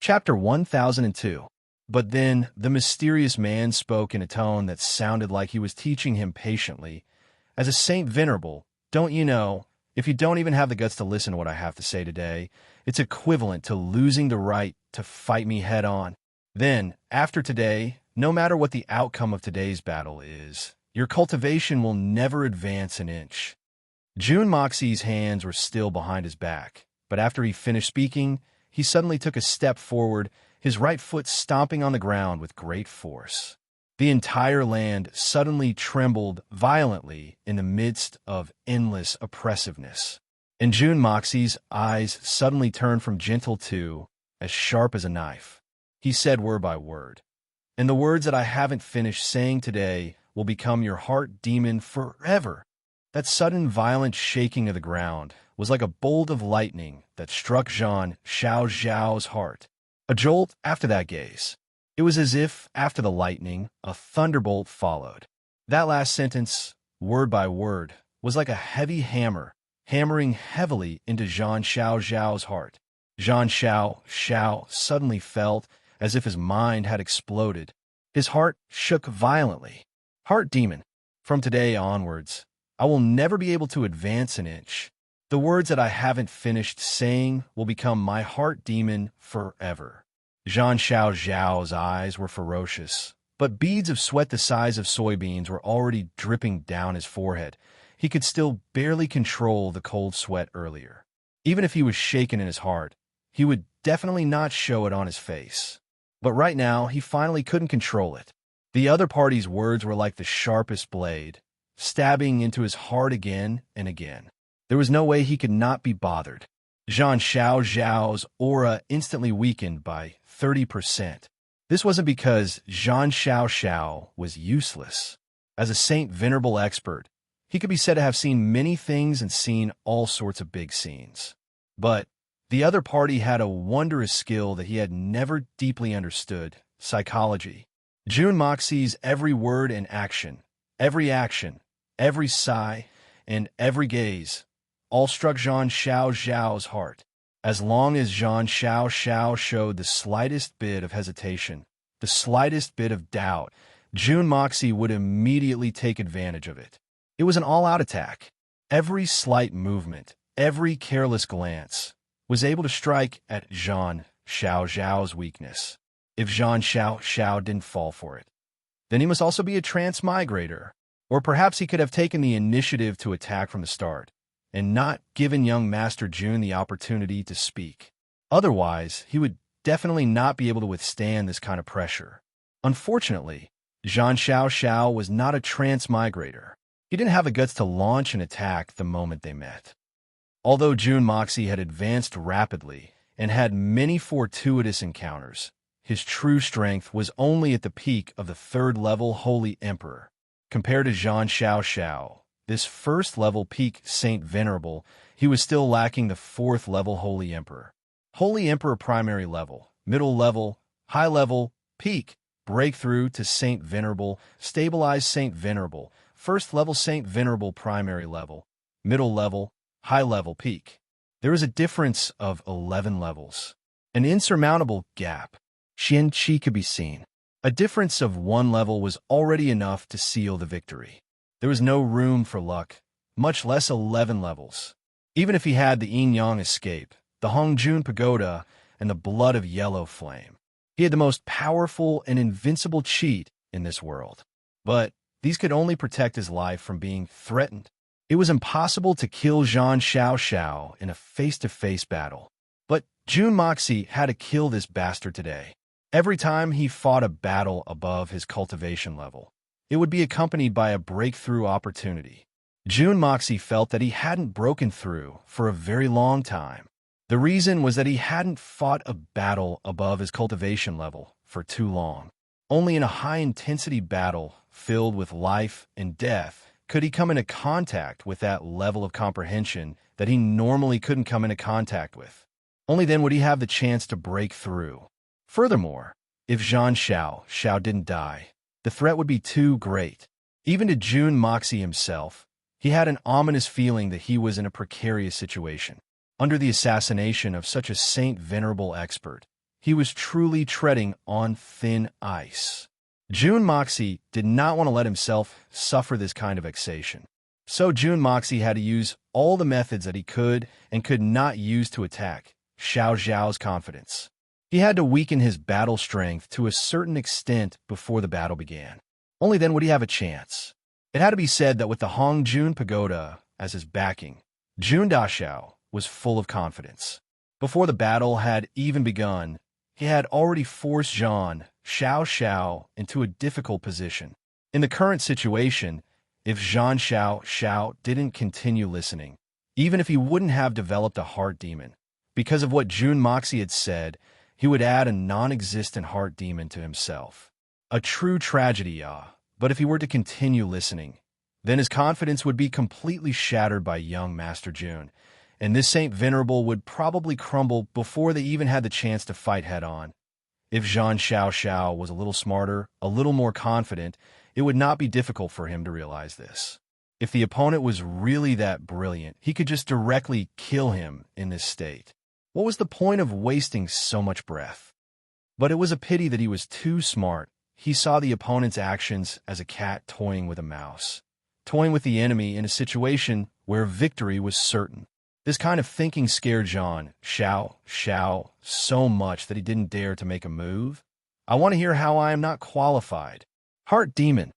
Chapter 1002. But then the mysterious man spoke in a tone that sounded like he was teaching him patiently. As a Saint Venerable, don't you know, if you don't even have the guts to listen to what I have to say today, it's equivalent to losing the right to fight me head on. Then, after today, no matter what the outcome of today's battle is, your cultivation will never advance an inch. June Moxie's hands were still behind his back, but after he finished speaking, he suddenly took a step forward, his right foot stomping on the ground with great force. The entire land suddenly trembled violently in the midst of endless oppressiveness. And June Moxie's eyes suddenly turned from gentle to as sharp as a knife. He said word by word, "And the words that I haven't finished saying today will become your heart demon forever." That sudden violent shaking of the ground was like a bolt of lightning that struck Zhang Xiao's heart. A jolt after that gaze. It was as if, after the lightning, a thunderbolt followed. That last sentence, word by word, was like a heavy hammer, hammering heavily into Zhang Xiao's heart. Zhang Xiao suddenly felt as if his mind had exploded. His heart shook violently. Heart demon. From today onwards, I will never be able to advance an inch. The words that I haven't finished saying will become my heart demon forever. Zhang Xiao's eyes were ferocious, but beads of sweat the size of soybeans were already dripping down his forehead. He could still barely control the cold sweat earlier. Even if he was shaken in his heart, he would definitely not show it on his face. But right now, he finally couldn't control it. The other party's words were like the sharpest blade, stabbing into his heart again and again. There was no way he could not be bothered. Zhang Xiao's aura instantly weakened by 30%. This wasn't because Zhang Xiao was useless. As a Saint Venerable expert, he could be said to have seen many things and seen all sorts of big scenes. But the other party had a wondrous skill that he had never deeply understood: psychology. June Moxie's every word and action, every sigh, and every gaze, all struck Zhang Xiao's heart. As long as Zhang Xiao showed the slightest bit of hesitation, the slightest bit of doubt, June Moxie would immediately take advantage of it. It was an all-out attack. Every slight movement, every careless glance, was able to strike at Zhang Xiao's weakness. If Zhang Xiao didn't fall for it, then he must also be a transmigrator. Or perhaps he could have taken the initiative to attack from the start, and not given young Master June the opportunity to speak. Otherwise, he would definitely not be able to withstand this kind of pressure. Unfortunately, Zhang Xiao was not a transmigrator. He didn't have the guts to launch an attack the moment they met. Although June Moxie had advanced rapidly and had many fortuitous encounters, his true strength was only at the peak of the third-level Holy Emperor. Compared to Zhang Xiao, this first-level peak Saint Venerable, he was still lacking the fourth-level Holy Emperor. Holy Emperor primary level, middle level, high level, peak, breakthrough to Saint Venerable, stabilized Saint Venerable, first-level Saint Venerable primary level, middle level, high level, peak. There is a difference of 11 levels. An insurmountable gap. Xian Qi could be seen. A difference of 1 level was already enough to seal the victory. There was no room for luck, much less 11 levels. Even if he had the Yin-Yang escape, the Hongjun Pagoda, and the blood of yellow flame, he had the most powerful and invincible cheat in this world. But these could only protect his life from being threatened. It was impossible to kill Zhang Xiao in a face-to-face battle. But June Moxie had to kill this bastard today. Every time he fought a battle above his cultivation level, it would be accompanied by a breakthrough opportunity. June Moxie felt that he hadn't broken through for a very long time. The reason was that he hadn't fought a battle above his cultivation level for too long. Only in a high-intensity battle filled with life and death could he come into contact with that level of comprehension that he normally couldn't come into contact with. Only then would he have the chance to break through. Furthermore, if Zhang Xiao didn't die, the threat would be too great. Even to June Moxie himself, he had an ominous feeling that he was in a precarious situation. Under the assassination of such a Saint Venerable expert, he was truly treading on thin ice. Jun Moxie did not want to let himself suffer this kind of vexation. So Jun Moxie had to use all the methods that he could and could not use to attack Xiao Zhao's confidence. He had to weaken his battle strength to a certain extent before the battle began. Only then would he have a chance. It had to be said that with the Hongjun Pagoda as his backing, Jun Daxiao was full of confidence. Before the battle had even begun, he had already forced Xiao Xiao into a difficult position. In the current situation, if Xiao Xiao didn't continue listening, even if he wouldn't have developed a heart demon, because of what Jun Moxie had said, he would add a non-existent heart demon to himself. A true tragedy, but if he were to continue listening, then his confidence would be completely shattered by young Master Jun, and this Saint Venerable would probably crumble before they even had the chance to fight head-on. If Xiao Xiao was a little smarter, a little more confident, it would not be difficult for him to realize this. If the opponent was really that brilliant, he could just directly kill him in this state. What was the point of wasting so much breath? But it was a pity that he was too smart. He saw the opponent's actions as a cat toying with a mouse, toying with the enemy in a situation where victory was certain. This kind of thinking scared Xiao Xiao so much that he didn't dare to make a move. I want to hear how I am not qualified. Heart demon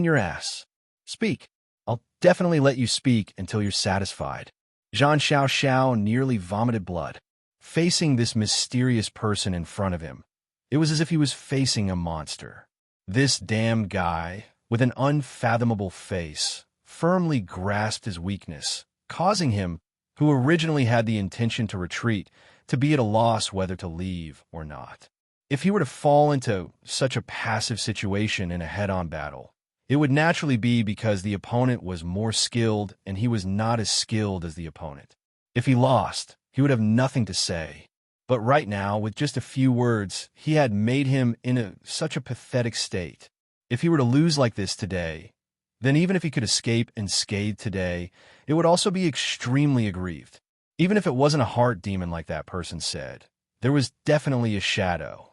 your ass. Speak. I'll definitely let you speak until you're satisfied. Xiao Xiao nearly vomited blood. Facing this mysterious person in front of him, it was as if he was facing a monster. This damn guy, with an unfathomable face, firmly grasped his weakness, causing him, who originally had the intention to retreat, to be at a loss whether to leave or not. If he were to fall into such a passive situation in a head-on battle, it would naturally be because the opponent was more skilled and he was not as skilled as the opponent. If he lost, he would have nothing to say. But right now, with just a few words, he had made him in such a pathetic state. If he were to lose like this today, then even if he could escape unscathed today, it would also be extremely aggrieved. Even if it wasn't a heart demon like that person said, there was definitely a shadow.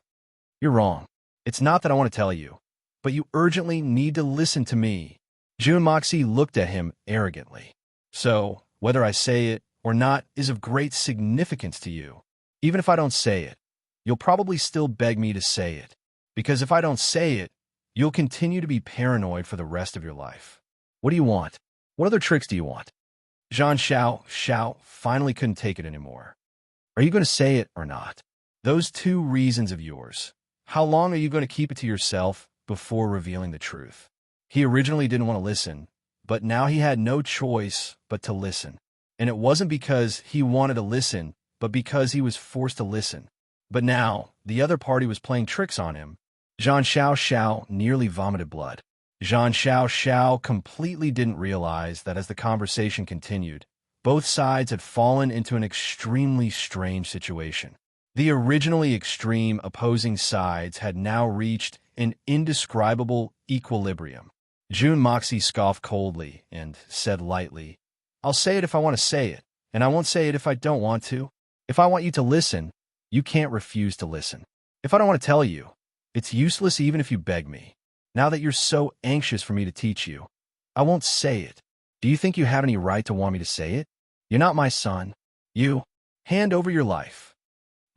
You're wrong. It's not that I want to tell you, but you urgently need to listen to me. Jun Moxie looked at him arrogantly. So, whether I say it or not is of great significance to you. Even if I don't say it, you'll probably still beg me to say it, because if I don't say it, you'll continue to be paranoid for the rest of your life. What do you want? What other tricks do you want? Xiao Xiao finally couldn't take it anymore. Are you going to say it or not? Those two reasons of yours. How long are you going to keep it to yourself before revealing the truth? He originally didn't want to listen, but now he had no choice but to listen. And it wasn't because he wanted to listen, but because he was forced to listen. But now, the other party was playing tricks on him. Xiao Xiao nearly vomited blood. Xiao Xiao completely didn't realize that as the conversation continued, both sides had fallen into an extremely strange situation. The originally extreme opposing sides had now reached an indescribable equilibrium. Jun Moxie scoffed coldly and said lightly, I'll say it if I want to say it, and I won't say it if I don't want to. If I want you to listen, you can't refuse to listen. If I don't want to tell you, it's useless even if you beg me. Now that you're so anxious for me to teach you, I won't say it. Do you think you have any right to want me to say it? You're not my son. You, hand over your life.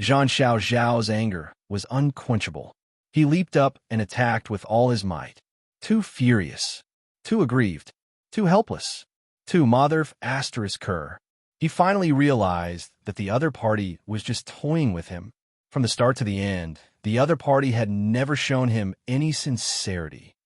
Xiao Zhao's anger was unquenchable. He leaped up and attacked with all his might. Too furious, too aggrieved, too helpless, too motherf asterisk cur. He finally realized that the other party was just toying with him. From the start to the end, the other party had never shown him any sincerity.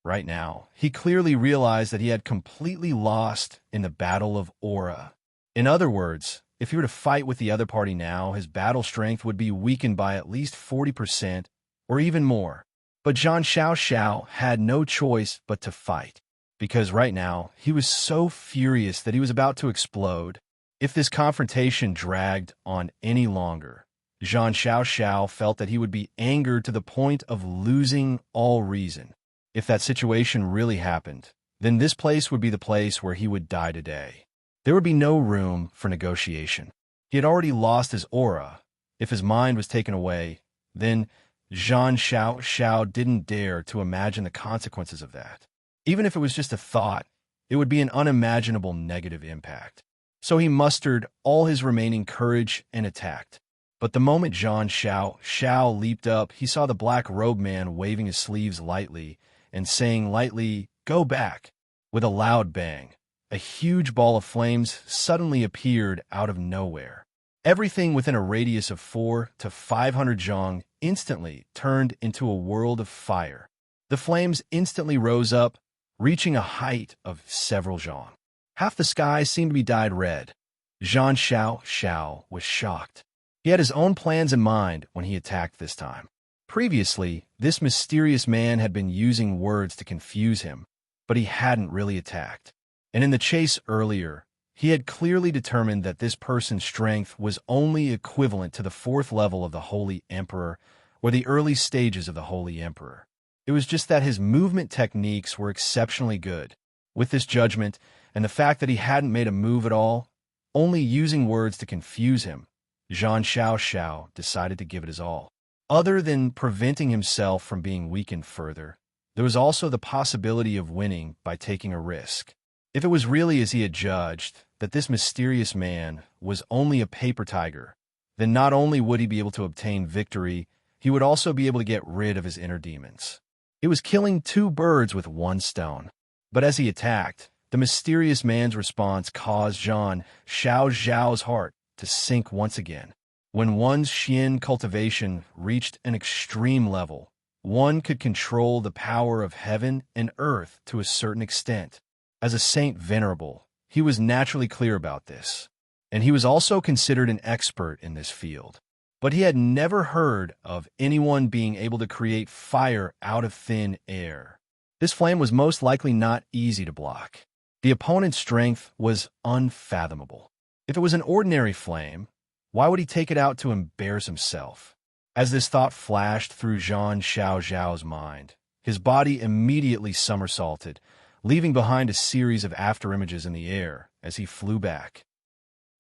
Right now, he clearly realized that he had completely lost in the battle of aura. In other words, if he were to fight with the other party now, his battle strength would be weakened by at least 40% or even more. But Xiao had no choice but to fight, because right now he was so furious that he was about to explode. If this confrontation dragged on any longer, Xiao felt that he would be angered to the point of losing all reason. If that situation really happened, then this place would be the place where he would die today. There would be no room for negotiation. He had already lost his aura, If his mind was taken away, then Zhang Xiao didn't dare to imagine the consequences of that. Even if it was just a thought, it would be an unimaginable negative impact. So he mustered all his remaining courage and attacked. But the moment Zhang Xiao leaped up, he saw the black-robed man waving his sleeves lightly and saying lightly, "Go back." With a loud bang, a huge ball of flames suddenly appeared out of nowhere. Everything within a radius of 400 to 500 zhang instantly turned into a world of fire. The flames instantly rose up, reaching a height of several zhang. Half the sky seemed to be dyed red. Zhang Xiao was shocked. He had his own plans in mind when he attacked this time. Previously, this mysterious man had been using words to confuse him, but he hadn't really attacked. And in the chase earlier, he had clearly determined that this person's strength was only equivalent to the 4th level of the Holy Emperor, or the early stages of the Holy Emperor. It was just that his movement techniques were exceptionally good. With this judgment, and the fact that he hadn't made a move at all, only using words to confuse him, Zhang Xiao decided to give it his all. Other than preventing himself from being weakened further, there was also the possibility of winning by taking a risk. If it was really as he had judged, that this mysterious man was only a paper tiger, then not only would he be able to obtain victory, he would also be able to get rid of his inner demons. It was killing 2 birds with 1 stone. But as he attacked, the mysterious man's response caused Zhang Xiao's heart to sink once again. When one's Xian cultivation reached an extreme level, one could control the power of heaven and earth to a certain extent. As a saint venerable, he was naturally clear about this, and he was also considered an expert in this field. But he had never heard of anyone being able to create fire out of thin air. This flame was most likely not easy to block. The opponent's strength was unfathomable. If it was an ordinary flame, why would he take it out to embarrass himself? As this thought flashed through Zhang Xiao's mind, his body immediately somersaulted, leaving behind a series of afterimages in the air as he flew back.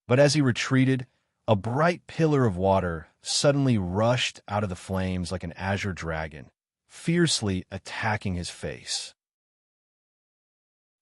But as he retreated, a bright pillar of water suddenly rushed out of the flames like an azure dragon, fiercely attacking his face.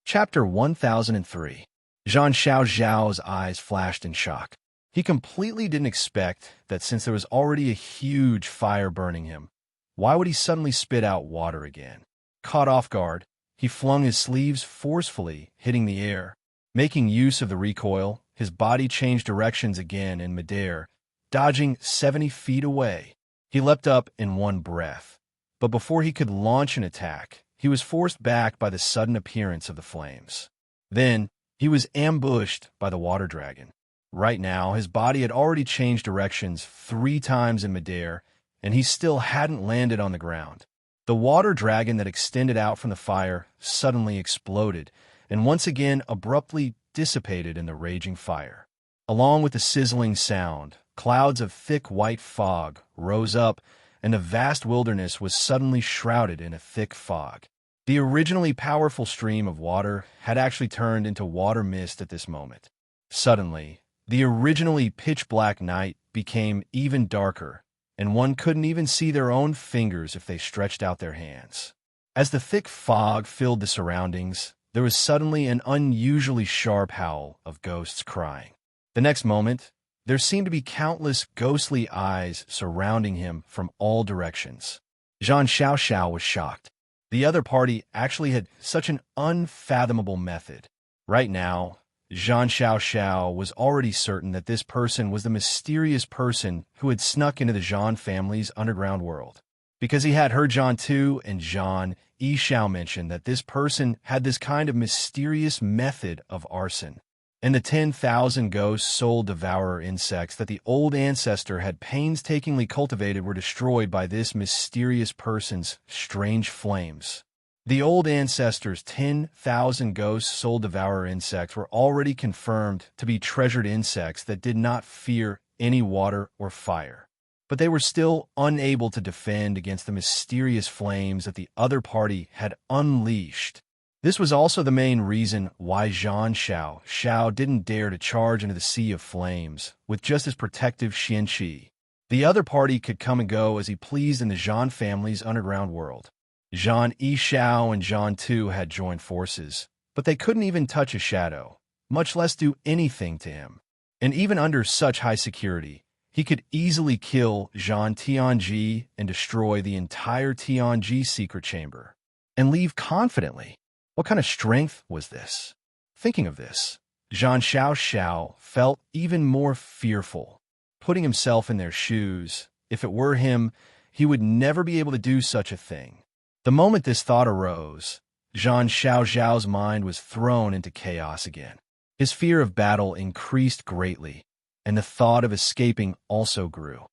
Chapter 1003. Zhang Xiao's eyes flashed in shock. He completely didn't expect that since there was already a huge fire burning him, why would he suddenly spit out water again? Caught off guard, he flung his sleeves forcefully, hitting the air. Making use of the recoil, his body changed directions again in midair, dodging 70 feet away. He leapt up in one breath, but before he could launch an attack, he was forced back by the sudden appearance of the flames. Then, he was ambushed by the water dragon. Right now, his body had already changed directions 3 times in midair, and he still hadn't landed on the ground. The water dragon that extended out from the fire suddenly exploded, and once again abruptly dissipated in the raging fire. Along with the sizzling sound, clouds of thick white fog rose up, and the vast wilderness was suddenly shrouded in a thick fog. The originally powerful stream of water had actually turned into water mist at this moment. Suddenly, the originally pitch-black night became even darker, and one couldn't even see their own fingers if they stretched out their hands. As the thick fog filled the surroundings, there was suddenly an unusually sharp howl of ghosts crying. The next moment, there seemed to be countless ghostly eyes surrounding him from all directions. Zhang Xiao was shocked. The other party actually had such an unfathomable method. Right now, Zhang Xiao was already certain that this person was the mysterious person who had snuck into the Zhan family's underground world. Because he had heard Zhan Tu and Zhan Yishao mention that this person had this kind of mysterious method of arson. And the 10,000 ghost soul devourer insects that the old ancestor had painstakingly cultivated were destroyed by this mysterious person's strange flames. The old ancestor's 10,000 ghost soul devourer insects were already confirmed to be treasured insects that did not fear any water or fire. But they were still unable to defend against the mysterious flames that the other party had unleashed. This was also the main reason why Zhang Xiao didn't dare to charge into the sea of flames with just his protective Xianqi. The other party could come and go as he pleased in the Zhan family's underground world. Zhan Yishao and Zhan Tu had joined forces, but they couldn't even touch a shadow, much less do anything to him. And even under such high security, he could easily kill Zhan Tianji and destroy the entire Tianji secret chamber, and leave confidently. What kind of strength was this? Thinking of this, Zhan Xiao felt even more fearful. Putting himself in their shoes, if it were him, he would never be able to do such a thing. The moment this thought arose, Zhan Xiao's mind was thrown into chaos again. His fear of battle increased greatly, and the thought of escaping also grew.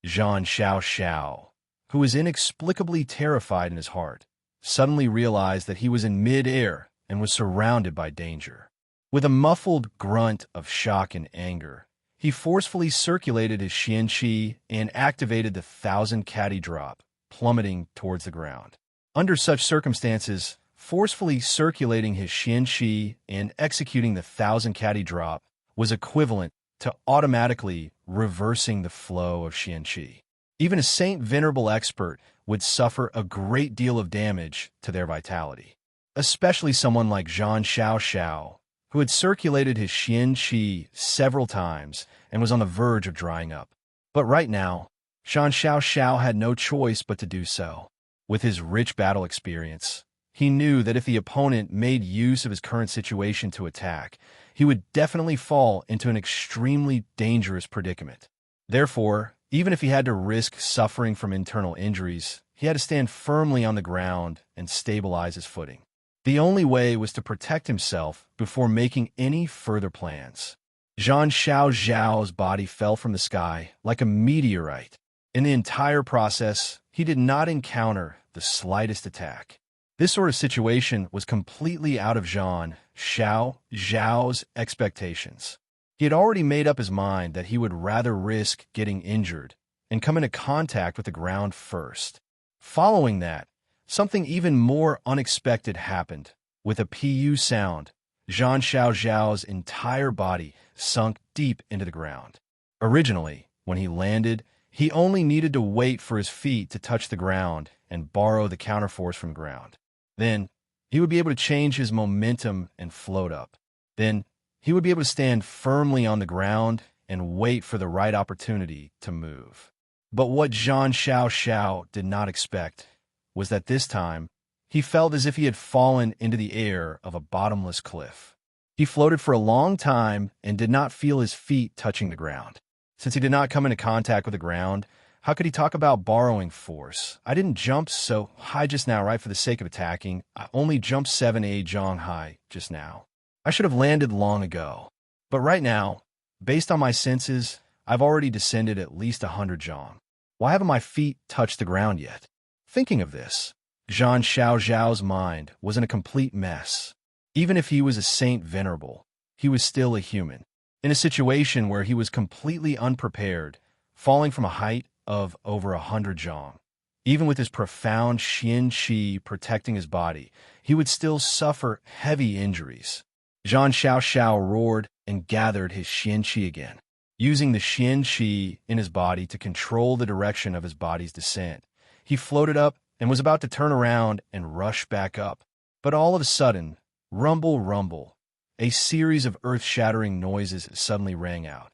Zhan Xiao, who was inexplicably terrified in his heart, suddenly realized that he was in mid-air and was surrounded by danger. With a muffled grunt of shock and anger, he forcefully circulated his Xian Qi and activated the 1,000 caddy drop, plummeting towards the ground. Under such circumstances, forcefully circulating his Xian Qi and executing the 1,000 caddy drop was equivalent to automatically reversing the flow of Xian Qi. Even a Saint Venerable expert would suffer a great deal of damage to their vitality, especially someone like Zhan Xiao, who had circulated his Xian Qi several times and was on the verge of drying up. But right now, Zhan Xiao had no choice but to do so. With his rich battle experience, he knew that if the opponent made use of his current situation to attack, he would definitely fall into an extremely dangerous predicament. Therefore, even if he had to risk suffering from internal injuries, he had to stand firmly on the ground and stabilize his footing. The only way was to protect himself before making any further plans. Zhan Xiao's body fell from the sky like a meteorite. In the entire process, he did not encounter the slightest attack. This sort of situation was completely out of Zhan Xiao's expectations. He had already made up his mind that he would rather risk getting injured and come into contact with the ground first. Following that, something even more unexpected happened. With a PU sound, Zhan Xiao's entire body sunk deep into the ground. Originally, when he landed, he only needed to wait for his feet to touch the ground and borrow the counterforce from ground. Then, he would be able to change his momentum and float up. Then, he would be able to stand firmly on the ground and wait for the right opportunity to move. But what Zhan Xiao did not expect was that this time, he felt as if he had fallen into the air of a bottomless cliff. He floated for a long time and did not feel his feet touching the ground. Since he did not come into contact with the ground, how could he talk about borrowing force? I didn't jump so high just now, right, for the sake of attacking. I only jumped 7A jong high just now. I should have landed long ago. But right now, based on my senses, I've already descended at least 100 jong. Why haven't my feet touched the ground yet? Thinking of this, Zhan Xiao's mind was in a complete mess. Even if he was a Saint Venerable, he was still a human. In a situation where he was completely unprepared, falling from a height of over 100 jong. Even with his profound Xian Qi protecting his body, he would still suffer heavy injuries. Zhan Xiao roared and gathered his Xian Qi again. Using the Xian Qi in his body to control the direction of his body's descent, he floated up and was about to turn around and rush back up. But all of a sudden, rumble, a series of earth-shattering noises suddenly rang out.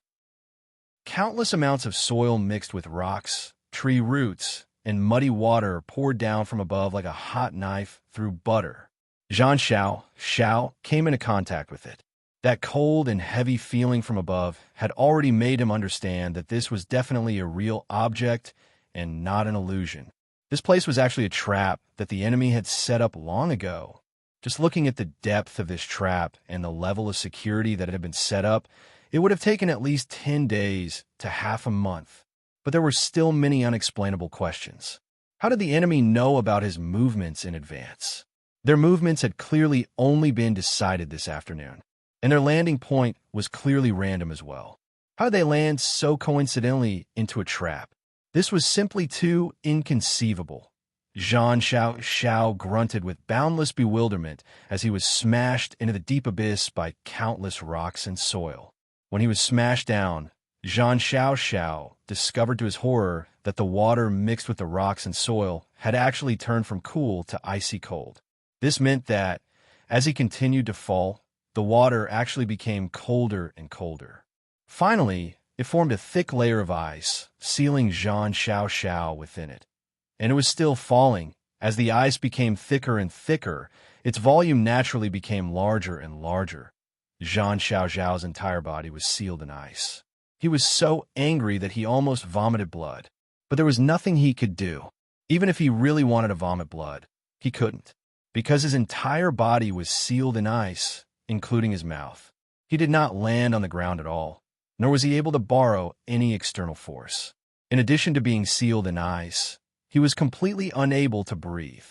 Countless amounts of soil mixed with rocks, tree roots, and muddy water poured down from above like a hot knife through butter. Zhan Xiao came into contact with it. That cold and heavy feeling from above had already made him understand that this was definitely a real object and not an illusion. This place was actually a trap that the enemy had set up long ago. Just looking at the depth of this trap and the level of security that had been set up, it would have taken at least 10 days to half a month. But there were still many unexplainable questions. How did the enemy know about his movements in advance? Their movements had clearly only been decided this afternoon, and their landing point was clearly random as well. How did they land so coincidentally into a trap? This was simply too inconceivable. Zhan Xiao grunted with boundless bewilderment as he was smashed into the deep abyss by countless rocks and soil. When he was smashed down, Jean Xiao Xiao discovered to his horror that the water mixed with the rocks and soil had actually turned from cool to icy cold. This meant that, as he continued to fall, the water actually became colder and colder. Finally, it formed a thick layer of ice, sealing Jean Xiao Xiao within it. And it was still falling. As the ice became thicker and thicker, its volume naturally became larger and larger. Jean Xiao Xiao's entire body was sealed in ice. He was so angry that he almost vomited blood. But there was nothing he could do. Even if he really wanted to vomit blood, he couldn't. Because his entire body was sealed in ice, including his mouth. He did not land on the ground at all, nor was he able to borrow any external force. In addition to being sealed in ice, he was completely unable to breathe.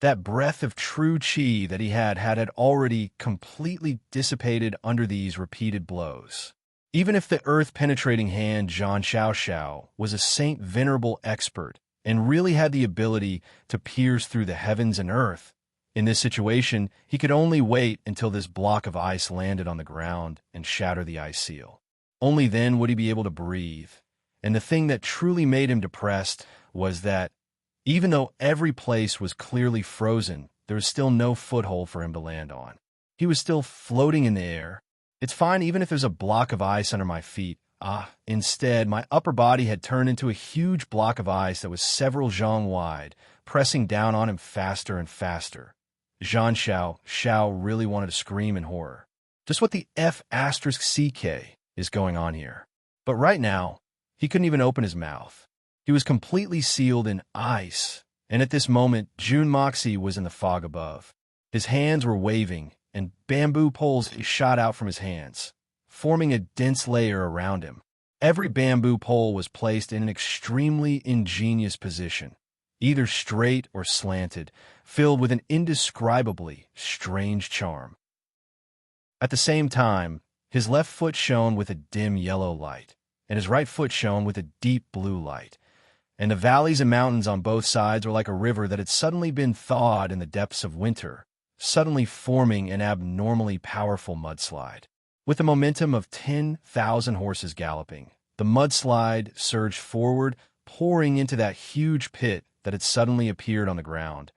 That breath of true chi that he had already completely dissipated under these repeated blows. Even if the earth-penetrating hand Jean Xiao Xiao was a saint venerable expert and really had the ability to pierce through the heavens and earth, in this situation, he could only wait until this block of ice landed on the ground and shattered the ice seal. Only then would he be able to breathe. And the thing that truly made him depressed was that, even though every place was clearly frozen, there was still no foothold for him to land on. He was still floating in the air. It's fine even if there's a block of ice under my feet. Instead, my upper body had turned into a huge block of ice that was several zhang wide, pressing down on him faster and faster. Jean Xiao really wanted to scream in horror. Just what the F***CK is going on here? But right now, he couldn't even open his mouth. He was completely sealed in ice, and at this moment, Jun Moxie was in the fog above. His hands were waving, and bamboo poles shot out from his hands, forming a dense layer around him. Every bamboo pole was placed in an extremely ingenious position, either straight or slanted, filled with an indescribably strange charm. At the same time, his left foot shone with a dim yellow light, and his right foot shone with a deep blue light, and the valleys and mountains on both sides were like a river that had suddenly been thawed in the depths of winter, suddenly forming an abnormally powerful mudslide. With the momentum of 10,000 horses galloping, the mudslide surged forward, pouring into that huge pit that had suddenly appeared on the ground.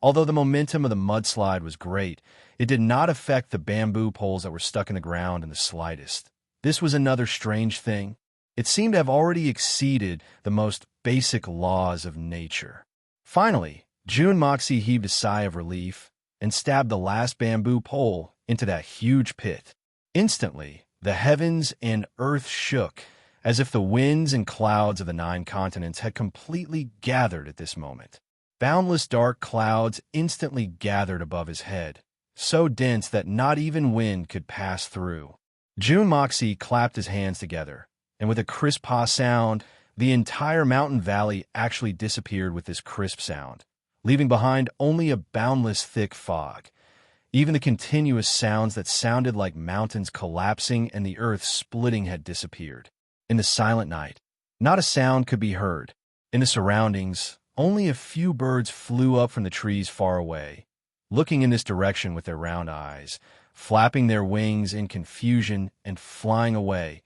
Although the momentum of the mudslide was great, it did not affect the bamboo poles that were stuck in the ground in the slightest. This was another strange thing. It seemed to have already exceeded the most basic laws of nature. Finally, Jun Moxie heaved a sigh of relief and stabbed the last bamboo pole into that huge pit. Instantly, the heavens and earth shook, as if the winds and clouds of the 9 continents had completely gathered at this moment. Boundless dark clouds instantly gathered above his head, so dense that not even wind could pass through. Jun Moxie clapped his hands together, and with a crisp "pa" sound, the entire mountain valley actually disappeared with this crisp sound, leaving behind only a boundless thick fog. Even the continuous sounds that sounded like mountains collapsing and the earth splitting had disappeared. In the silent night, not a sound could be heard. In the surroundings, only a few birds flew up from the trees far away, looking in this direction with their round eyes, flapping their wings in confusion and flying away.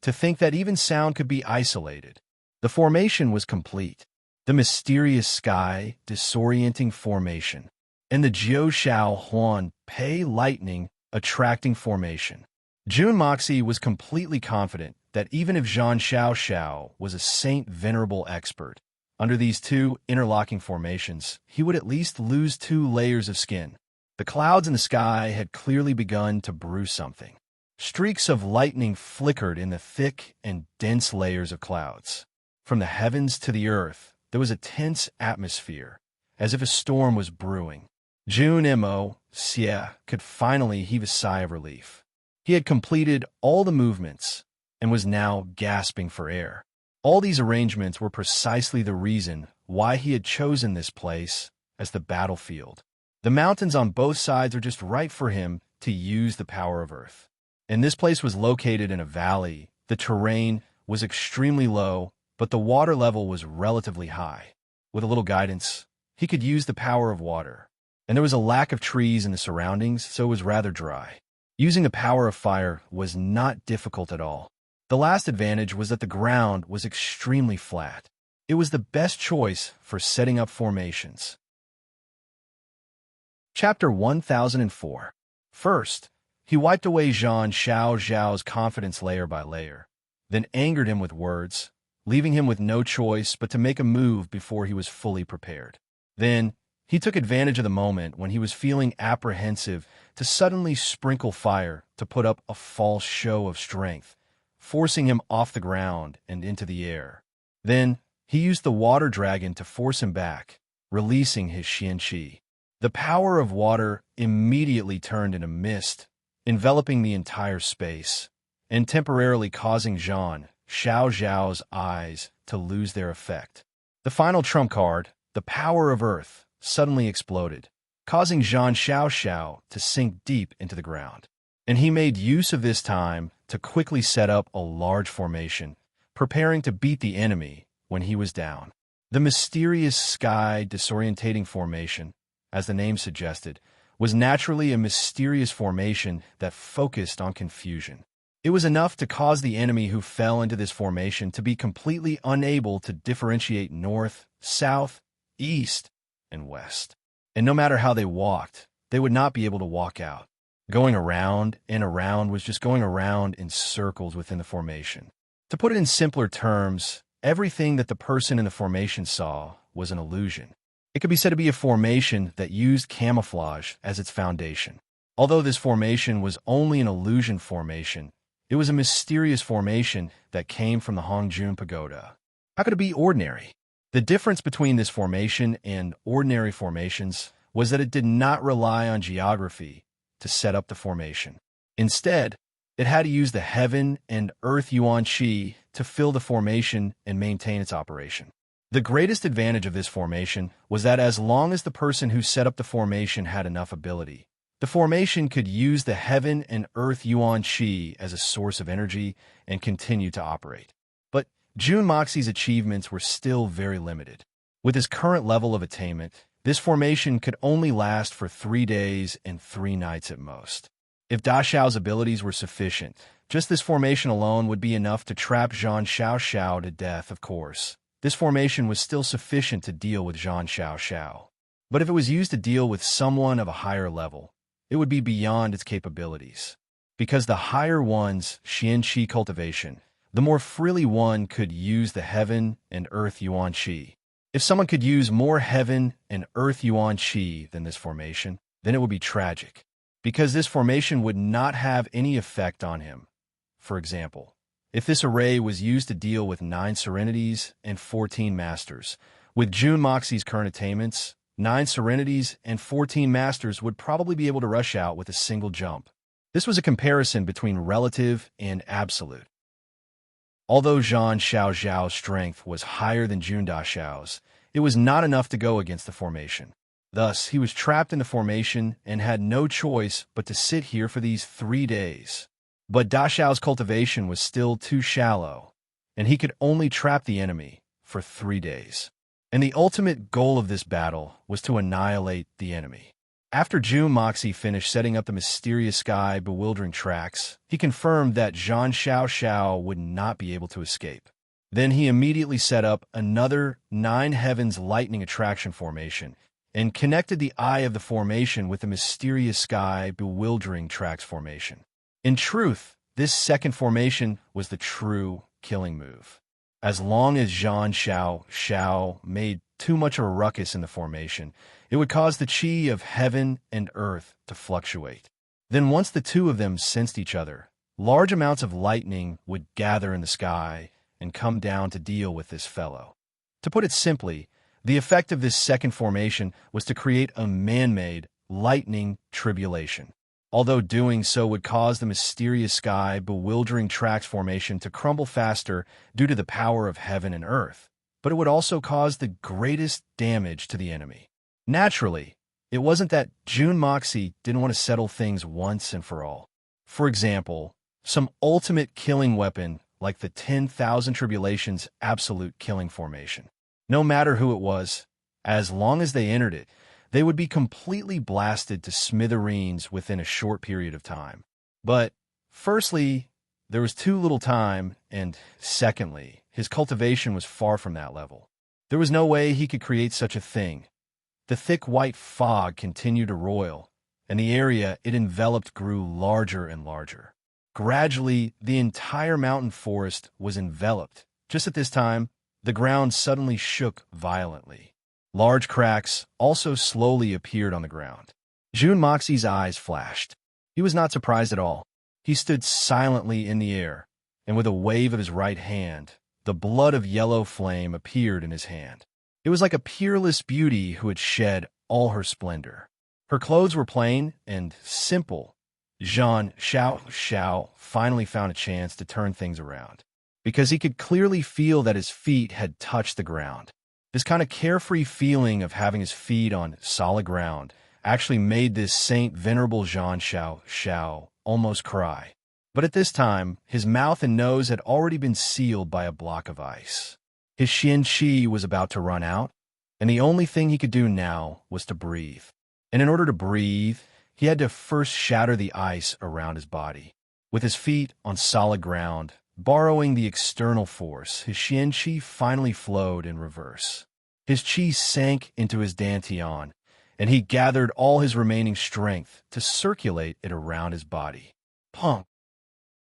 To think that even sound could be isolated. The formation was complete. The mysterious sky, disorienting formation, and the Jiu Shao Huan Pei lightning, attracting formation. Jun Moxie was completely confident that even if Jean Xiao Xiao was a saint venerable expert, under these 2 interlocking formations, he would at least lose 2 layers of skin. The clouds in the sky had clearly begun to brew something. Streaks of lightning flickered in the thick and dense layers of clouds. From the heavens to the earth, there was a tense atmosphere, as if a storm was brewing. Jun Mo Xie could finally heave a sigh of relief. He had completed all the movements and was now gasping for air. All these arrangements were precisely the reason why he had chosen this place as the battlefield. The mountains on both sides were just right for him to use the power of earth. And this place was located in a valley. The terrain was extremely low, but the water level was relatively high. With a little guidance, he could use the power of water. And there was a lack of trees in the surroundings, so it was rather dry. Using the power of fire was not difficult at all. The last advantage was that the ground was extremely flat. It was the best choice for setting up formations. Chapter 1004. First, he wiped away Zhang Xiao's confidence layer by layer, then angered him with words, leaving him with no choice but to make a move before he was fully prepared. Then, he took advantage of the moment when he was feeling apprehensive to suddenly sprinkle fire to put up a false show of strength, forcing him off the ground and into the air. Then, he used the water dragon to force him back, releasing his Xianqi. The power of water immediately turned into mist, enveloping the entire space, and temporarily causing Zhang Xiao's eyes to lose their effect. The final trump card, the power of earth, suddenly exploded, causing Zhang Xiao to sink deep into the ground. And he made use of this time to quickly set up a large formation, preparing to beat the enemy when he was down. The mysterious sky disorientating formation, as the name suggested, was naturally a mysterious formation that focused on confusion. It was enough to cause the enemy who fell into this formation to be completely unable to differentiate north, south, east, and west. And no matter how they walked, they would not be able to walk out. Going around and around was just going around in circles within the formation. To put it in simpler terms, everything that the person in the formation saw was an illusion. It could be said to be a formation that used camouflage as its foundation. Although this formation was only an illusion formation, it was a mysterious formation that came from the Hongjun Pagoda. How could it be ordinary? The difference between this formation and ordinary formations was that it did not rely on geography to set up the formation. Instead, it had to use the heaven and earth yuan qi to fill the formation and maintain its operation. The greatest advantage of this formation was that as long as the person who set up the formation had enough ability, the formation could use the heaven and earth yuan qi as a source of energy and continue to operate. But Jun Moxie's achievements were still very limited. With his current level of attainment, this formation could only last for 3 days and 3 nights at most. If Da Xiao's abilities were sufficient, just this formation alone would be enough to trap Zhang Xiao to death, of course. This formation was still sufficient to deal with Zhang Xiao. But if it was used to deal with someone of a higher level, it would be beyond its capabilities. Because the higher one's Xianqi cultivation, the more freely one could use the heaven and earth yuan qi. If someone could use more heaven and earth yuan qi than this formation, then it would be tragic. Because this formation would not have any effect on him. For example, if this array was used to deal with 9 serenities and 14 masters, with Jun Moxie's current attainments, 9 serenities and 14 masters would probably be able to rush out with a single jump. This was a comparison between relative and absolute. Although Zhang Xiao's strength was higher than Jun Da Xiao's, it was not enough to go against the formation. Thus, he was trapped in the formation and had no choice but to sit here for these 3 days. But Da Xiao's cultivation was still too shallow, and he could only trap the enemy for 3 days. And the ultimate goal of this battle was to annihilate the enemy. After Jun Moxie finished setting up the mysterious sky bewildering tracks, he confirmed that Zhang Xiao would not be able to escape. Then he immediately set up another 9 heavens lightning attraction formation and connected the eye of the formation with the mysterious sky bewildering tracks formation. In truth, this second formation was the true killing move. As long as Zhang Xiao made too much of a ruckus in the formation, it would cause the qi of heaven and earth to fluctuate. Then once the two of them sensed each other, large amounts of lightning would gather in the sky and come down to deal with this fellow. To put it simply, the effect of this second formation was to create a man-made lightning tribulation. Although doing so would cause the mysterious sky bewildering tracks formation to crumble faster due to the power of heaven and earth, but it would also cause the greatest damage to the enemy. Naturally, it wasn't that Jun Moxie didn't want to settle things once and for all. For example, some ultimate killing weapon like the 10,000 Tribulations absolute killing formation. No matter who it was, as long as they entered it, they would be completely blasted to smithereens within a short period of time. But, firstly, there was too little time, and secondly, his cultivation was far from that level. There was no way he could create such a thing. The thick white fog continued to roil, and the area it enveloped grew larger and larger. Gradually, the entire mountain forest was enveloped. Just at this time, the ground suddenly shook violently. Large cracks also slowly appeared on the ground. Jun Moxie's eyes flashed. He was not surprised at all. He stood silently in the air, and with a wave of his right hand, the blood of yellow flame appeared in his hand. It was like a peerless beauty who had shed all her splendor. Her clothes were plain and simple. Zhan Xiao finally found a chance to turn things around, because he could clearly feel that his feet had touched the ground. This kind of carefree feeling of having his feet on solid ground actually made this Saint Venerable Zhan Xiao almost cry. But at this time, his mouth and nose had already been sealed by a block of ice. His Xian Qi was about to run out, and the only thing he could do now was to breathe. And in order to breathe, he had to first shatter the ice around his body. With his feet on solid ground, borrowing the external force, his Xian Qi finally flowed in reverse. His Qi sank into his dantian, and he gathered all his remaining strength to circulate it around his body. Punk!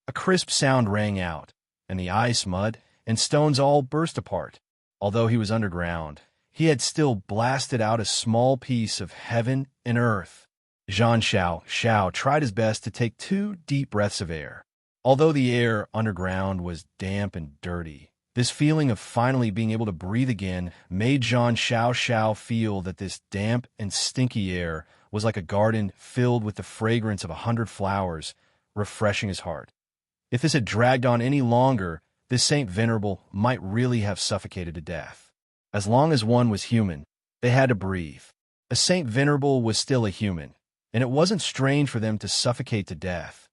A crisp sound rang out, and the ice, mud, and stones all burst apart. Although he was underground, he had still blasted out a small piece of heaven and earth. Zhan Xiao tried his best to take 2 deep breaths of air. Although the air underground was damp and dirty, this feeling of finally being able to breathe again made Zhan Xiao feel that this damp and stinky air was like a garden filled with the fragrance of 100 flowers, refreshing his heart. If this had dragged on any longer, this Saint Venerable might really have suffocated to death. As long as one was human, they had to breathe. A Saint Venerable was still a human, and it wasn't strange for them to suffocate to death.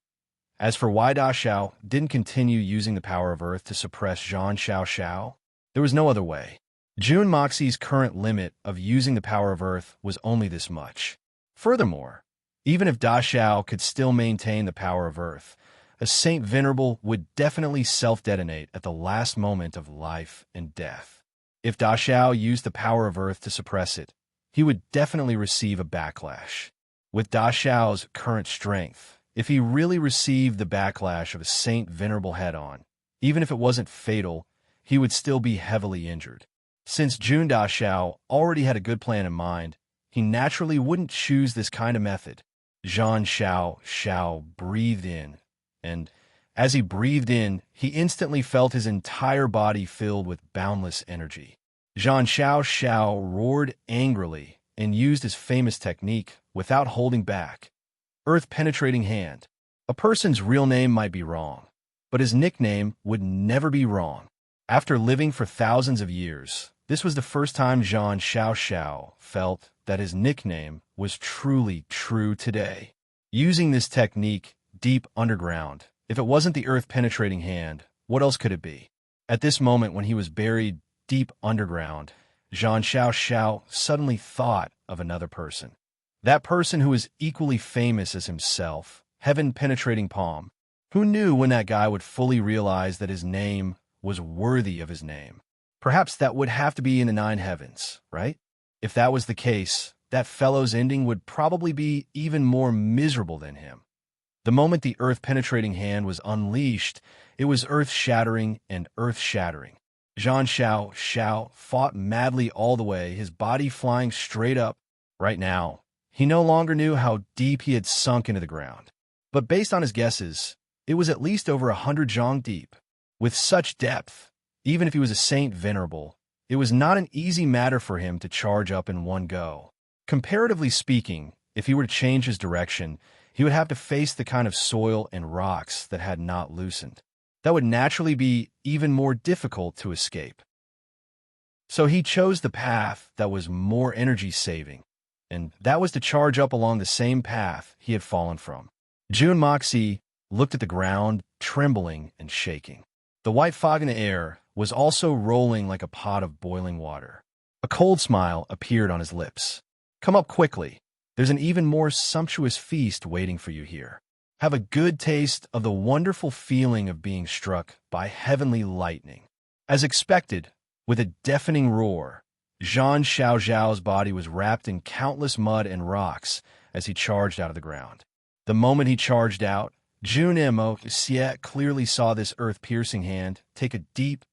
As for why Da Xiao didn't continue using the power of earth to suppress Zhan Xiao, there was no other way. Jun Moxie's current limit of using the power of earth was only this much. Furthermore, even if Da Xiao could still maintain the power of earth, a Saint Venerable would definitely self-detonate at the last moment of life and death. If Da Xiao used the power of earth to suppress it, he would definitely receive a backlash. With Da Xiao's current strength, if he really received the backlash of a Saint Venerable head-on, even if it wasn't fatal, he would still be heavily injured. Since Jun Da Xiao already had a good plan in mind, he naturally wouldn't choose this kind of method. Zhan Xiao breathed in, and as he breathed in, he instantly felt his entire body filled with boundless energy. Zhan Xiao roared angrily and used his famous technique without holding back. Earth-penetrating hand. A person's real name might be wrong, but his nickname would never be wrong. After living for thousands of years, this was the first time Zhan Xiao felt that his nickname was truly true today. Using this technique deep underground, if it wasn't the earth-penetrating hand, what else could it be? At this moment when he was buried deep underground, Zhan Xiao suddenly thought of another person. That person who was equally famous as himself, heaven-penetrating palm. Who knew when that guy would fully realize that his name was worthy of his name? Perhaps that would have to be in the 9 heavens, right? If that was the case, that fellow's ending would probably be even more miserable than him. The moment the earth-penetrating hand was unleashed, it was earth-shattering and earth-shattering. Zhan Xiao fought madly all the way, his body flying straight up. Right now, he no longer knew how deep he had sunk into the ground. But based on his guesses, it was at least over 100 zhang deep. With such depth, even if he was a Saint Venerable, it was not an easy matter for him to charge up in one go. Comparatively speaking, if he were to change his direction, he would have to face the kind of soil and rocks that had not loosened. That would naturally be even more difficult to escape. So he chose the path that was more energy-saving, and that was to charge up along the same path he had fallen from. Jun Moxie looked at the ground, trembling and shaking. The white fog in the air was also rolling like a pot of boiling water. A cold smile appeared on his lips. "Come up quickly. There's an even more sumptuous feast waiting for you here." have a good taste of the wonderful feeling of being struck by heavenly lightning. As expected, with a deafening roar, Zhang Xiao's body was wrapped in countless mud and rocks as he charged out of the ground. The moment he charged out, Jun Mo Xie clearly saw this earth-piercing hand take a deep,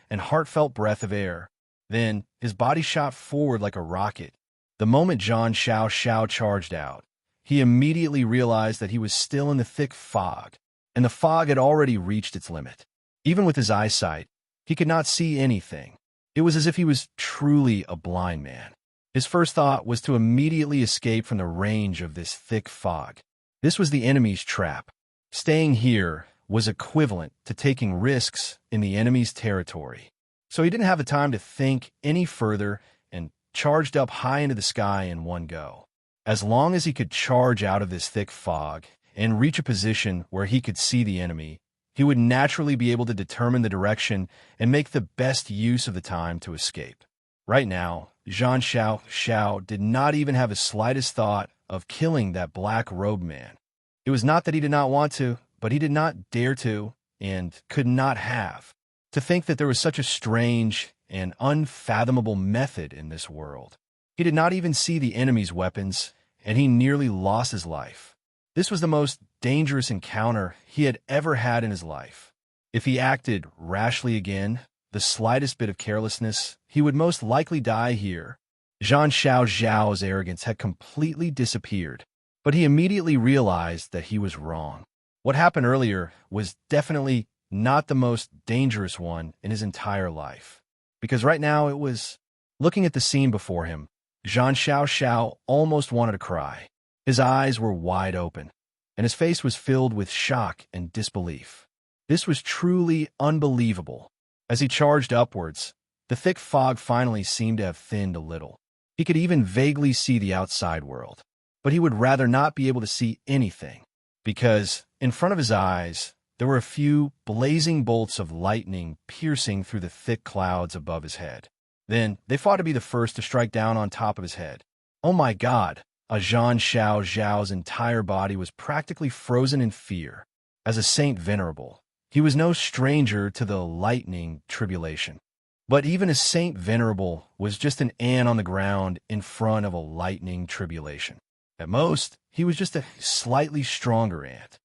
and heartfelt breath of air. Then, his body shot forward like a rocket. The moment Zhang Xiao charged out, he immediately realized that he was still in the thick fog, and the fog had already reached its limit. Even with his eyesight, he could not see anything. It was as if he was truly a blind man. His first thought was to immediately escape from the range of this thick fog. This was the enemy's trap. Staying here was equivalent to taking risks in the enemy's territory. So he didn't have the time to think any further and charged up high into the sky in one go. As long as he could charge out of this thick fog and reach a position where he could see the enemy, he would naturally be able to determine the direction and make the best use of the time to escape. Right now, Zhang Xiao did not even have the slightest thought of killing that black-robed man. It was not that he did not want to, but he did not dare to and could not have. To think that there was such a strange and unfathomable method in this world. He did not even see the enemy's weapons, and he nearly lost his life. This was the most dangerous encounter he had ever had in his life. If he acted rashly again, the slightest bit of carelessness, he would most likely die here. Zhang Xiao's arrogance had completely disappeared, but he immediately realized that he was wrong. What happened earlier was definitely not the most dangerous one in his entire life. Because right now it was, looking at the scene before him, Zhang Xiao almost wanted to cry. His eyes were wide open, and his face was filled with shock and disbelief. This was truly unbelievable. As he charged upwards, the thick fog finally seemed to have thinned a little. He could even vaguely see the outside world, but he would rather not be able to see anything, because in front of his eyes, there were a few blazing bolts of lightning piercing through the thick clouds above his head. Then they fought to be the first to strike down on top of his head. Oh my God! Zhang Xiao's entire body was practically frozen in fear. As a saint venerable, he was no stranger to the lightning tribulation. But even a saint venerable was just an ant on the ground in front of a lightning tribulation. At most, he was just a slightly stronger ant.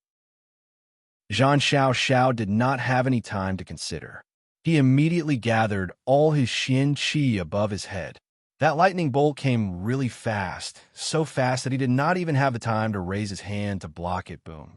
Zhang Xiao did not have any time to consider. He immediately gathered all his Xin Qi above his head. That lightning bolt came really fast, so fast that he did not even have the time to raise his hand to block it. Boom.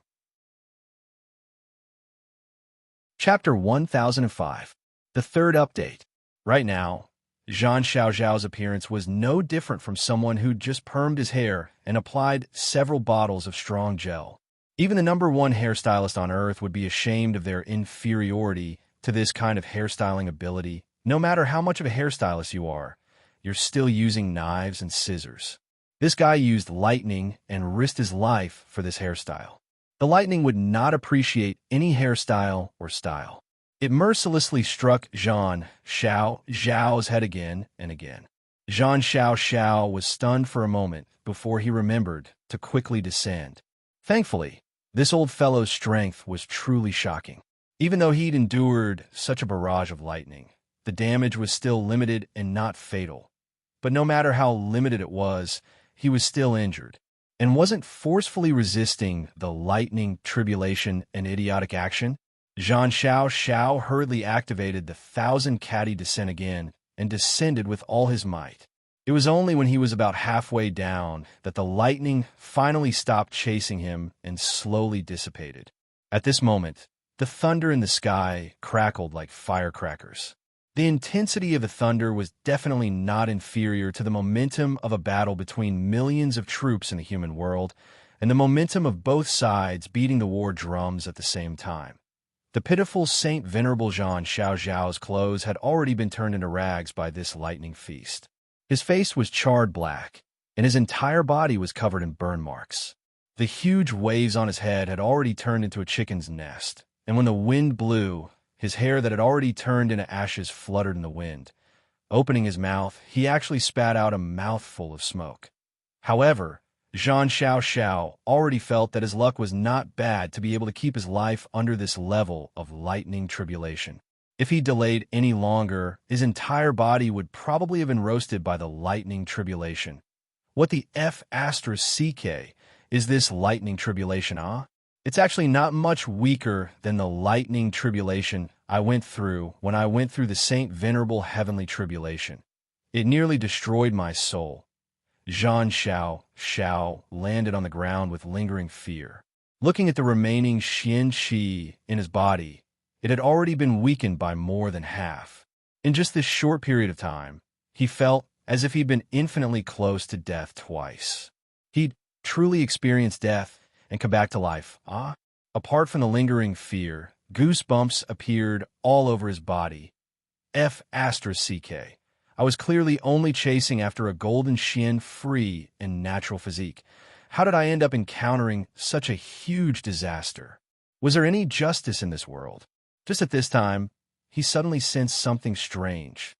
Chapter 1005. The third update. Right now, Zhang Xiao's appearance was no different from someone who'd just permed his hair and applied several bottles of strong gel. Even the #1 hairstylist on Earth would be ashamed of their inferiority to this kind of hairstyling ability. No matter how much of a hairstylist you are, you're still using knives and scissors. This guy used lightning and risked his life for this hairstyle. The lightning would not appreciate any hairstyle or style. It mercilessly struck Zhang Xiao's head again and again. Zhang Xiao was stunned for a moment before he remembered to quickly descend. Thankfully, this old fellow's strength was truly shocking. Even though he'd endured such a barrage of lightning, the damage was still limited and not fatal. But no matter how limited it was, he was still injured, and wasn't forcefully resisting the lightning tribulation and idiotic action. Zhang Xiao hurriedly activated the 1,000 Catty descent again and descended with all his might. It was only when he was about halfway down that the lightning finally stopped chasing him and slowly dissipated. At this moment, the thunder in the sky crackled like firecrackers. The intensity of the thunder was definitely not inferior to the momentum of a battle between millions of troops in the human world, and the momentum of both sides beating the war drums at the same time. The pitiful Saint Venerable Zhang Xiao's clothes had already been turned into rags by this lightning feast. His face was charred black, and his entire body was covered in burn marks. The huge waves on his head had already turned into a chicken's nest, and when the wind blew, his hair that had already turned into ashes fluttered in the wind. Opening his mouth, he actually spat out a mouthful of smoke. However, Zhang Xiao already felt that his luck was not bad to be able to keep his life under this level of lightning tribulation. If he delayed any longer, his entire body would probably have been roasted by the lightning tribulation. What the F***CK is this lightning tribulation, huh? It's actually not much weaker than the lightning tribulation I went through when I went through the Saint Venerable Heavenly Tribulation. It nearly destroyed my soul. Zhang Xiao landed on the ground with lingering fear. Looking at the remaining Xian Qi in his body, it had already been weakened by more than half. In just this short period of time, he felt as if he'd been infinitely close to death twice. He'd truly experienced death and come back to life, ah? Apart from the lingering fear, goosebumps appeared all over his body. F***CK. I was clearly only chasing after a golden Xian free and natural physique. How did I end up encountering such a huge disaster? Was there any justice in this world? Just at this time, he suddenly sensed something strange.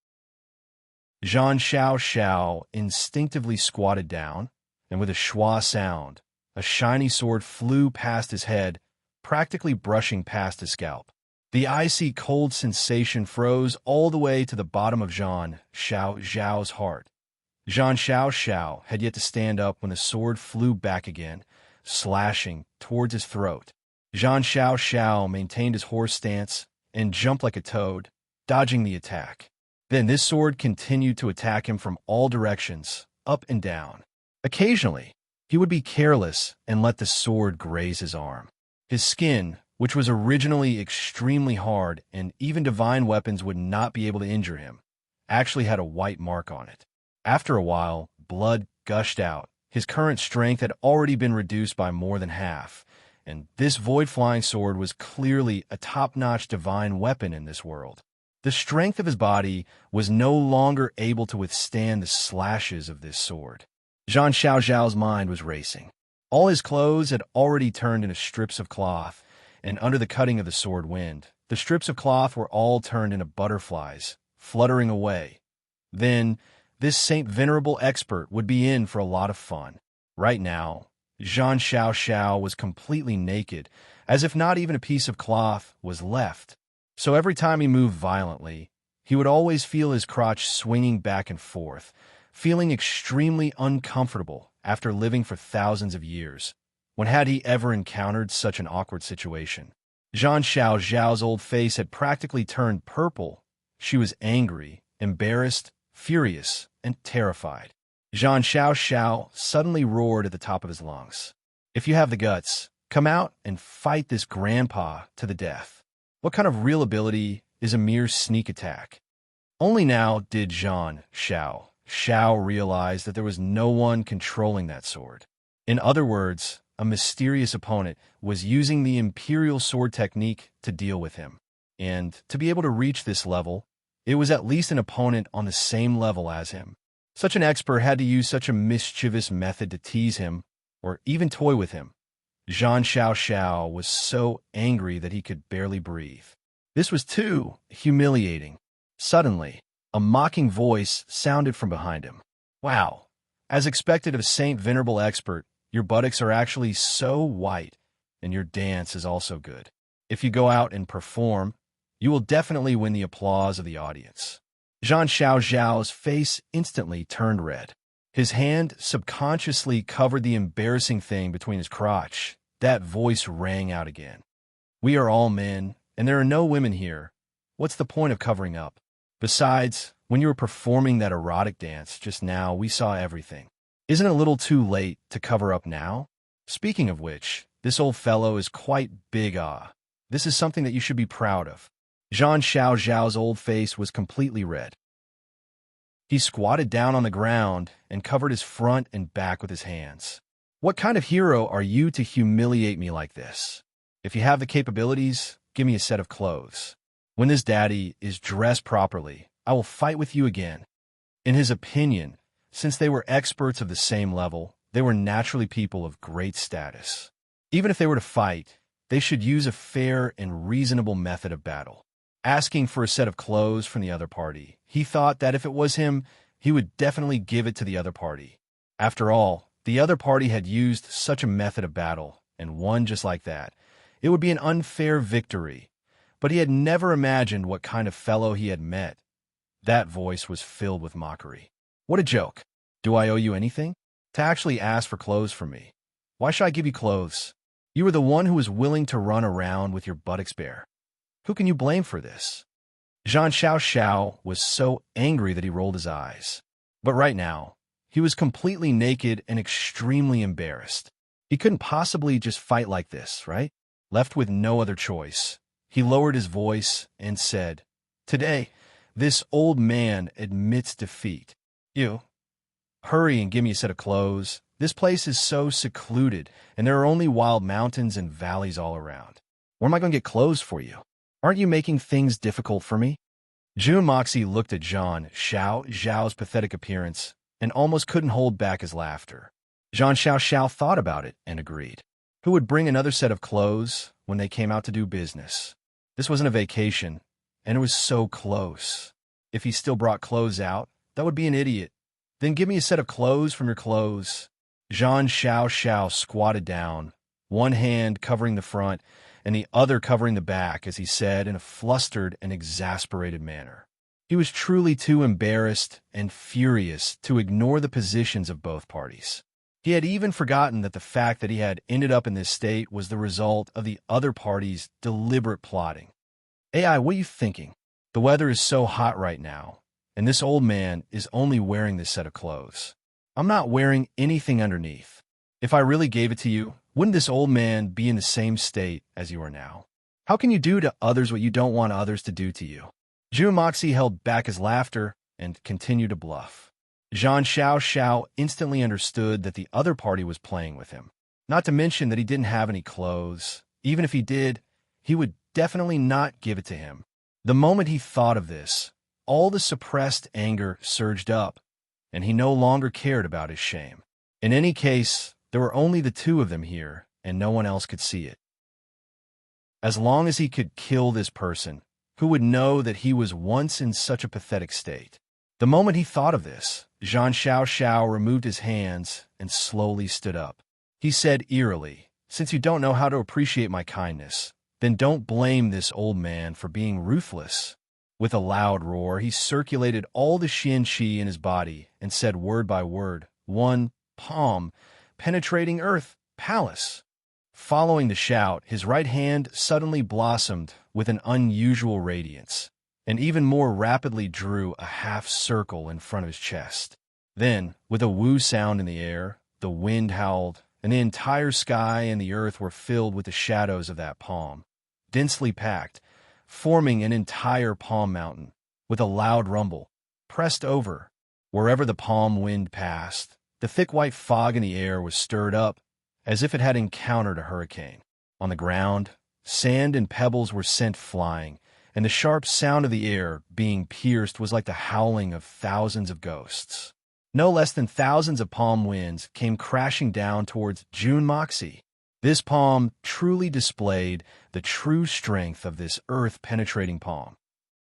Zhang Xiao instinctively squatted down, and with a schwa sound, a shiny sword flew past his head, practically brushing past his scalp. The icy cold sensation froze all the way to the bottom of Zhang Xiao's heart. Zhang Xiao had yet to stand up when the sword flew back again, slashing towards his throat. Zhang Xiao maintained his horse stance and jumped like a toad, dodging the attack. Then this sword continued to attack him from all directions, up and down. Occasionally, he would be careless and let the sword graze his arm. His skin, which was originally extremely hard and even divine weapons would not be able to injure him, actually had a white mark on it. After a while, blood gushed out. His current strength had already been reduced by more than half, and this void-flying sword was clearly a top-notch divine weapon in this world. The strength of his body was no longer able to withstand the slashes of this sword. Zhang Xiao's mind was racing. All his clothes had already turned into strips of cloth, and under the cutting of the sword wind, the strips of cloth were all turned into butterflies, fluttering away. Then, this Saint Venerable expert would be in for a lot of fun. Right now, Zhang Xiao was completely naked, as if not even a piece of cloth was left. So every time he moved violently, he would always feel his crotch swinging back and forth, feeling extremely uncomfortable after living for thousands of years. When had he ever encountered such an awkward situation? Zhang Xiao's old face had practically turned purple. She was angry, embarrassed, furious, and terrified. Zhang Xiao suddenly roared at the top of his lungs. "If you have the guts, come out and fight this grandpa to the death." What kind of real ability is a mere sneak attack? Only now did Zhang Xiao realize that there was no one controlling that sword. In other words, a mysterious opponent was using the Imperial Sword technique to deal with him. And to be able to reach this level, it was at least an opponent on the same level as him. Such an expert had to use such a mischievous method to tease him, or even toy with him. Zhang Xiao was so angry that he could barely breathe. This was too humiliating. Suddenly, a mocking voice sounded from behind him. "Wow, as expected of Saint Venerable expert, your buttocks are actually so white, and your dance is also good. If you go out and perform, you will definitely win the applause of the audience." Zhang Xiao's face instantly turned red. His hand subconsciously covered the embarrassing thing between his crotch. That voice rang out again. "We are all men, and there are no women here. What's the point of covering up? Besides, when you were performing that erotic dance just now, we saw everything. Isn't it a little too late to cover up now? Speaking of which, this old fellow is quite big, ah. This is something that you should be proud of." Zhang Xiao's old face was completely red. He squatted down on the ground and covered his front and back with his hands. "What kind of hero are you to humiliate me like this? If you have the capabilities, give me a set of clothes. When this daddy is dressed properly, I will fight with you again." In his opinion, since they were experts of the same level, they were naturally people of great status. Even if they were to fight, they should use a fair and reasonable method of battle. Asking for a set of clothes from the other party, he thought that if it was him, he would definitely give it to the other party. After all, The other party had used such a method of battle and won just like that. It would be an unfair victory, but he had never imagined what kind of fellow he had met. That voice was filled with mockery. What a joke. Do I owe you anything? To actually ask for clothes from me. Why should I give you clothes? You were the one who was willing to run around with your buttocks bare. Who can you blame for this? Zhang Xiao was so angry that he rolled his eyes. But right now, he was completely naked and extremely embarrassed. He couldn't possibly just fight like this, right? Left with no other choice, he lowered his voice and said, "Today, this old man admits defeat. You, hurry and give me a set of clothes. This place is so secluded, and there are only wild mountains and valleys all around. Where am I going to get clothes for you? Aren't you making things difficult for me?" Jun Moxie looked at Zhang Xiao's pathetic appearance and almost couldn't hold back his laughter. Zhang Xiao thought about it and agreed. Who would bring another set of clothes when they came out to do business? This wasn't a vacation, and it was so close. If he still brought clothes out, that would be an idiot. Then give me a set of clothes from your clothes. Zhang Xiao squatted down, one hand covering the front and the other covering the back, as he said in a flustered and exasperated manner. He was truly too embarrassed and furious to ignore the positions of both parties. He had even forgotten that the fact that he had ended up in this state was the result of the other party's deliberate plotting. "AI, what are you thinking? The weather is so hot right now, and this old man is only wearing this set of clothes. I'm not wearing anything underneath. If I really gave it to you, wouldn't this old man be in the same state as you are now? How can you do to others what you don't want others to do to you?" Jun Moxie held back his laughter and continued to bluff. Zhang Xiao instantly understood that the other party was playing with him. Not to mention that he didn't have any clothes. Even if he did, he would definitely not give it to him. The moment he thought of this, all the suppressed anger surged up, and he no longer cared about his shame. In any case, there were only the two of them here, and no one else could see it. As long as he could kill this person, who would know that he was once in such a pathetic state? The moment he thought of this, Zhang Xiao removed his hands and slowly stood up. He said eerily, "Since you don't know how to appreciate my kindness, then don't blame this old man for being ruthless." With a loud roar, he circulated all the xian-qi in his body and said word by word, "One palm, penetrating earth, palace." Following the shout, his right hand suddenly blossomed with an unusual radiance, and even more rapidly drew a half circle in front of his chest. Then, with a woo sound in the air, the wind howled, and the entire sky and the earth were filled with the shadows of that palm, densely packed, forming an entire palm mountain. With a loud rumble, pressed over, wherever the palm wind passed, the thick white fog in the air was stirred up, as if it had encountered a hurricane. On the ground, sand and pebbles were sent flying, and the sharp sound of the air being pierced was like the howling of thousands of ghosts. No less than thousands of palm winds came crashing down towards Jun Moxie. This palm truly displayed the true strength of this earth-penetrating palm.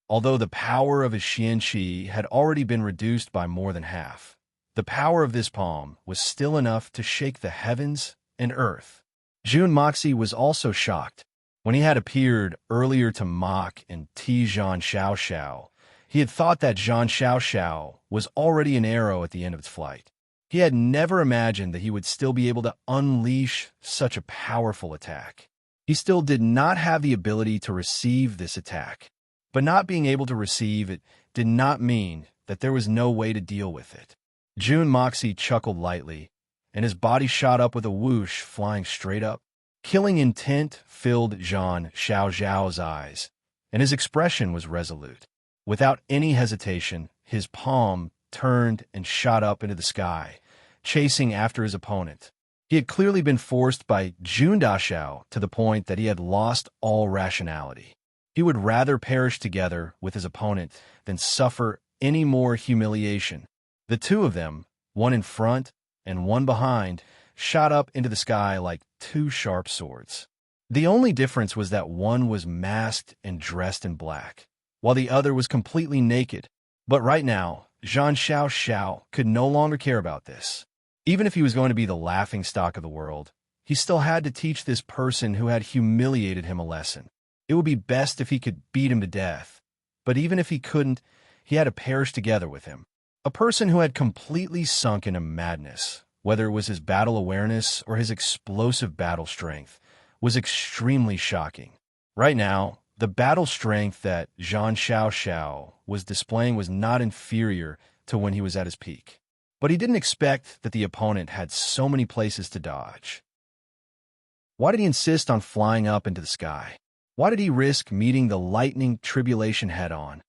Although the power of his xian-qi had already been reduced by more than half, the power of this palm was still enough to shake the heavens and earth. Jun Moxie was also shocked. When he had appeared earlier to mock and tease Zhang Xiao, he had thought that Zhang Xiao was already an arrow at the end of its flight. He had never imagined that he would still be able to unleash such a powerful attack. He still did not have the ability to receive this attack. But not being able to receive it did not mean that there was no way to deal with it. Jun Moxie chuckled lightly, and his body shot up with a whoosh, flying straight up. Killing intent filled Zhang Xiao's eyes, and his expression was resolute. Without any hesitation, his palm turned and shot up into the sky, chasing after his opponent. He had clearly been forced by Jun Daxiao to the point that he had lost all rationality. He would rather perish together with his opponent than suffer any more humiliation. The two of them, one in front and one behind, shot up into the sky like two sharp swords. The only difference was that one was masked and dressed in black, while the other was completely naked. But right now, Zhang Xiao could no longer care about this. Even if he was going to be the laughingstock of the world, he still had to teach this person who had humiliated him a lesson. It would be best if he could beat him to death, but even if he couldn't, he had to perish together with him. A person who had completely sunk into madness, whether it was his battle awareness or his explosive battle strength, was extremely shocking. Right now, the battle strength that Zhang Xiao was displaying was not inferior to when he was at his peak. But he didn't expect that the opponent had so many places to dodge. Why did he insist on flying up into the sky? Why did he risk meeting the lightning tribulation head-on?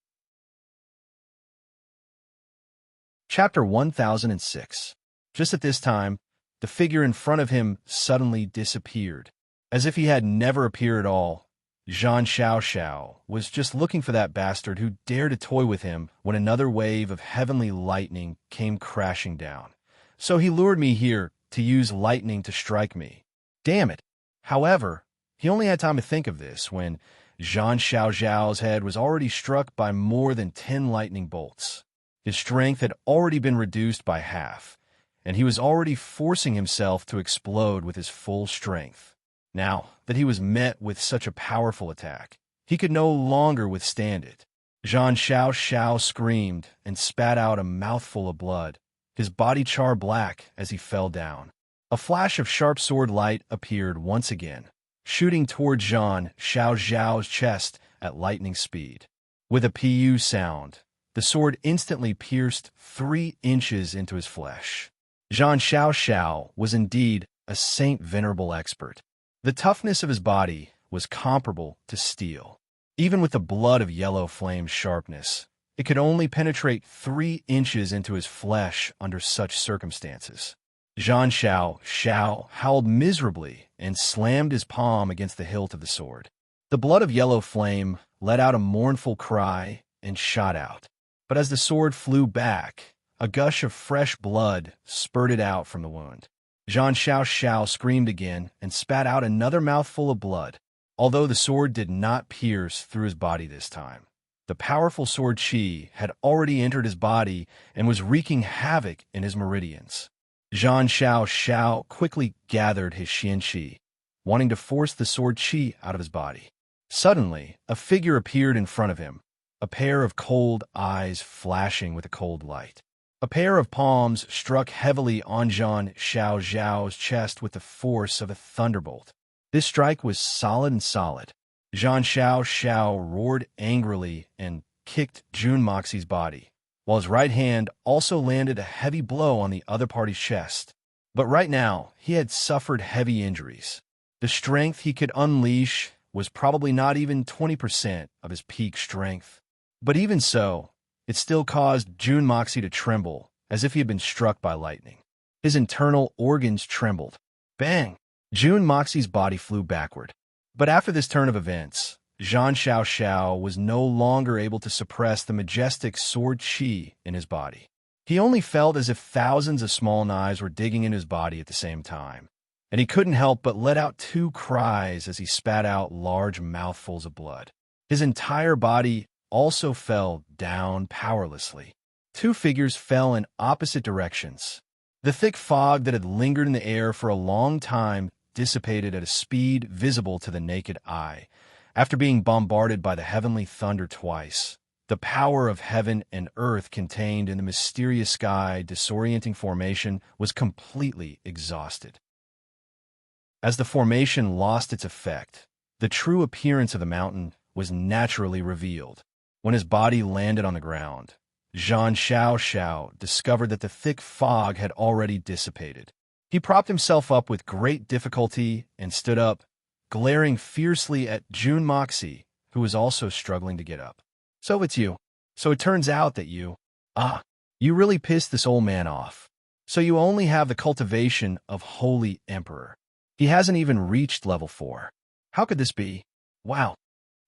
Chapter 1006. Just at this time, the figure in front of him suddenly disappeared. As if he had never appeared at all, Zhang Xiao was just looking for that bastard who dared to toy with him when another wave of heavenly lightning came crashing down. So he lured me here to use lightning to strike me. Damn it. However, he only had time to think of this when Zhang Xiao's head was already struck by more than 10 lightning bolts. His strength had already been reduced by half, and he was already forcing himself to explode with his full strength. Now that he was met with such a powerful attack, he could no longer withstand it. Zhang Xiao screamed and spat out a mouthful of blood, his body charred black as he fell down. A flash of sharp sword light appeared once again, shooting toward Zhang Xiao's chest at lightning speed. With a pu sound, the sword instantly pierced 3 inches into his flesh. Zhang Xiao was indeed a Saint Venerable expert. The toughness of his body was comparable to steel. Even with the blood of yellow flame's sharpness, it could only penetrate 3 inches into his flesh under such circumstances. Zhang Xiao howled miserably and slammed his palm against the hilt of the sword. The blood of yellow flame let out a mournful cry and shot out. But as the sword flew back, a gush of fresh blood spurted out from the wound. Zhang Xiao screamed again and spat out another mouthful of blood, although the sword did not pierce through his body this time. The powerful sword qi had already entered his body and was wreaking havoc in his meridians. Zhang Xiao quickly gathered his xian qi, wanting to force the sword qi out of his body. Suddenly, a figure appeared in front of him, a pair of cold eyes flashing with a cold light. A pair of palms struck heavily on Zhang Xiao's chest with the force of a thunderbolt. This strike was solid. Zhang Xiao roared angrily and kicked Jun Moxie's body, while his right hand also landed a heavy blow on the other party's chest. But right now, he had suffered heavy injuries. The strength he could unleash was probably not even 20% of his peak strength. But even so, it still caused Jun Moxie to tremble, as if he had been struck by lightning. His internal organs trembled. Bang! Jun Moxie's body flew backward. But after this turn of events, Zhang Xiao was no longer able to suppress the majestic sword qi in his body. He only felt as if thousands of small knives were digging in his body at the same time, and he couldn't help but let out 2 cries as he spat out large mouthfuls of blood. His entire body also fell down powerlessly. 2 figures fell in opposite directions. The thick fog that had lingered in the air for a long time dissipated at a speed visible to the naked eye. After being bombarded by the heavenly thunder twice, the power of heaven and earth contained in the mysterious sky disorienting formation was completely exhausted. As the formation lost its effect, the true appearance of the mountain was naturally revealed. When his body landed on the ground, Zhang Xiao discovered that the thick fog had already dissipated. He propped himself up with great difficulty and stood up, glaring fiercely at Jun Moxie, who was also struggling to get up. So it's you. So it turns out that you really pissed this old man off. So you only have the cultivation of Holy Emperor. He hasn't even reached level 4. How could this be? Wow.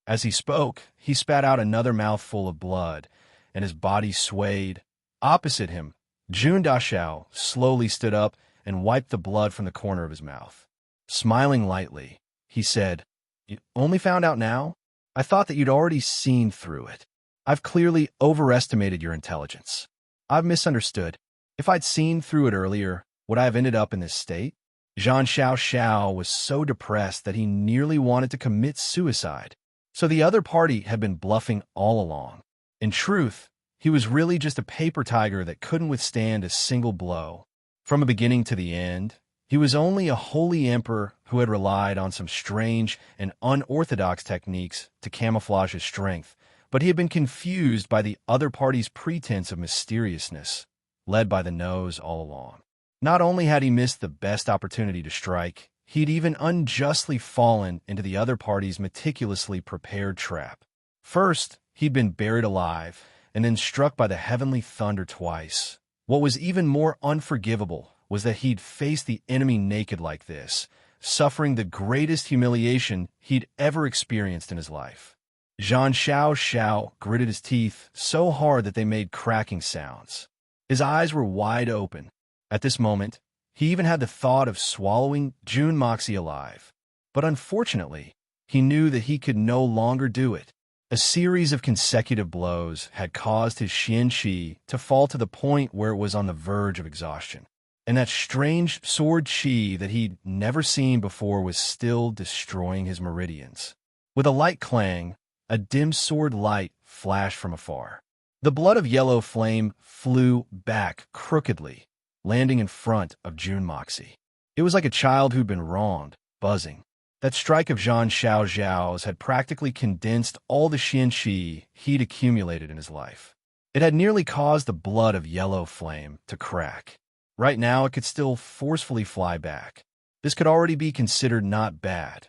As he spoke, he spat out another mouthful of blood, and his body swayed. Opposite him, Jun Daxiao slowly stood up and wiped the blood from the corner of his mouth. Smiling lightly, he said, "You only found out now? I thought that you'd already seen through it. I've clearly overestimated your intelligence. I've misunderstood. If I'd seen through it earlier, Would I have ended up in this state? Zhang Xiao was so depressed that he nearly wanted to commit suicide. So the other party had been bluffing all along. In truth, he was really just a paper tiger that couldn't withstand a single blow. From the beginning to the end, he was only a holy emperor who had relied on some strange and unorthodox techniques to camouflage his strength, but he had been confused by the other party's pretense of mysteriousness, led by the nose all along. Not only had he missed the best opportunity to strike, he'd even unjustly fallen into the other party's meticulously prepared trap. First, he'd been buried alive, and then struck by the heavenly thunder twice. What was even more unforgivable was that he'd faced the enemy naked like this, suffering the greatest humiliation he'd ever experienced in his life. Zhang Xiao gritted his teeth so hard that they made cracking sounds. His eyes were wide open. At this moment, he even had the thought of swallowing Jun Moxie alive. But unfortunately, he knew that he could no longer do it. A series of consecutive blows had caused his Xian Qi to fall to the point where it was on the verge of exhaustion. And that strange sword Qi that he'd never seen before was still destroying his meridians. With a light clang, a dim sword light flashed from afar. The blood of yellow flame flew back crookedly, landing in front of Jun Moxie. It was like a child who'd been wronged, buzzing. That strike of Zhang Xiao's had practically condensed all the Xian Qi he'd accumulated in his life. It had nearly caused the blood of yellow flame to crack. Right now, it could still forcefully fly back. This could already be considered not bad.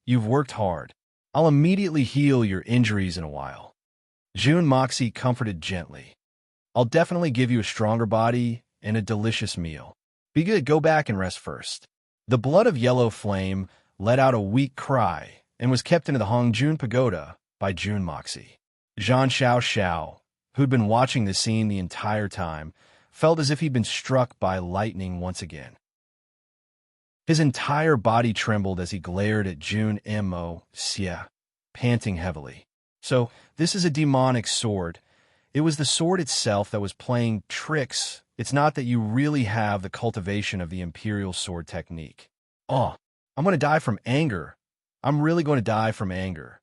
You've worked hard. I'll immediately heal your injuries in a while. Jun Moxie comforted gently. I'll definitely give you a stronger body and a delicious meal. Be good, go back and rest first. The blood of yellow flame let out a weak cry and was kept into the Hongjun Pagoda by Jun Moxie. Zhang Xiao, who'd been watching the scene the entire time, felt as if he'd been struck by lightning once again. His entire body trembled as he glared at Jun Mo Xie, panting heavily. So, this is a demonic sword. It was the sword itself that was playing tricks. It's not that you really have the cultivation of the imperial sword technique. Oh, I'm going to die from anger. I'm really going to die from anger.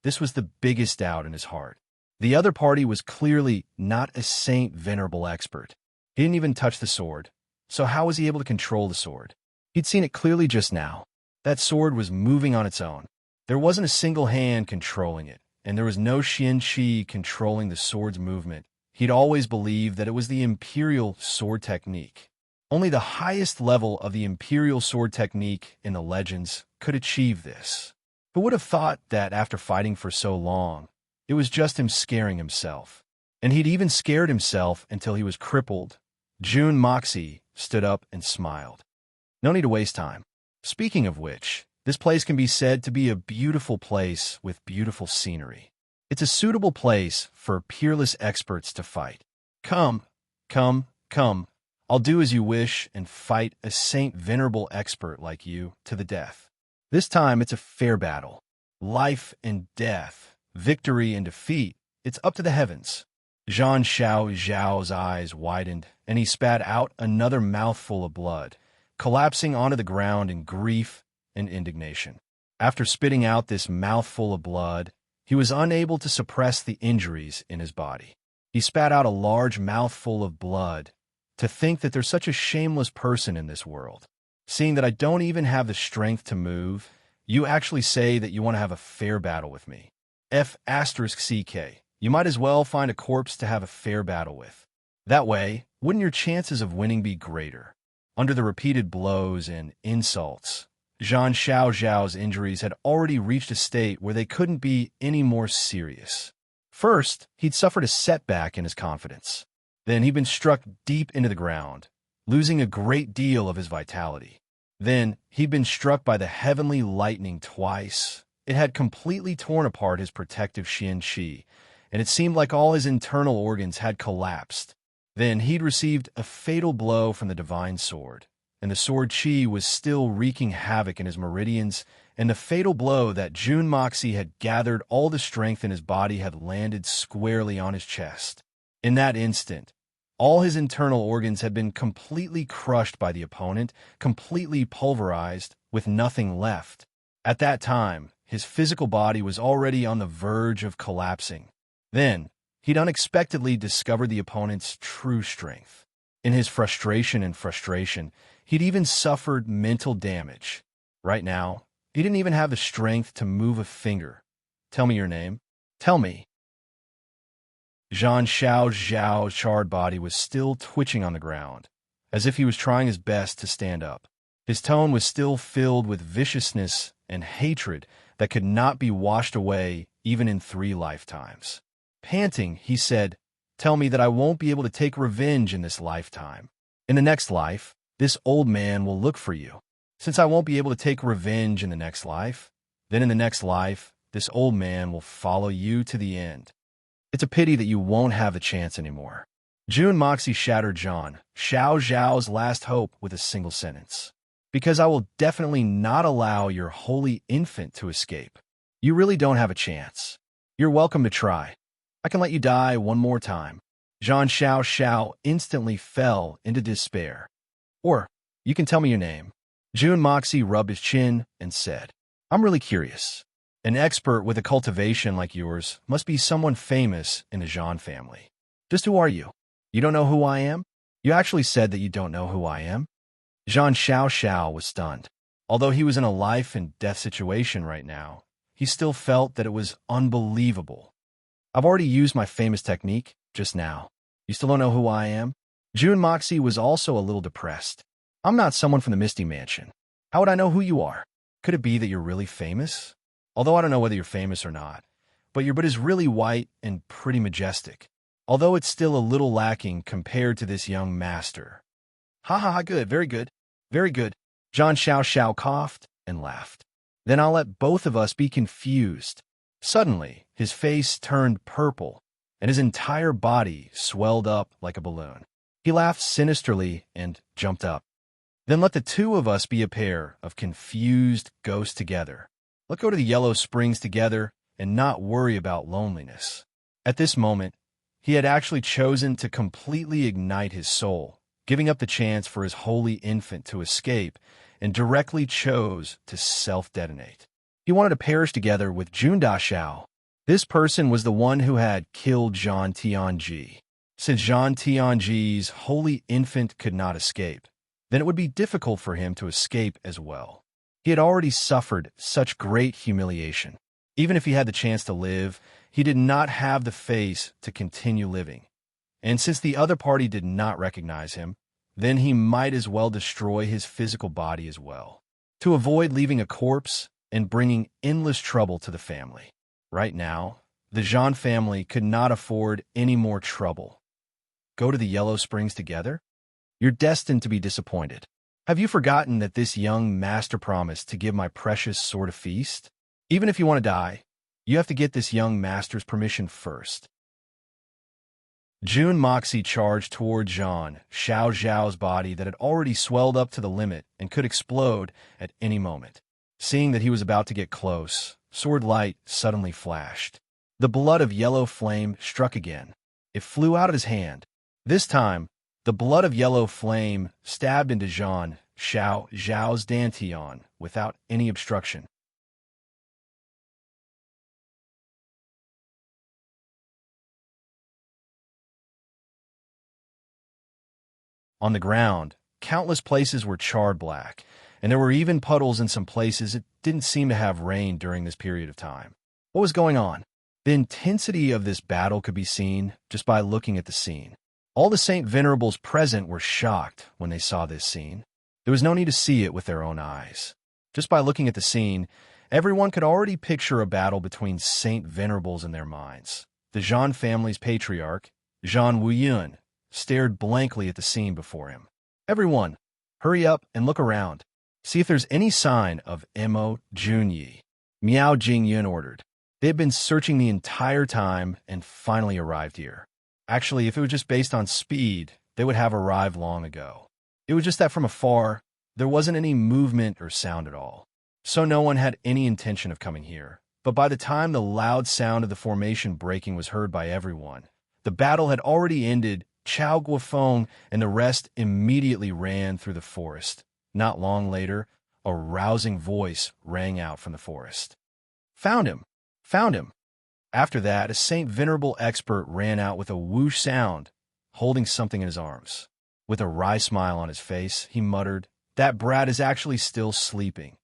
This was the biggest doubt in his heart. The other party was clearly not a saint venerable expert. He didn't even touch the sword. So how was he able to control the sword? He'd seen it clearly just now. That sword was moving on its own. There wasn't a single hand controlling it, and there was no Xian Qi controlling the sword's movement. He'd always believed that it was the imperial sword technique. Only the highest level of the imperial sword technique in the legends could achieve this. Who would have thought that after fighting for so long, it was just him scaring himself? And he'd even scared himself until he was crippled. Jun Moxie stood up and smiled. No need to waste time. Speaking of which, this place can be said to be a beautiful place with beautiful scenery. It's a suitable place for peerless experts to fight. Come. I'll do as you wish and fight a saint venerable expert like you to the death. This time it's a fair battle. Life and death, victory and defeat, it's up to the heavens. Zhang Xiao's eyes widened, and he spat out another mouthful of blood, collapsing onto the ground in grief and indignation. After spitting out this mouthful of blood, he was unable to suppress the injuries in his body. He spat out a large mouthful of blood. To think that there's such a shameless person in this world. Seeing that I don't even have the strength to move, you actually say that you want to have a fair battle with me. F***CK. You might as well find a corpse to have a fair battle with. That way, wouldn't your chances of winning be greater? Under the repeated blows and insults, Zhang Xiao's injuries had already reached a state where they couldn't be any more serious. First, he'd suffered a setback in his confidence. Then he'd been struck deep into the ground, losing a great deal of his vitality. Then he'd been struck by the heavenly lightning twice. It had completely torn apart his protective Xian Qi, and it seemed like all his internal organs had collapsed. Then he'd received a fatal blow from the divine sword, and the sword Qi was still wreaking havoc in his meridians, and the fatal blow that Jun Moxie had gathered all the strength in his body had landed squarely on his chest. In that instant, All his internal organs had been completely crushed by the opponent, completely pulverized, with nothing left. At that time, his physical body was already on the verge of collapsing. Then, he'd unexpectedly discovered the opponent's true strength. In his frustration, he'd even suffered mental damage. Right now, he didn't even have the strength to move a finger. Tell me your name. Tell me. Zhang Xiao's charred body was still twitching on the ground, as if he was trying his best to stand up. His tone was still filled with viciousness and hatred that could not be washed away even in 3 lifetimes. Panting, he said, "Tell me that I won't be able to take revenge in this lifetime. In the next life, this old man will look for you. Since I won't be able to take revenge in the next life, then in the next life, this old man will follow you to the end. It's a pity that you won't have a chance anymore." Jun Moxie shattered Zhang Xiao's last hope with a single sentence. "Because I will definitely not allow your holy infant to escape. You really don't have a chance. You're welcome to try. I can let you die one more time." Zhang Xiao instantly fell into despair. "Or, you can tell me your name." Jun Moxie rubbed his chin and said, "I'm really curious. An expert with a cultivation like yours must be someone famous in the Zhang family. Just who are you? You don't know who I am? You actually said that you don't know who I am?" Zhang Xiao was stunned. Although he was in a life-and-death situation right now, he still felt that it was unbelievable. "I've already used my famous technique just now. You still don't know who I am?" Jun Moxie was also a little depressed. "I'm not someone from the Misty Mansion. How would I know who you are? Could it be that you're really famous? Although I don't know whether you're famous or not, but your butt is really white and pretty majestic. Although it's still a little lacking compared to this young master." "Ha ha ha, good, very good, very good." Zhang Xiao coughed and laughed. "Then I'll let both of us be confused." Suddenly, his face turned purple, and his entire body swelled up like a balloon. He laughed sinisterly and jumped up. "Then let the 2 of us be a pair of confused ghosts together. Let's go to the Yellow Springs together and not worry about loneliness." At this moment, he had actually chosen to completely ignite his soul, giving up the chance for his holy infant to escape, and directly chose to self-detonate. He wanted to perish together with Jun Xiao. This person was the one who had killed Zhang Tianji. Since Zhang Tianji's holy infant could not escape, then it would be difficult for him to escape as well. He had already suffered such great humiliation. Even if he had the chance to live, he did not have the face to continue living. And since the other party did not recognize him, then he might as well destroy his physical body as well, to avoid leaving a corpse and bringing endless trouble to the family. Right now, the Zhang family could not afford any more trouble. Go to the Yellow Springs together? You're destined to be disappointed. Have you forgotten that this young master promised to give my precious sword a feast? Even if you want to die, you have to get this young master's permission first. Jun Moxie charged toward Zhang Xiao's body that had already swelled up to the limit and could explode at any moment. Seeing that he was about to get close, sword light suddenly flashed. The blood of yellow flame struck again. It flew out of his hand. This time, the blood of yellow flame stabbed into Zhang Xiao's dantian without any obstruction. On the ground, countless places were charred black, and there were even puddles in some places it didn't seem to have rained during this period of time. What was going on? The intensity of this battle could be seen just by looking at the scene. All the Saint Venerables present were shocked when they saw this scene. There was no need to see it with their own eyes. Just by looking at the scene, everyone could already picture a battle between Saint Venerables in their minds. The Zhang family's patriarch, Zhang Wuyun, stared blankly at the scene before him. "Everyone, hurry up and look around. See if there's any sign of Mo Junyi," Miao Jingyun ordered. They had been searching the entire time and finally arrived here. Actually, if it was just based on speed, they would have arrived long ago. It was just that from afar, there wasn't any movement or sound at all. So no one had any intention of coming here. But by the time the loud sound of the formation breaking was heard by everyone, the battle had already ended Chow Guofeng, and the rest immediately ran through the forest. Not long later, a rousing voice rang out from the forest. Found him! Found him! After that, a Saint Venerable expert ran out with a whoosh sound, holding something in his arms. With a wry smile on his face, he muttered, "That brat is actually still sleeping."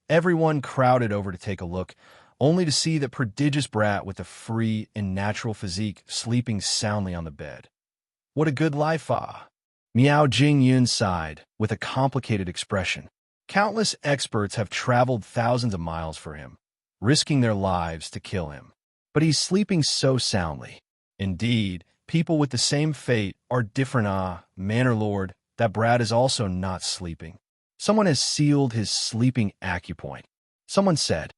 Everyone crowded over to take a look, only to see the prodigious brat with a free and natural physique sleeping soundly on the bed. "What a good life, ah!" Miao Jingyun sighed, with a complicated expression. Countless experts have traveled thousands of miles for him, risking their lives to kill him. But he's sleeping so soundly. Indeed, people with the same fate are different, Manor Lord. That brat is also not sleeping. Someone has sealed his sleeping acupoint. Someone said,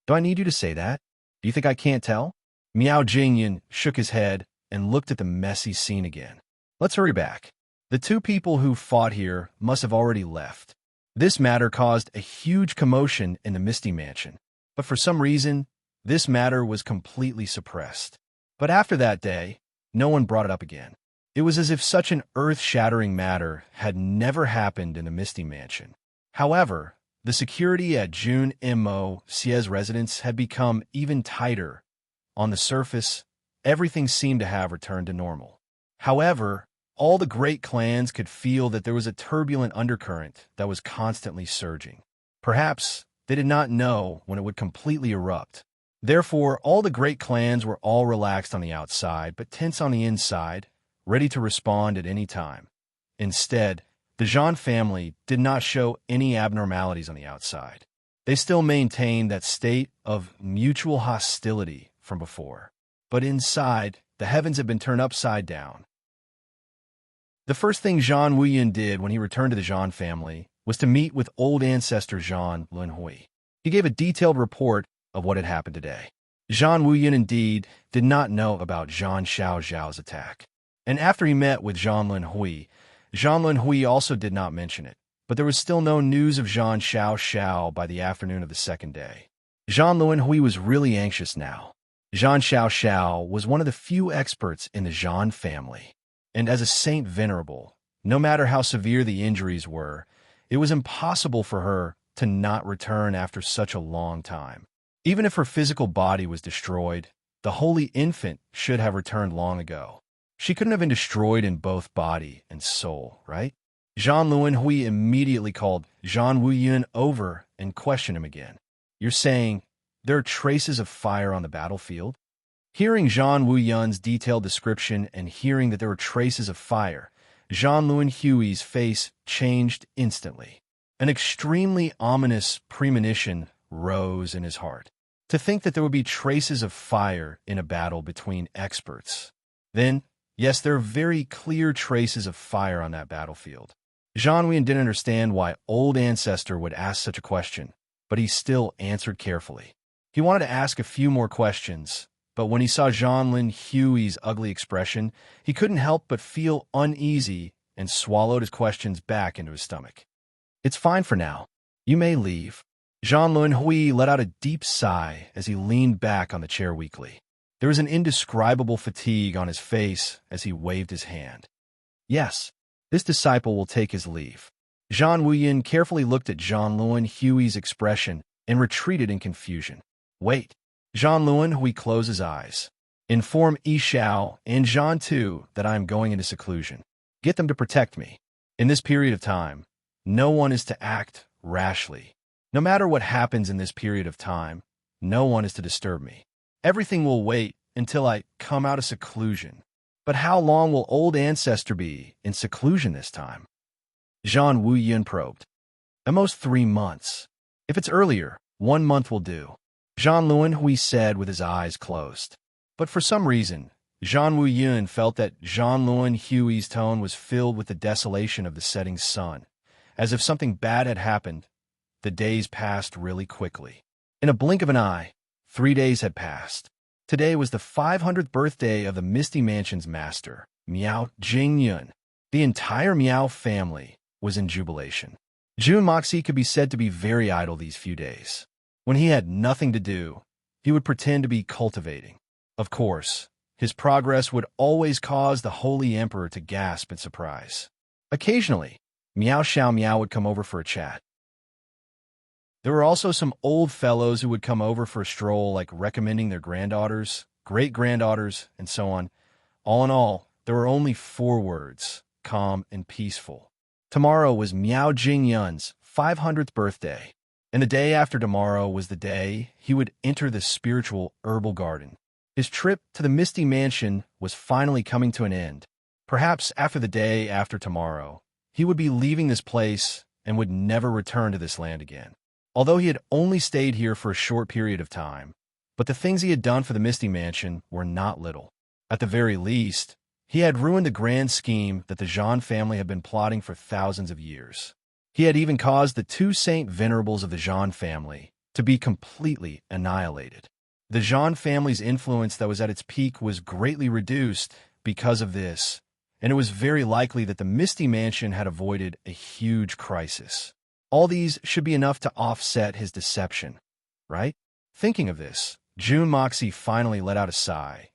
"Do I need you to say that? Do you think I can't tell?" Miao Jingyun shook his head and looked at the messy scene again. "Let's hurry back. The two people who fought here must have already left." This matter caused a huge commotion in the Misty Mansion, but for some reason, this matter was completely suppressed. But after that day, no one brought it up again. It was as if such an earth-shattering matter had never happened in the Misty Mansion. However, the security at Jun Mo Xie's residence had become even tighter. On the surface, everything seemed to have returned to normal. However, all the great clans could feel that there was a turbulent undercurrent that was constantly surging. Perhaps they did not know when it would completely erupt. Therefore, all the great clans were all relaxed on the outside, but tense on the inside, ready to respond at any time. Instead, the Zhan family did not show any abnormalities on the outside. They still maintained that state of mutual hostility from before. But inside, the heavens had been turned upside down. The first thing Zhan Wuyin did when he returned to the Zhan family was to meet with old ancestor Zhan Lunhui. He gave a detailed report of what had happened today. Zhan Wuyin indeed did not know about Zhan Xiao's attack. And after he met with Zhan Lunhui also did not mention it. But there was still no news of Zhan Xiao by the afternoon of the second day. Zhan Lunhui was really anxious now. Zhan Xiao was one of the few experts in the Zhan family. And as a Saint Venerable, no matter how severe the injuries were, it was impossible for her to not return after such a long time. Even if her physical body was destroyed, the Holy Infant should have returned long ago. She couldn't have been destroyed in both body and soul, right? Zhan Lunhui immediately called Zhan Wuyin over and questioned him again. "You're saying there are traces of fire on the battlefield?" Hearing Zhan Wuyin's detailed description and hearing that there were traces of fire, Zhan Lunhui's face changed instantly. An extremely ominous premonition rose in his heart. To think that there would be traces of fire in a battle between experts. Then, yes, there are very clear traces of fire on that battlefield. Zhan Wuyin didn't understand why old ancestor would ask such a question, but he still answered carefully. He wanted to ask a few more questions, but when he saw Zhan Lunhui's ugly expression, he couldn't help but feel uneasy and swallowed his questions back into his stomach. "It's fine for now. You may leave." Zhan Lunhui let out a deep sigh as he leaned back on the chair weakly. There was an indescribable fatigue on his face as he waved his hand. "Yes, this disciple will take his leave." Zhan Wuyin carefully looked at Zhan Lunhui's expression and retreated in confusion. "Wait." Zhan Lunhui closed his eyes. "Inform Yishao and Zhan too that I am going into seclusion. Get them to protect me. In this period of time, no one is to act rashly. No matter what happens in this period of time, no one is to disturb me. Everything will wait until I come out of seclusion. But how long will old ancestor be in seclusion this time?" Zhan Wuyin probed. "At most 3 months. If it's earlier, 1 month will do," Zhan Lunhui said with his eyes closed. But for some reason, Zhan Wuyin felt that Zhan Lunhui's tone was filled with the desolation of the setting sun. As if something bad had happened, the days passed really quickly. In a blink of an eye, 3 days had passed. Today was the 500th birthday of the Misty Mansion's master, Miao Jingyun. The entire Miao family was in jubilation. Jun Moxie could be said to be very idle these few days. When he had nothing to do, he would pretend to be cultivating. Of course, His progress would always cause the Holy Emperor to gasp in surprise. Occasionally, Meow Xiao Meow would come over for a chat. There were also some old fellows who would come over for a stroll, like recommending their granddaughters, great-granddaughters, and so on. All in all, there were only 4 words: calm and peaceful. Tomorrow was Miao Jingyun's 500th birthday, and the day after tomorrow was the day he would enter the spiritual herbal garden. His trip to the Misty Mansion was finally coming to an end. Perhaps after the day after tomorrow, he would be leaving this place and would never return to this land again. Although he had only stayed here for a short period of time, but the things he had done for the Misty Mansion were not little. At the very least, he had ruined the grand scheme that the Zhan family had been plotting for thousands of years. He had even caused the 2 Saint Venerables of the Zhan family to be completely annihilated. The Zhan family's influence that was at its peak was greatly reduced because of this, and it was very likely that the Misty Mansion had avoided a huge crisis. All these should be enough to offset his deception, right? Thinking of this, June Moxie finally let out a sigh.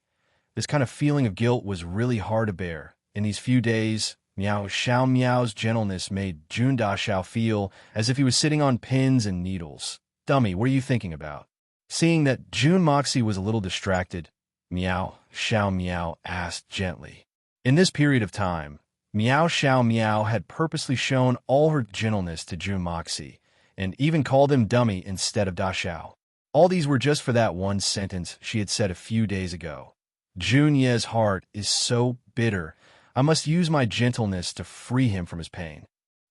This kind of feeling of guilt was really hard to bear. In these few days, Miao Xiao Miao's gentleness made June Daxiao feel as if he was sitting on pins and needles. Dummy, what are you thinking about? Seeing that June Moxie was a little distracted, Miao Xiao Miao asked gently. In this period of time, Miao Xiao Miao had purposely shown all her gentleness to June Moxie, and even called him dummy instead of Daxiao. All these were just for that one sentence she had said a few days ago. Jun Ye's heart is so bitter. I must use my gentleness to free him from his pain.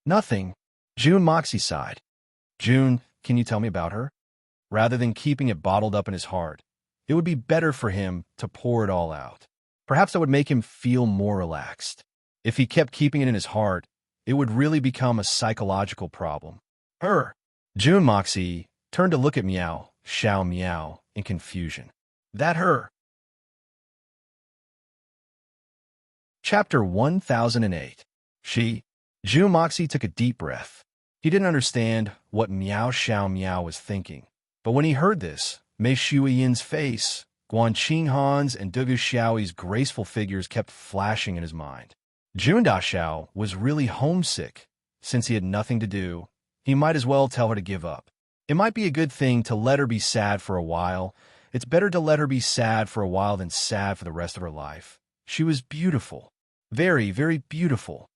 Nothing. June Moxie sighed. June, can you tell me about her? Rather than keeping it bottled up in his heart, it would be better for him to pour it all out. Perhaps that would make him feel more relaxed. If he kept keeping it in his heart, it would really become a psychological problem. Her. June Moxie turned to look at Miao Xiao Miao in confusion. That her. Chapter 1008. June Moxie took a deep breath. He didn't understand what Miao Xiao Miao was thinking. But when he heard this, Mei Shuiyin's face, Guan Qinghan's, and Dugu Xiaoyi's graceful figures kept flashing in his mind. Jun Daxiao was really homesick. Since he had nothing to do, he might as well tell her to give up. It might be a good thing to let her be sad for a while. It's better to let her be sad for a while than sad for the rest of her life. She was beautiful. Very, very beautiful.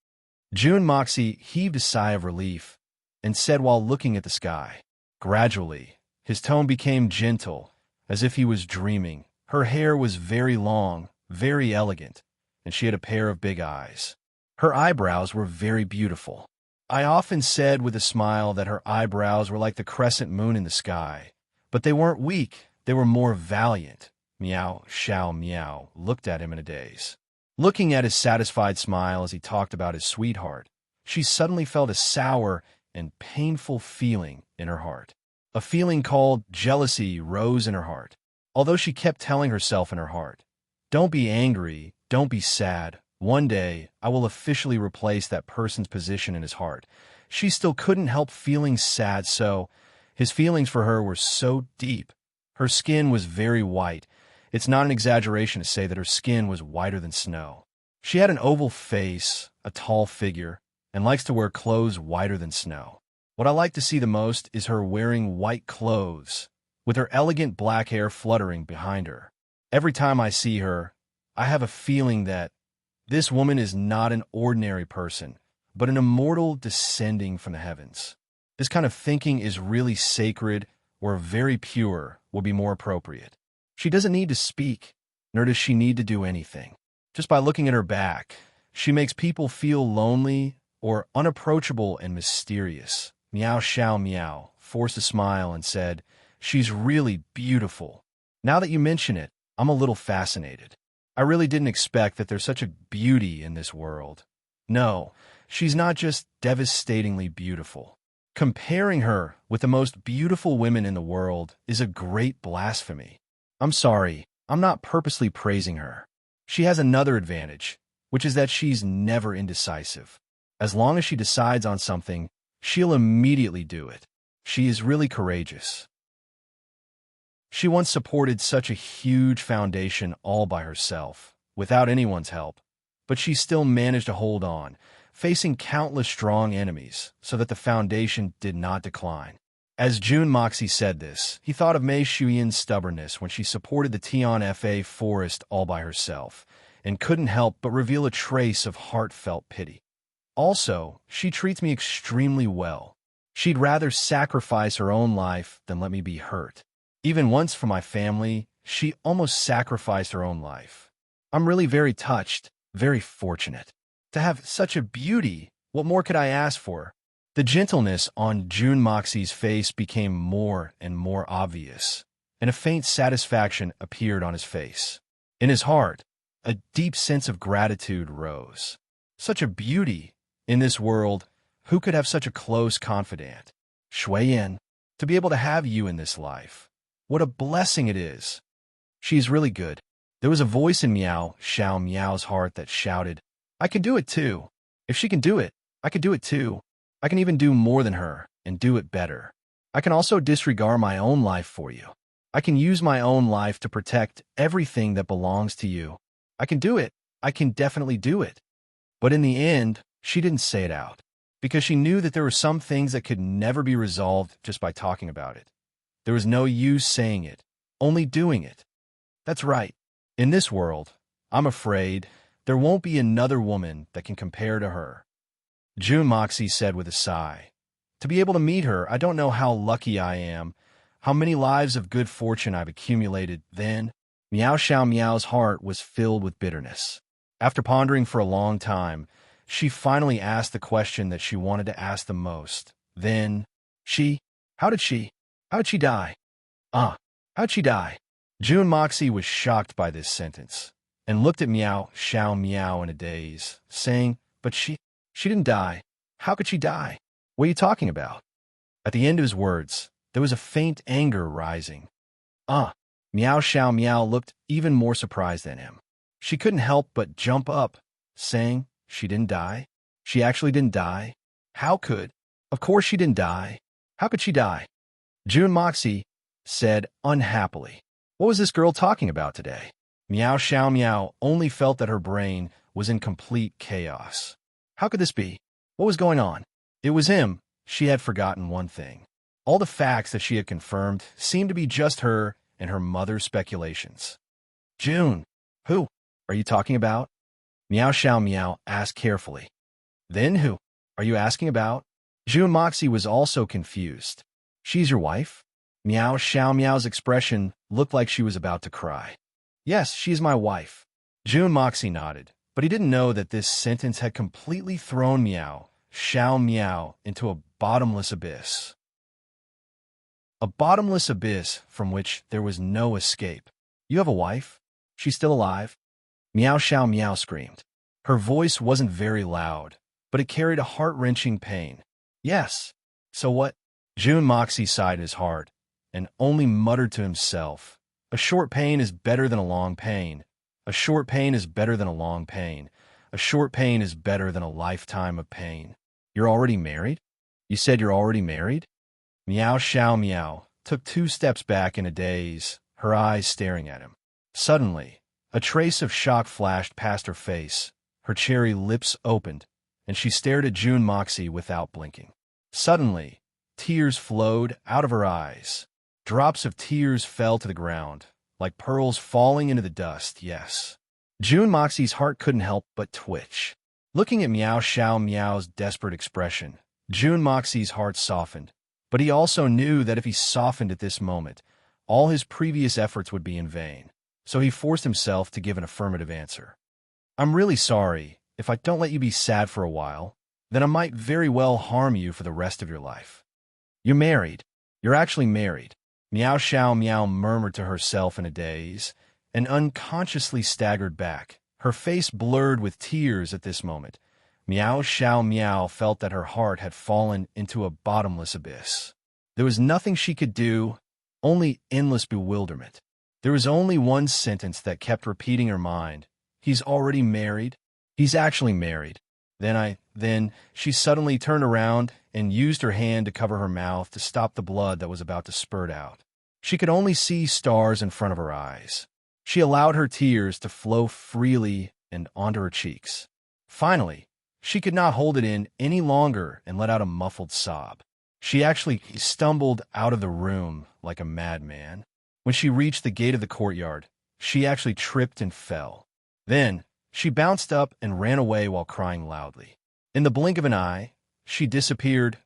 June Moxie heaved a sigh of relief and said while looking at the sky. Gradually, his tone became gentle, as if he was dreaming. Her hair was very long, very elegant, and she had a pair of big eyes. Her eyebrows were very beautiful. I often said with a smile that her eyebrows were like the crescent moon in the sky, but they weren't weak, they were more valiant. Miao Xiao Miao looked at him in a daze. Looking at his satisfied smile as he talked about his sweetheart, she suddenly felt a sour and painful feeling in her heart. A feeling called jealousy rose in her heart. Although she kept telling herself in her heart, "Don't be angry, don't be sad. One day, I will officially replace that person's position in his heart." She still couldn't help feeling sad, so his feelings for her were so deep. Her skin was very white. It's not an exaggeration to say that her skin was whiter than snow. She had an oval face, a tall figure, and likes to wear clothes whiter than snow. What I like to see the most is her wearing white clothes, with her elegant black hair fluttering behind her. Every time I see her, I have a feeling that this woman is not an ordinary person, but an immortal descending from the heavens. This kind of thinking is really sacred, or very pure would be more appropriate. She doesn't need to speak, nor does she need to do anything. Just by looking at her back, she makes people feel lonely or unapproachable and mysterious. Miao Xiao Miao forced a smile and said, "She's really beautiful. Now that you mention it, I'm a little fascinated. I really didn't expect that there's such a beauty in this world. No, she's not just devastatingly beautiful. Comparing her with the most beautiful women in the world is a great blasphemy. I'm sorry, I'm not purposely praising her. She has another advantage, which is that she's never indecisive. As long as she decides on something, she'll immediately do it. She is really courageous." She once supported such a huge foundation all by herself, without anyone's help, but she still managed to hold on, facing countless strong enemies, so that the foundation did not decline. As June Moxie said this, he thought of Mei Shuyan's stubbornness when she supported the Tian Fa forest all by herself, and couldn't help but reveal a trace of heartfelt pity. Also, she treats me extremely well. She'd rather sacrifice her own life than let me be hurt. Even once for my family, she almost sacrificed her own life. I'm really very touched, very fortunate. To have such a beauty, what more could I ask for? The gentleness on June Moxie's face became more and more obvious, and a faint satisfaction appeared on his face. In his heart, a deep sense of gratitude rose. Such a beauty! In this world, who could have such a close confidant? Shuyan, to be able to have you in this life. What a blessing it is. She's really good. There was a voice in Miao Xiao Miao's heart that shouted, I can do it too. If she can do it, I can do it too. I can even do more than her, and do it better. I can also disregard my own life for you. I can use my own life to protect everything that belongs to you. I can do it. I can definitely do it. But in the end, she didn't say it out, because she knew that there were some things that could never be resolved just by talking about it. There was no use saying it, only doing it. That's right. In this world, I'm afraid, there won't be another woman that can compare to her. June Moxie said with a sigh. To be able to meet her, I don't know how lucky I am, how many lives of good fortune I've accumulated. Then, Miao Xiao Miao's heart was filled with bitterness. After pondering for a long time, she finally asked the question that she wanted to ask the most. Then, how did she die? How'd she die? June Moxie was shocked by this sentence, and looked at Miao Xiao Miao in a daze, saying, but she didn't die. How could she die? What are you talking about? At the end of his words, there was a faint anger rising. Miao Xiao Miao looked even more surprised than him. She couldn't help but jump up, saying, she didn't die? She actually didn't die? How could? Of course she didn't die. How could she die? June Moxie said unhappily. What was this girl talking about today? Miao Xiao Miao only felt that her brain was in complete chaos. How could this be? What was going on? It was him. She had forgotten one thing. All the facts that she had confirmed seemed to be just her and her mother's speculations. June, who are you talking about? Miao Xiao Miao asked carefully. Then who are you asking about? June Moxie was also confused. She's your wife? Miao Xiao Miao's expression looked like she was about to cry. Yes, she's my wife. June Moxie nodded, but he didn't know that this sentence had completely thrown Miao Xiao Miao into a bottomless abyss. A bottomless abyss from which there was no escape. You have a wife? She's still alive? Miao Xiao Miao screamed. Her voice wasn't very loud, but it carried a heart-wrenching pain. Yes. So what? June Moxie sighed his heart, and only muttered to himself, a short pain is better than a long pain. A short pain is better than a long pain. A short pain is better than a lifetime of pain. You're already married? You said you're already married? Miao Xiao Miao took 2 steps back in a daze, her eyes staring at him. Suddenly, a trace of shock flashed past her face. Her cherry lips opened, and she stared at June Moxie without blinking. Suddenly, tears flowed out of her eyes. Drops of tears fell to the ground, like pearls falling into the dust, yes. June Moxie's heart couldn't help but twitch. Looking at Miao Xiao Miao's desperate expression, June Moxie's heart softened, but he also knew that if he softened at this moment, all his previous efforts would be in vain. So he forced himself to give an affirmative answer. I'm really sorry. If I don't let you be sad for a while, then I might very well harm you for the rest of your life. You're married. You're actually married. Miao Xiao Miao murmured to herself in a daze, and unconsciously staggered back, her face blurred with tears at this moment. Miao Xiao Miao felt that her heart had fallen into a bottomless abyss. There was nothing she could do, only endless bewilderment. There was only one sentence that kept repeating her mind. He's already married. He's actually married. Then she suddenly turned around and used her hand to cover her mouth to stop the blood that was about to spurt out. She could only see stars in front of her eyes. She allowed her tears to flow freely and onto her cheeks. Finally, she could not hold it in any longer and let out a muffled sob. She actually stumbled out of the room like a madman. When she reached the gate of the courtyard, she actually tripped and fell. Then, she bounced up and ran away while crying loudly. In the blink of an eye, she disappeared.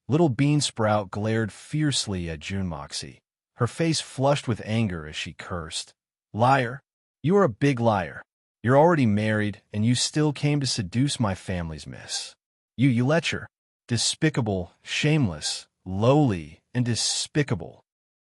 Little Beansprout glared fiercely at June Moxie, her face flushed with anger as she cursed. "Liar! You are a big liar. You're already married, and you still came to seduce my family's miss. You lecher. Despicable, shameless, lowly, and despicable."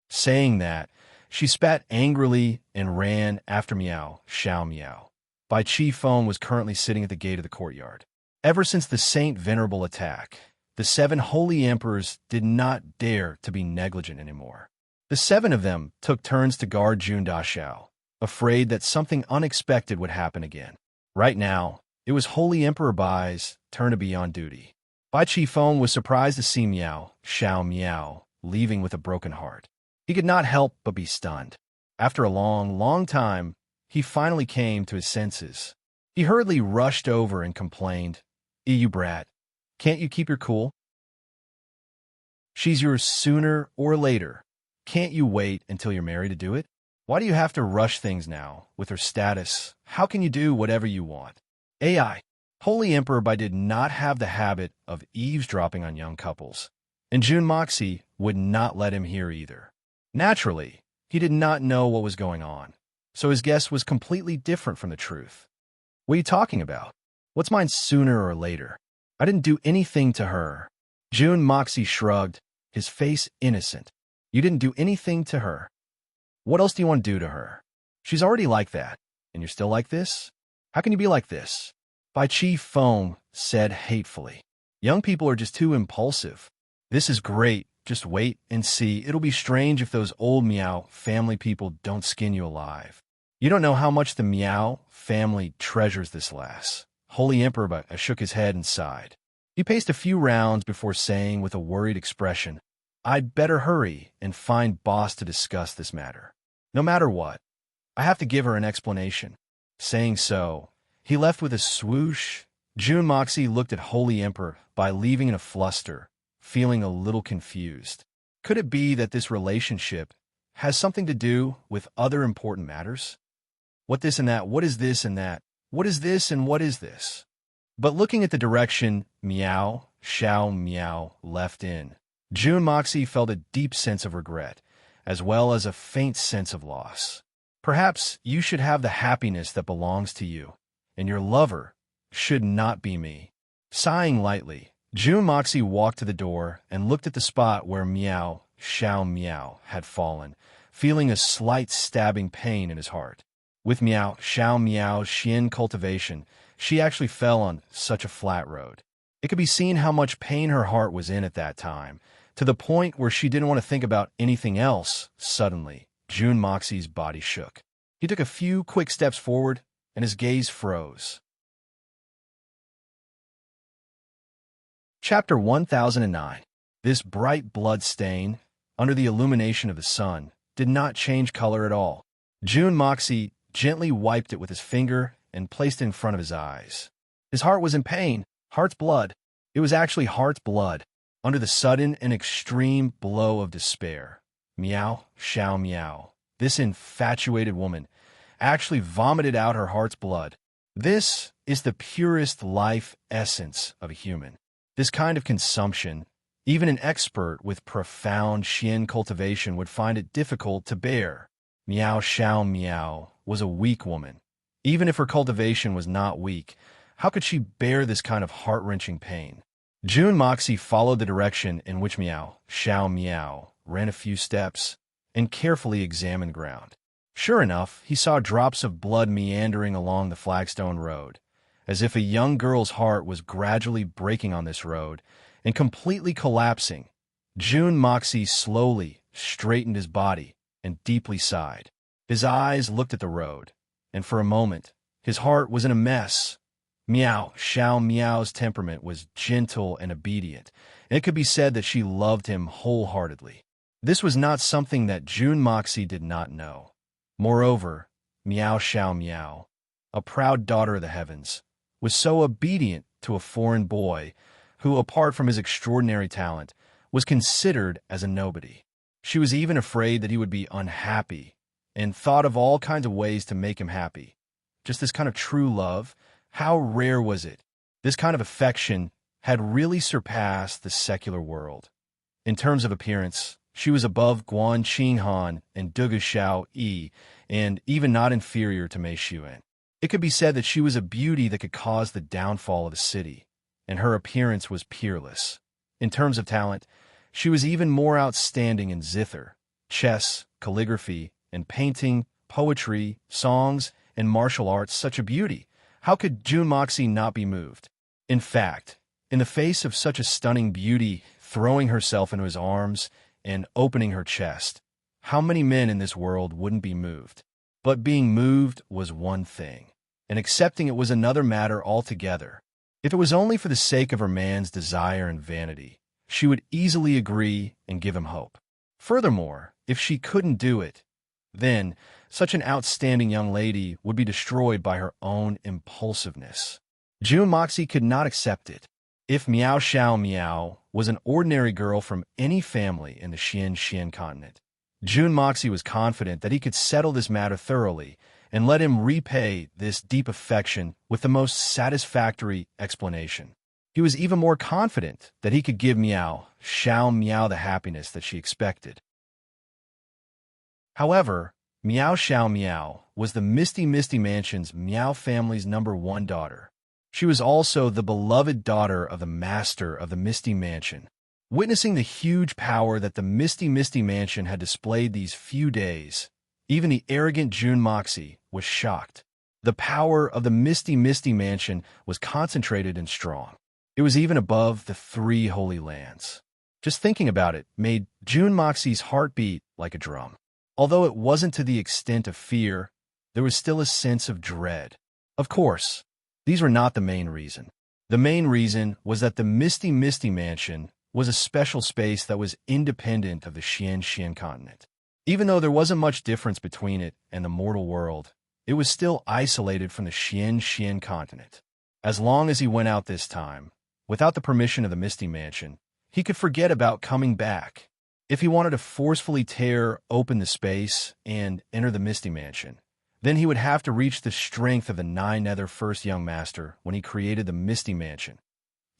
Saying that, she spat angrily and ran after Meow, Xiao Meow. Bai Chi Feng was currently sitting at the gate of the courtyard. Ever since the Saint Venerable attack, the 7 holy emperors did not dare to be negligent anymore. The 7 of them took turns to guard June Daxiao, afraid that something unexpected would happen again. Right now, it was Holy Emperor Bai's turn to be on duty. Bai Chi Feng was surprised to see Meow, Xiao Meow, leaving with a broken heart. He could not help but be stunned. After a long time, he finally came to his senses. He hurriedly rushed over and complained, "You brat, can't you keep your cool? She's yours sooner or later. Can't you wait until you're married to do it? Why do you have to rush things now? With her status, how can you do whatever you want?" AI. Holy Emperor Bai did not have the habit of eavesdropping on young couples, and June Moxie would not let him hear either. Naturally, he did not know what was going on, so his guess was completely different from the truth. "What are you talking about? What's mine sooner or later? I didn't do anything to her." June Moxie shrugged, his face innocent. "You didn't do anything to her. What else do you want to do to her? She's already like that, and you're still like this? How can you be like this?" Bai Chi Feng said hatefully. "Young people are just too impulsive. This is great. Just wait and see. It'll be strange if those old Meow family people don't skin you alive. You don't know how much the Meow family treasures this lass." Holy Emperor Bai shook his head and sighed. He paced a few rounds before saying with a worried expression, "I'd better hurry and find boss to discuss this matter. No matter what, I have to give her an explanation." Saying so, he left with a swoosh. June Moxie looked at Holy Emperor Bai leaving in a fluster, feeling a little confused. Could it be that this relationship has something to do with other important matters? What this and that, what is this and that, what is this and what is this? But looking at the direction Meow, Xiao Meow left in, June Moxie felt a deep sense of regret, as well as a faint sense of loss. Perhaps you should have the happiness that belongs to you, and your lover should not be me. Sighing lightly, June Moxie walked to the door and looked at the spot where Meow, Xiao Meow had fallen, feeling a slight stabbing pain in his heart. With Meow, Xiao Meow's Xian cultivation, she actually fell on such a flat road. It could be seen how much pain her heart was in at that time, to the point where she didn't want to think about anything else. Suddenly, June Moxie's body shook. He took a few quick steps forward, and his gaze froze. Chapter 1009. This bright blood stain, under the illumination of the sun, did not change color at all. June Moxie gently wiped it with his finger and placed it in front of his eyes. His heart was in pain. Heart's blood. It was actually heart's blood, under the sudden and extreme blow of despair. Meow, Xiao Meow. This infatuated woman actually vomited out her heart's blood. This is the purest life essence of a human. This kind of consumption, even an expert with profound Xian cultivation would find it difficult to bear. Meow Xiao Meow was a weak woman. Even if her cultivation was not weak, how could she bear this kind of heart-wrenching pain? June Moxie followed the direction in which Meow Xiao Meow ran a few steps and carefully examined the ground. Sure enough, he saw drops of blood meandering along the flagstone road, as if a young girl's heart was gradually breaking on this road and completely collapsing. June Moxie slowly straightened his body and deeply sighed. His eyes looked at the road, and for a moment, his heart was in a mess. Meow Xiao Meow's temperament was gentle and obedient, and it could be said that she loved him wholeheartedly. This was not something that June Moxie did not know. Moreover, Miao Xiao Miao, a proud daughter of the heavens, was so obedient to a foreign boy who, apart from his extraordinary talent, was considered as a nobody. She was even afraid that he would be unhappy and thought of all kinds of ways to make him happy. Just this kind of true love, how rare was it? This kind of affection had really surpassed the secular world. In terms of appearance, she was above Guan Qinghan and Duga Xiao Yi, and even not inferior to Mei Xuan. It could be said that she was a beauty that could cause the downfall of a city, and her appearance was peerless. In terms of talent, she was even more outstanding in zither, chess, calligraphy, and painting, poetry, songs, and martial arts. Such a beauty. How could June Moxie not be moved? In fact, in the face of such a stunning beauty, throwing herself into his arms and opening her chest, how many men in this world wouldn't be moved? But being moved was one thing, and accepting it was another matter altogether. If it was only for the sake of her man's desire and vanity, she would easily agree and give him hope. Furthermore, if she couldn't do it, then such an outstanding young lady would be destroyed by her own impulsiveness. June Moxie could not accept it. If Miao Xiao Miao was an ordinary girl from any family in the Xian continent, June Moxie was confident that he could settle this matter thoroughly and let him repay this deep affection with the most satisfactory explanation. He was even more confident that he could give Miao Xiao Miao the happiness that she expected. However, Miao Xiao Miao was the Misty Mansion's Miao family's #1 daughter. She was also the beloved daughter of the master of the Misty Mansion. Witnessing the huge power that the Misty Mansion had displayed these few days, even the arrogant June Moxie was shocked. The power of the Misty Mansion was concentrated and strong. It was even above the 3 Holy Lands. Just thinking about it made June Moxie's heart beat like a drum. Although it wasn't to the extent of fear, there was still a sense of dread. Of course, these were not the main reason. The main reason was that the Misty Mansion was a special space that was independent of the Xian continent. Even though there wasn't much difference between it and the mortal world, it was still isolated from the Xian continent. As long as he went out this time, without the permission of the Misty Mansion, he could forget about coming back. If he wanted to forcefully tear open the space and enter the Misty Mansion, then he would have to reach the strength of the 9 Nether First Young Master when he created the Misty Mansion.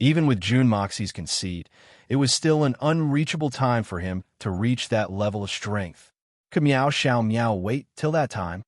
Even with June Moxie's conceit, it was still an unreachable time for him to reach that level of strength. Could Miao Xiao Miao wait till that time?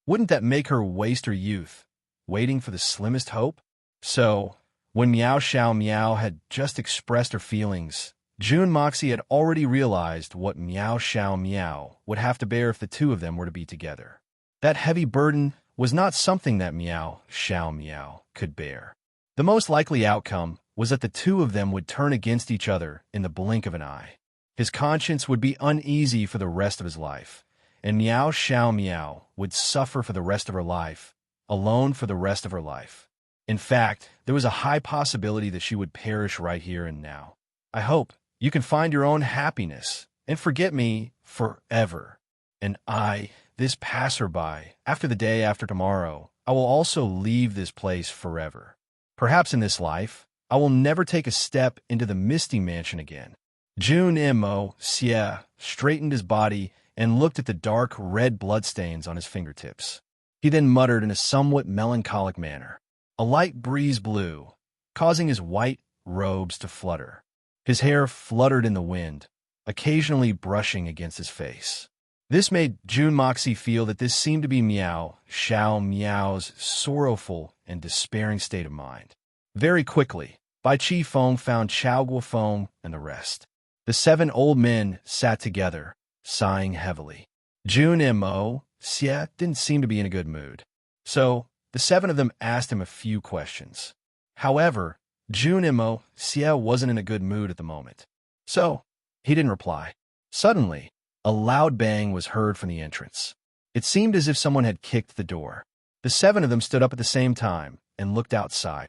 Wouldn't that make her waste her youth, waiting for the slimmest hope? So, when Miao Xiao Miao had just expressed her feelings, June Moxie had already realized what Miao Xiao Miao would have to bear if the two of them were to be together. That heavy burden was not something that Miao Xiao Miao could bear. The most likely outcome was that the two of them would turn against each other in the blink of an eye. His conscience would be uneasy for the rest of his life, and Miao Xiao Miao would suffer for the rest of her life, alone for the rest of her life. In fact, there was a high possibility that she would perish right here and now. I hope you can find your own happiness and forget me forever. And I, this passerby, after the day after tomorrow, I will also leave this place forever. Perhaps in this life, I will never take a step into the Misty Mansion again. June Mo Xie straightened his body and looked at the dark red bloodstains on his fingertips. He then muttered in a somewhat melancholic manner. A light breeze blew, causing his white robes to flutter. His hair fluttered in the wind, occasionally brushing against his face. This made June Moxie feel that this seemed to be Miao Xiao Miao's sorrowful and despairing state of mind. Very quickly, Bai Chi Feng found Chao Guo Feng and the rest. The 7 old men sat together, sighing heavily. June Mo Xie didn't seem to be in a good mood, so the 7 of them asked him a few questions. However, June Mo Xie wasn't in a good mood at the moment, so he didn't reply. Suddenly, a loud bang was heard from the entrance. It seemed as if someone had kicked the door. The 7 of them stood up at the same time and looked outside.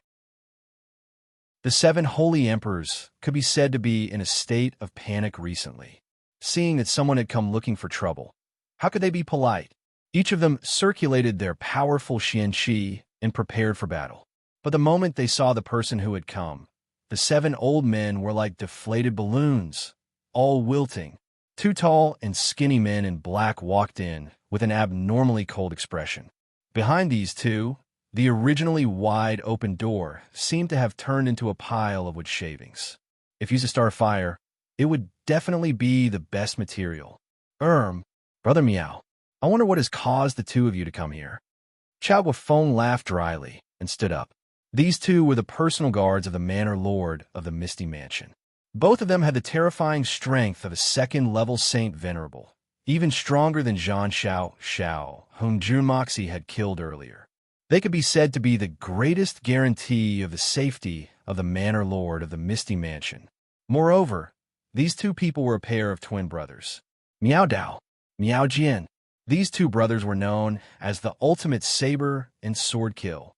The 7 holy emperors could be said to be in a state of panic recently. seeing that someone had come looking for trouble. How could they be polite? Each of them circulated their powerful xianqi and prepared for battle. But the moment they saw the person who had come, the 7 old men were like deflated balloons, all wilting. 2 tall and skinny men in black walked in with an abnormally cold expression. Behind these 2, the originally wide-open door seemed to have turned into a pile of wood shavings. If used to start a fire, it would definitely be the best material. Brother Meow, I wonder what has caused the 2 of you to come here. Chao Guofeng laughed dryly and stood up. These 2 were the personal guards of the Manor Lord of the Misty Mansion. Both of them had the terrifying strength of a second-level Saint Venerable, even stronger than Zhan Xiao, whom Junmoxi had killed earlier. They could be said to be the greatest guarantee of the safety of the Manor Lord of the Misty Mansion. Moreover, these 2 people were a pair of twin brothers, Miao Dao, Miao Jian. These 2 brothers were known as the ultimate saber and sword kill.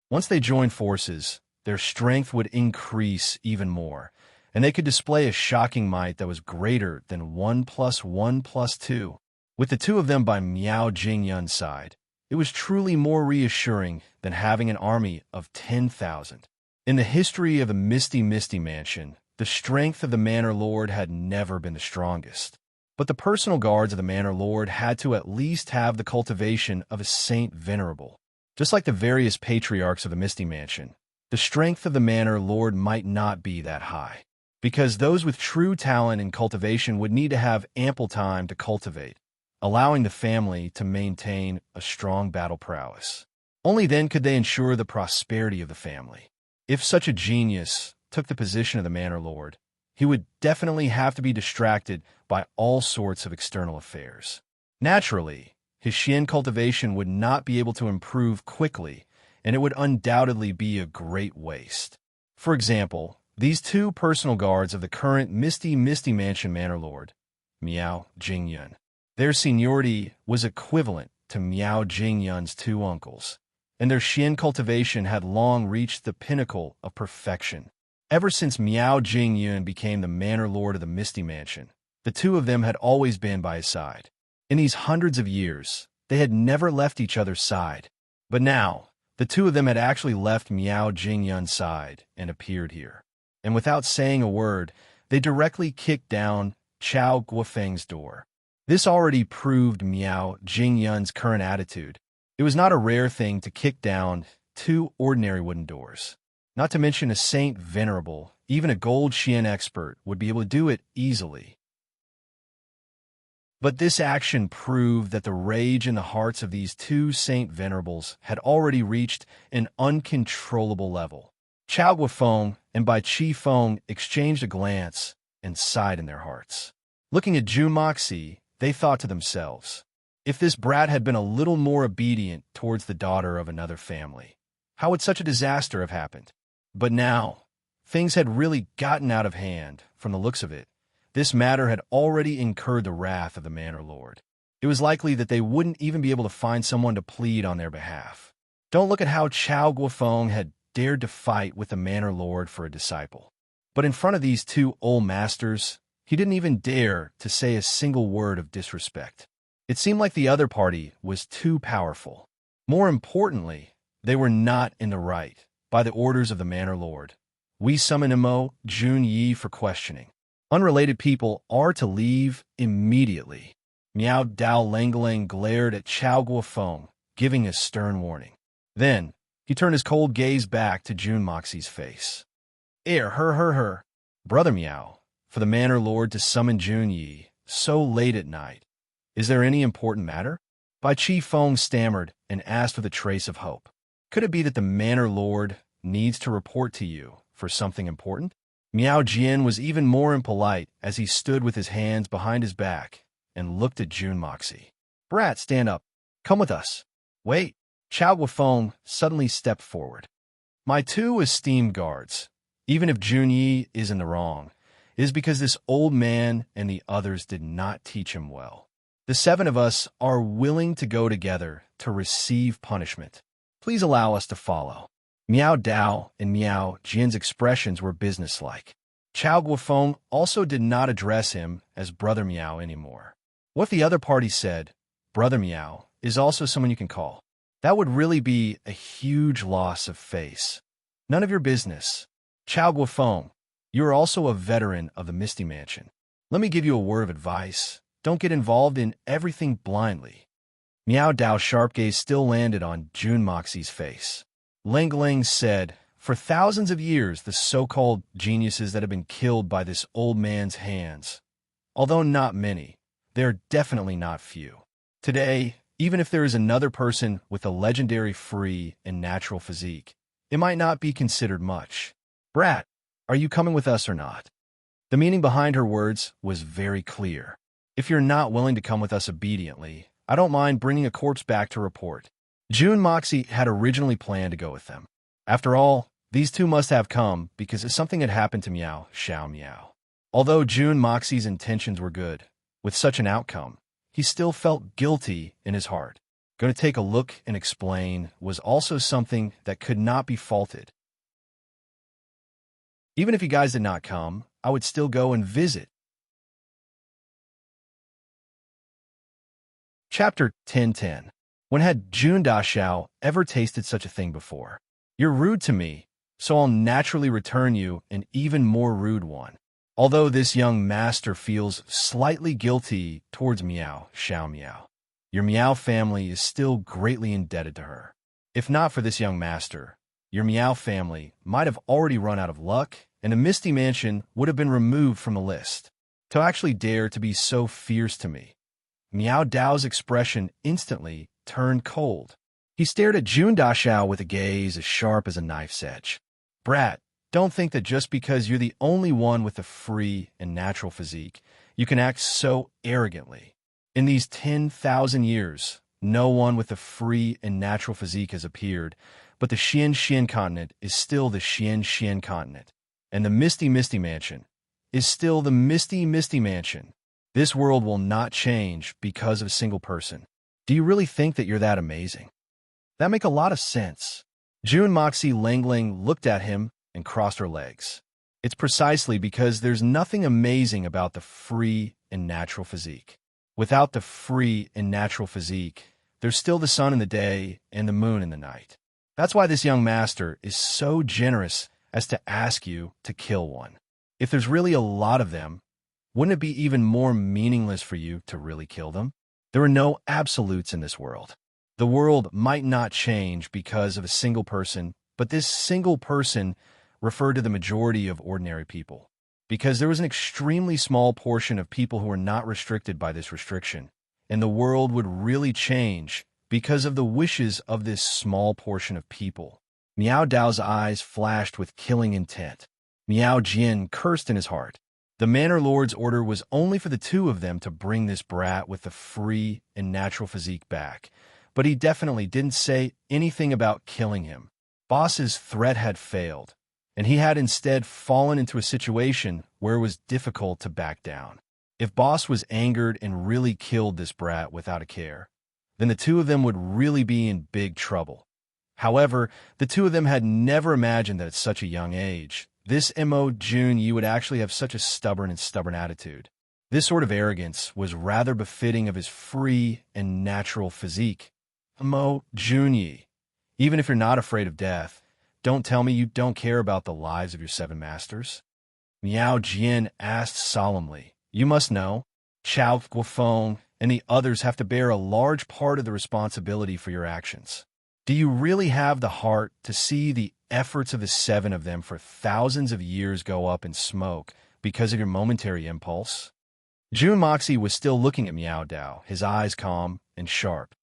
Once they joined forces, their strength would increase even more, and they could display a shocking might that was greater than 1 + 1 + 2. With the 2 of them by Miao Jingyun's side, it was truly more reassuring than having an army of 10,000. In the history of the Misty Mansion, the strength of the Manor Lord had never been the strongest. But the personal guards of the Manor Lord had to at least have the cultivation of a Saint Venerable. Just like the various patriarchs of the Misty Mansion, the strength of the Manor Lord might not be that high, because those with true talent and cultivation would need to have ample time to cultivate, allowing the family to maintain a strong battle prowess. Only then could they ensure the prosperity of the family. If such a genius took the position of the Manor Lord, he would definitely have to be distracted by all sorts of external affairs. Naturally, his Xian cultivation would not be able to improve quickly, and it would undoubtedly be a great waste. For example, these 2 personal guards of the current Misty Mansion Manor Lord, Miao Jingyun. Their seniority was equivalent to Miao Jingyun's 2 uncles, and their Xian cultivation had long reached the pinnacle of perfection. Ever since Miao Jingyun became the Manor Lord of the Misty Mansion, the 2 of them had always been by his side. In these hundreds of years, they had never left each other's side. But now, the 2 of them had actually left Miao Jingyun's side and appeared here. And without saying a word, they directly kicked down Chao Guofeng's door. This already proved Miao Jingyun's current attitude. It was not a rare thing to kick down 2 ordinary wooden doors. Not to mention a Saint Venerable, even a gold Xian expert would be able to do it easily. But this action proved that the rage in the hearts of these 2 Saint Venerables had already reached an uncontrollable level. Chao Guofeng and Bai Qi Feng exchanged a glance and sighed in their hearts. Looking at Junmoxi, they thought to themselves, if this brat had been a little more obedient towards the daughter of another family, how would such a disaster have happened? But now, things had really gotten out of hand. From the looks of it, this matter had already incurred the wrath of the Manor Lord. It was likely that they wouldn't even be able to find someone to plead on their behalf. Don't look at how Chao Guofeng had dared to fight with the Manor Lord for a disciple. But in front of these 2 old masters, he didn't even dare to say a single word of disrespect. It seemed like the other party was too powerful. More importantly, they were not in the right. By the orders of the Manor Lord, we summon Mo Jun Yi for questioning. Unrelated people are to leave immediately. Miao Dao Langling glared at Chao Guofeng, giving a stern warning. Then, he turned his cold gaze back to Junmoxi's face. Her. Brother Miao, for the Manor Lord to summon Jun Yi so late at night. Is there any important matter? Bai Qi Feng stammered and asked with a trace of hope. Could it be that the Manor Lord needs to report to you for something important? Miao Jian was even more impolite as he stood with his hands behind his back and looked at Junmoxi. Brat, stand up. Come with us. Wait. Chao Guofeng suddenly stepped forward. My 2 esteemed guards, even if Jun Yi is in the wrong, is because this old man and the others did not teach him well. The 7 of us are willing to go together to receive punishment. Please allow us to follow. Miao Dao and Miao Jian's expressions were businesslike. Chow Guofeng also did not address him as Brother Meow anymore. What if the other party said, Brother Meow is also someone you can call? That would really be a huge loss of face. None of your business. Chow Guofeng, you are also a veteran of the Misty Mansion. Let me give you a word of advice. Don't get involved in everything blindly. Meow Dao's sharp gaze still landed on Jun Moxie's face. Ling Ling said, for thousands of years, the so-called geniuses that have been killed by this old man's hands, although not many, they're definitely not few. Today, even if there is another person with a legendary free and natural physique, it might not be considered much. Brat, are you coming with us or not? The meaning behind her words was very clear. If you're not willing to come with us obediently, I don't mind bringing a corpse back to report. Jun Moxie had originally planned to go with them. After all, these two must have come because something had happened to Meow Xiao Meow. Although Jun Moxie's intentions were good, with such an outcome, he still felt guilty in his heart. Going to take a look and explain was also something that could not be faulted. Even if you guys did not come, I would still go and visit. Chapter 10:10. When had Jun Daxiao ever tasted such a thing before? You're rude to me, so I'll naturally return you an even more rude one. Although this young master feels slightly guilty towards Meow Xiao Meow, your Meow family is still greatly indebted to her. If not for this young master, your Meow family might have already run out of luck, and the Misty Mansion would have been removed from the list. To actually dare to be so fierce to me. Meow Dao's expression instantly turned cold. He stared at Jun Daxiao with a gaze as sharp as a knife's edge. Brat, don't think that just because you're the only one with a free and natural physique, you can act so arrogantly. In these 10,000 years, no one with a free and natural physique has appeared, but the Xian continent is still the Xian continent, and the Misty Mansion is still the Misty Mansion. This world will not change because of a single person. Do you really think that you're that amazing? That make a lot of sense. Jun Moxie Langling looked at him and crossed her legs. It's precisely because there's nothing amazing about the free and natural physique. Without the free and natural physique, there's still the sun in the day and the moon in the night. That's why this young master is so generous as to ask you to kill one. If there's really a lot of them, wouldn't it be even more meaningless for you to really kill them? There are no absolutes in this world. The world might not change because of a single person, but this single person referred to the majority of ordinary people. Because there was an extremely small portion of people who were not restricted by this restriction, and the world would really change because of the wishes of this small portion of people. Meow Dao's eyes flashed with killing intent. Meow Jin cursed in his heart. The Manor Lord's order was only for the two of them to bring this brat with the free and natural physique back, but he definitely didn't say anything about killing him. Boss's threat had failed, and he had instead fallen into a situation where it was difficult to back down. If Boss was angered and really killed this brat without a care, then the two of them would really be in big trouble. However, the two of them had never imagined that at such a young age, this Mo Jun Yi would actually have such a stubborn attitude. This sort of arrogance was rather befitting of his free and natural physique. Mo Jun Yi, even if you're not afraid of death, don't tell me you don't care about the lives of your 7 masters. Miao Jian asked solemnly. You must know, Chao Guofeng and the others have to bear a large part of the responsibility for your actions. Do you really have the heart to see the efforts of the 7 of them for thousands of years go up in smoke because of your momentary impulse? Jun Moxie was still looking at Meow Dao, his eyes calm and sharp.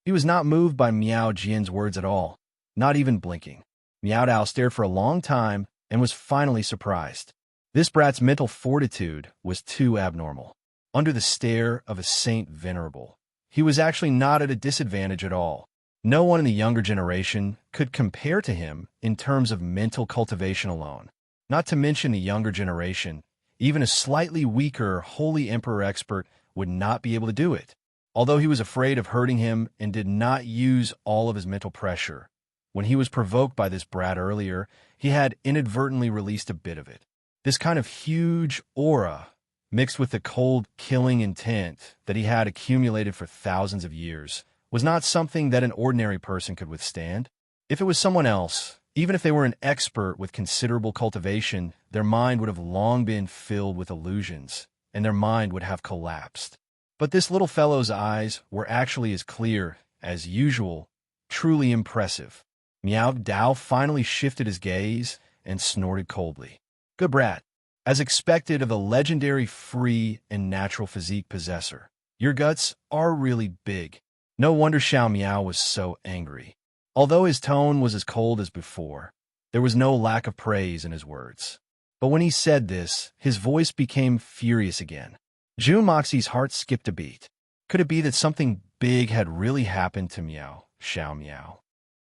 He was not moved by Miao Jian's words at all, not even blinking. Meow Dao stared for a long time and was finally surprised. This brat's mental fortitude was too abnormal. Under the stare of a saint venerable, he was actually not at a disadvantage at all. No one in the younger generation could compare to him in terms of mental cultivation alone. Not to mention the younger generation, even a slightly weaker Holy Emperor expert would not be able to do it. Although he was afraid of hurting him and did not use all of his mental pressure, When he was provoked by this brat earlier, he had inadvertently released a bit of it. This kind of huge aura, mixed with the cold, killing intent that he had accumulated for thousands of years, was not something that an ordinary person could withstand. If it was someone else, even if they were an expert with considerable cultivation, their mind would have long been filled with illusions, and their mind would have collapsed. But this little fellow's eyes were actually as clear, as usual, truly impressive. Meow Dao finally shifted his gaze and snorted coldly. Good brat. As expected of the legendary free and natural physique possessor, your guts are really big. No wonder Xiao Miao was so angry. Although his tone was as cold as before, there was no lack of praise in his words. But when he said this, his voice became furious again. Jun Moxie's heart skipped a beat. Could it be that something big had really happened to Xiao Miao?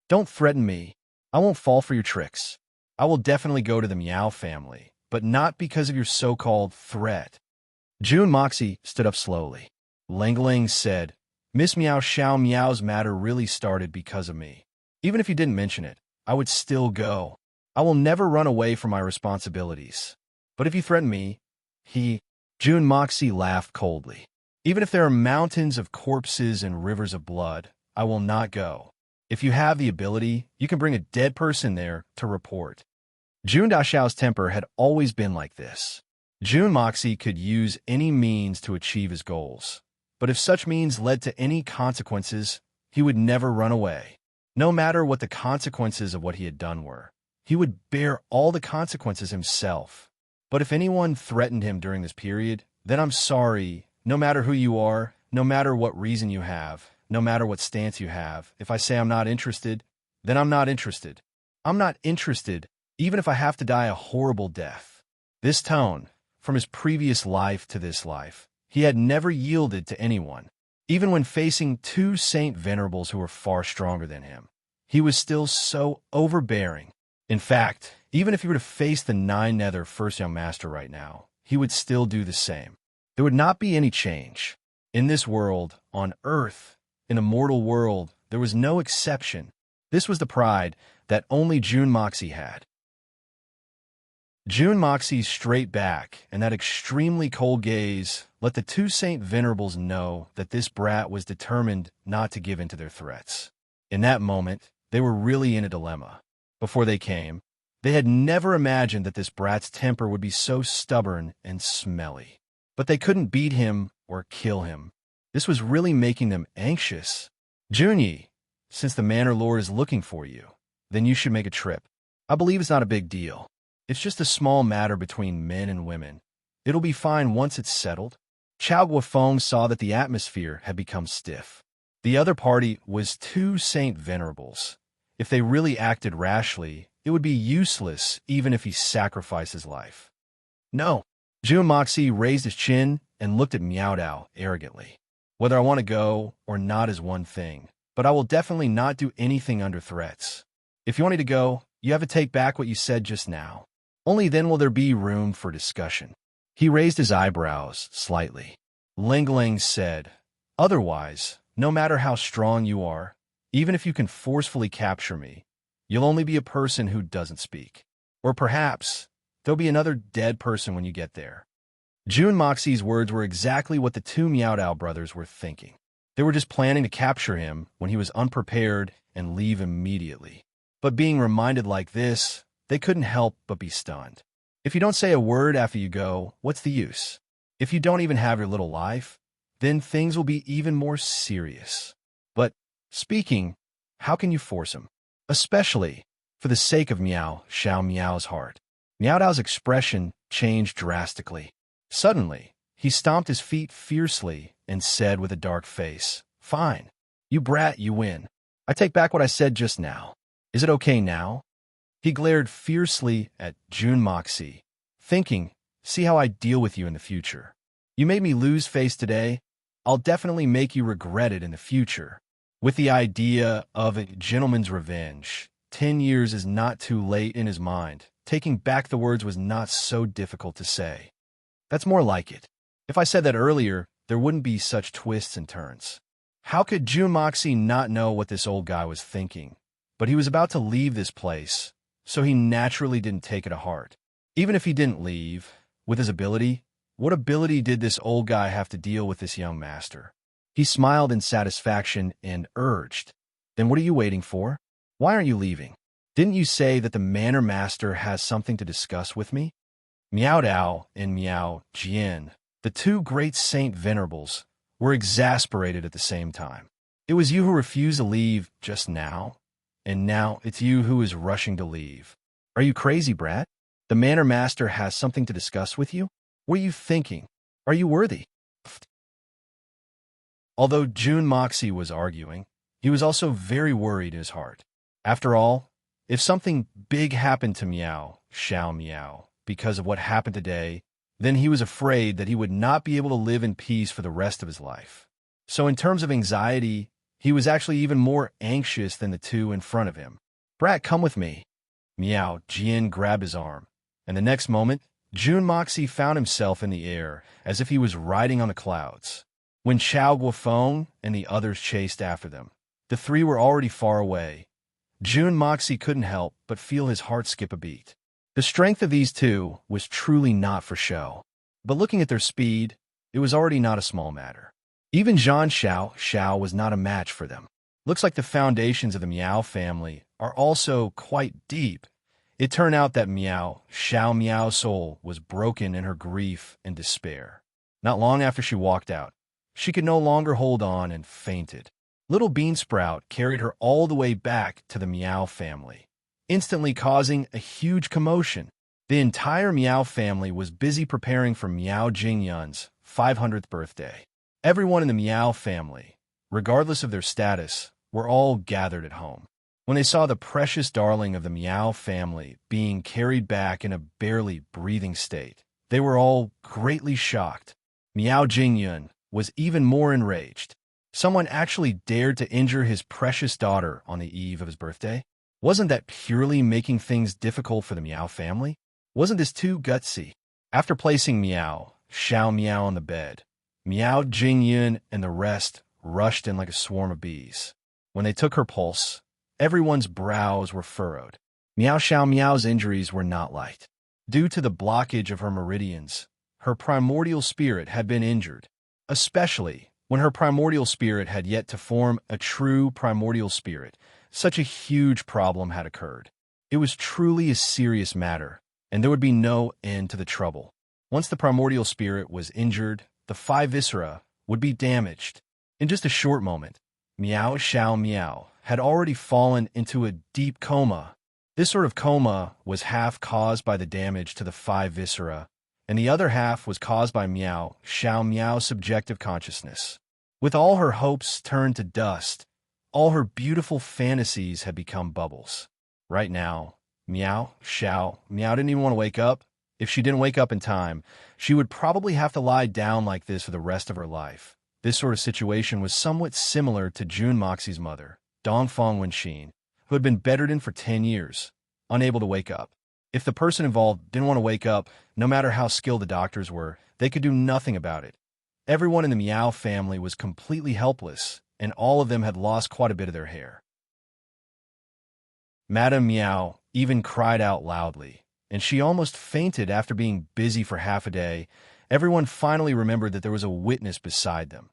Don't threaten me. I won't fall for your tricks. I will definitely go to the Miao family, but not because of your so-called threat. Jun Moxie stood up slowly. Ling said, Miss Miao Xiao Miao's matter really started because of me. Even if you didn't mention it, I would still go. I will never run away from my responsibilities. But if you threaten me, Jun Moxie laughed coldly. Even if there are mountains of corpses and rivers of blood, I will not go. If you have the ability, you can bring a dead person there to report. Jun Daxiao's temper had always been like this. Jun Moxie could use any means to achieve his goals. But if such means led to any consequences, he would never run away. No matter what the consequences of what he had done were, he would bear all the consequences himself. But if anyone threatened him during this period, then I'm sorry, no matter who you are, no matter what reason you have, no matter what stance you have, if I say I'm not interested, then I'm not interested. I'm not interested, even if I have to die a horrible death. This tone, from his previous life to this life, he had never yielded to anyone. Even when facing two saint venerables who were far stronger than him, he was still so overbearing. In fact, even if he were to face the Nine Nether First Young Master right now, he would still do the same. There would not be any change. In this world, on Earth, in a mortal world, there was no exception. This was the pride that only Jun Moxie had. Jun Moxie's straight back and that extremely cold gaze let the two Saint Venerables know that this brat was determined not to give in to their threats. In that moment, they were really in a dilemma. Before they came, they had never imagined that this brat's temper would be so stubborn and smelly. But they couldn't beat him or kill him. This was really making them anxious. Junyi, since the Manor Lord is looking for you, then you should make a trip. I believe it's not a big deal. It's just a small matter between men and women. It'll be fine once it's settled. Chao Guofeng saw that the atmosphere had become stiff. The other party was two Saint Venerables. If they really acted rashly, it would be useless even if he sacrificed his life. No. Jun Moxie raised his chin and looked at Miao Dao arrogantly. Whether I want to go or not is one thing, but I will definitely not do anything under threats. If you want me to go, you have to take back what you said just now. Only then will there be room for discussion. He raised his eyebrows slightly. Ling said, Otherwise, no matter how strong you are, even if you can forcefully capture me, you'll only be a person who doesn't speak. Or perhaps, there'll be another dead person when you get there. Jun Moxie's words were exactly what the two Miao Dao brothers were thinking. They were just planning to capture him when he was unprepared and leave immediately. But being reminded like this, they couldn't help but be stunned. If you don't say a word after you go, what's the use? If you don't even have your little life, then things will be even more serious. But, speaking, how can you force him? Especially, for the sake of Xiao Miao's heart. Miao Dao's expression changed drastically. Suddenly, he stomped his feet fiercely and said with a dark face, Fine, you brat, you win. I take back what I said just now. Is it okay now? He glared fiercely at Jun Moxie, thinking, See how I deal with you in the future. You made me lose face today. I'll definitely make you regret it in the future. With the idea of a gentleman's revenge, 10 years is not too late in his mind. Taking back the words was not so difficult to say. That's more like it. If I said that earlier, there wouldn't be such twists and turns. How could Jun Moxie not know what this old guy was thinking? but he was about to leave this place, so he naturally didn't take it to heart. Even if he didn't leave, with his ability, what ability did this old guy have to deal with this young master? He smiled in satisfaction and urged, "Then what are you waiting for? Why aren't you leaving? Didn't you say that the manor master has something to discuss with me?" Miao Dao and Miao Jian, the two great saint venerables, were exasperated at the same time. "It was you who refused to leave just now, and now it's you who is rushing to leave. Are you crazy, brat? The manor master has something to discuss with you? What are you thinking? Are you worthy?" Although Jun Moxie was arguing, he was also very worried in his heart. After all, if something big happened to Miao Xiao Miao because of what happened today, then he was afraid that he would not be able to live in peace for the rest of his life. So in terms of anxiety, he was actually even more anxious than the two in front of him. "Brat, come with me." Miao Jian grabbed his arm, and the next moment, Jun Moxie found himself in the air as if he was riding on the clouds. When Chao Guofeng and the others chased after them, the three were already far away. Jun Moxie couldn't help but feel his heart skip a beat. The strength of these two was truly not for show. But looking at their speed, it was already not a small matter. Even Zhang Xiao was not a match for them. Looks like the foundations of the Miao family are also quite deep. It turned out that Miao Miao's soul was broken in her grief and despair. Not long after she walked out, she could no longer hold on and fainted. Little Beansprout carried her all the way back to the Miao family, instantly causing a huge commotion. The entire Miao family was busy preparing for Miao Jingyun's 500th birthday. Everyone in the Miao family, regardless of their status, were all gathered at home. When they saw the precious darling of the Miao family being carried back in a barely breathing state, they were all greatly shocked. Miao Jingyun was even more enraged. Someone actually dared to injure his precious daughter on the eve of his birthday? Wasn't that purely making things difficult for the Miao family? Wasn't this too gutsy? After placing Miao Miao on the bed, Miao Jingyun and the rest rushed in like a swarm of bees. When they took her pulse, everyone's brows were furrowed. Miao Miao's injuries were not light. Due to the blockage of her meridians, her primordial spirit had been injured, especially when her primordial spirit had yet to form a true primordial spirit. Such a huge problem had occurred. It was truly a serious matter, and there would be no end to the trouble. Once the primordial spirit was injured, the 5 viscera would be damaged. In just a short moment, Miao Miao had already fallen into a deep coma. This sort of coma was half caused by the damage to the 5 viscera, and the other half was caused by Miao Miao's subjective consciousness. With all her hopes turned to dust, all her beautiful fantasies had become bubbles. Right now, Miao didn't even want to wake up. If she didn't wake up in time, she would probably have to lie down like this for the rest of her life. This sort of situation was somewhat similar to Jun Moxie's mother, Dongfeng Wenxin, who had been bedridden for 10 years, unable to wake up. If the person involved didn't want to wake up, no matter how skilled the doctors were, they could do nothing about it. Everyone in the Miao family was completely helpless, and all of them had lost quite a bit of their hair. Madame Miao even cried out loudly, and she almost fainted after being busy for half a day. Everyone finally remembered that there was a witness beside them,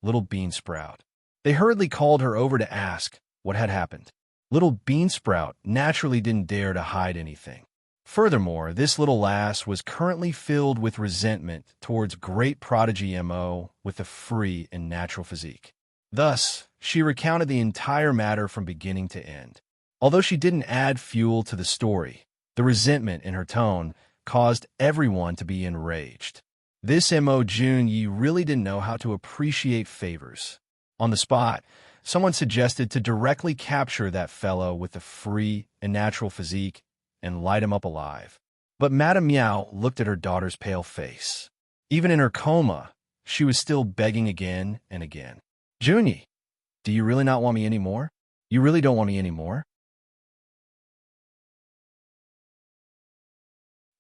Little Beansprout. They hurriedly called her over to ask what had happened. Little Beansprout naturally didn't dare to hide anything. Furthermore, this little lass was currently filled with resentment towards great prodigy Mo with a free and natural physique. Thus, she recounted the entire matter from beginning to end. Although she didn't add fuel to the story, the resentment in her tone caused everyone to be enraged. This Mo Junyi really didn't know how to appreciate favors. On the spot, someone suggested to directly capture that fellow with the free and natural physique and light him up alive. But Madame Miao looked at her daughter's pale face. Even in her coma, she was still begging again and again. "Junyi, do you really not want me anymore? You really don't want me anymore?"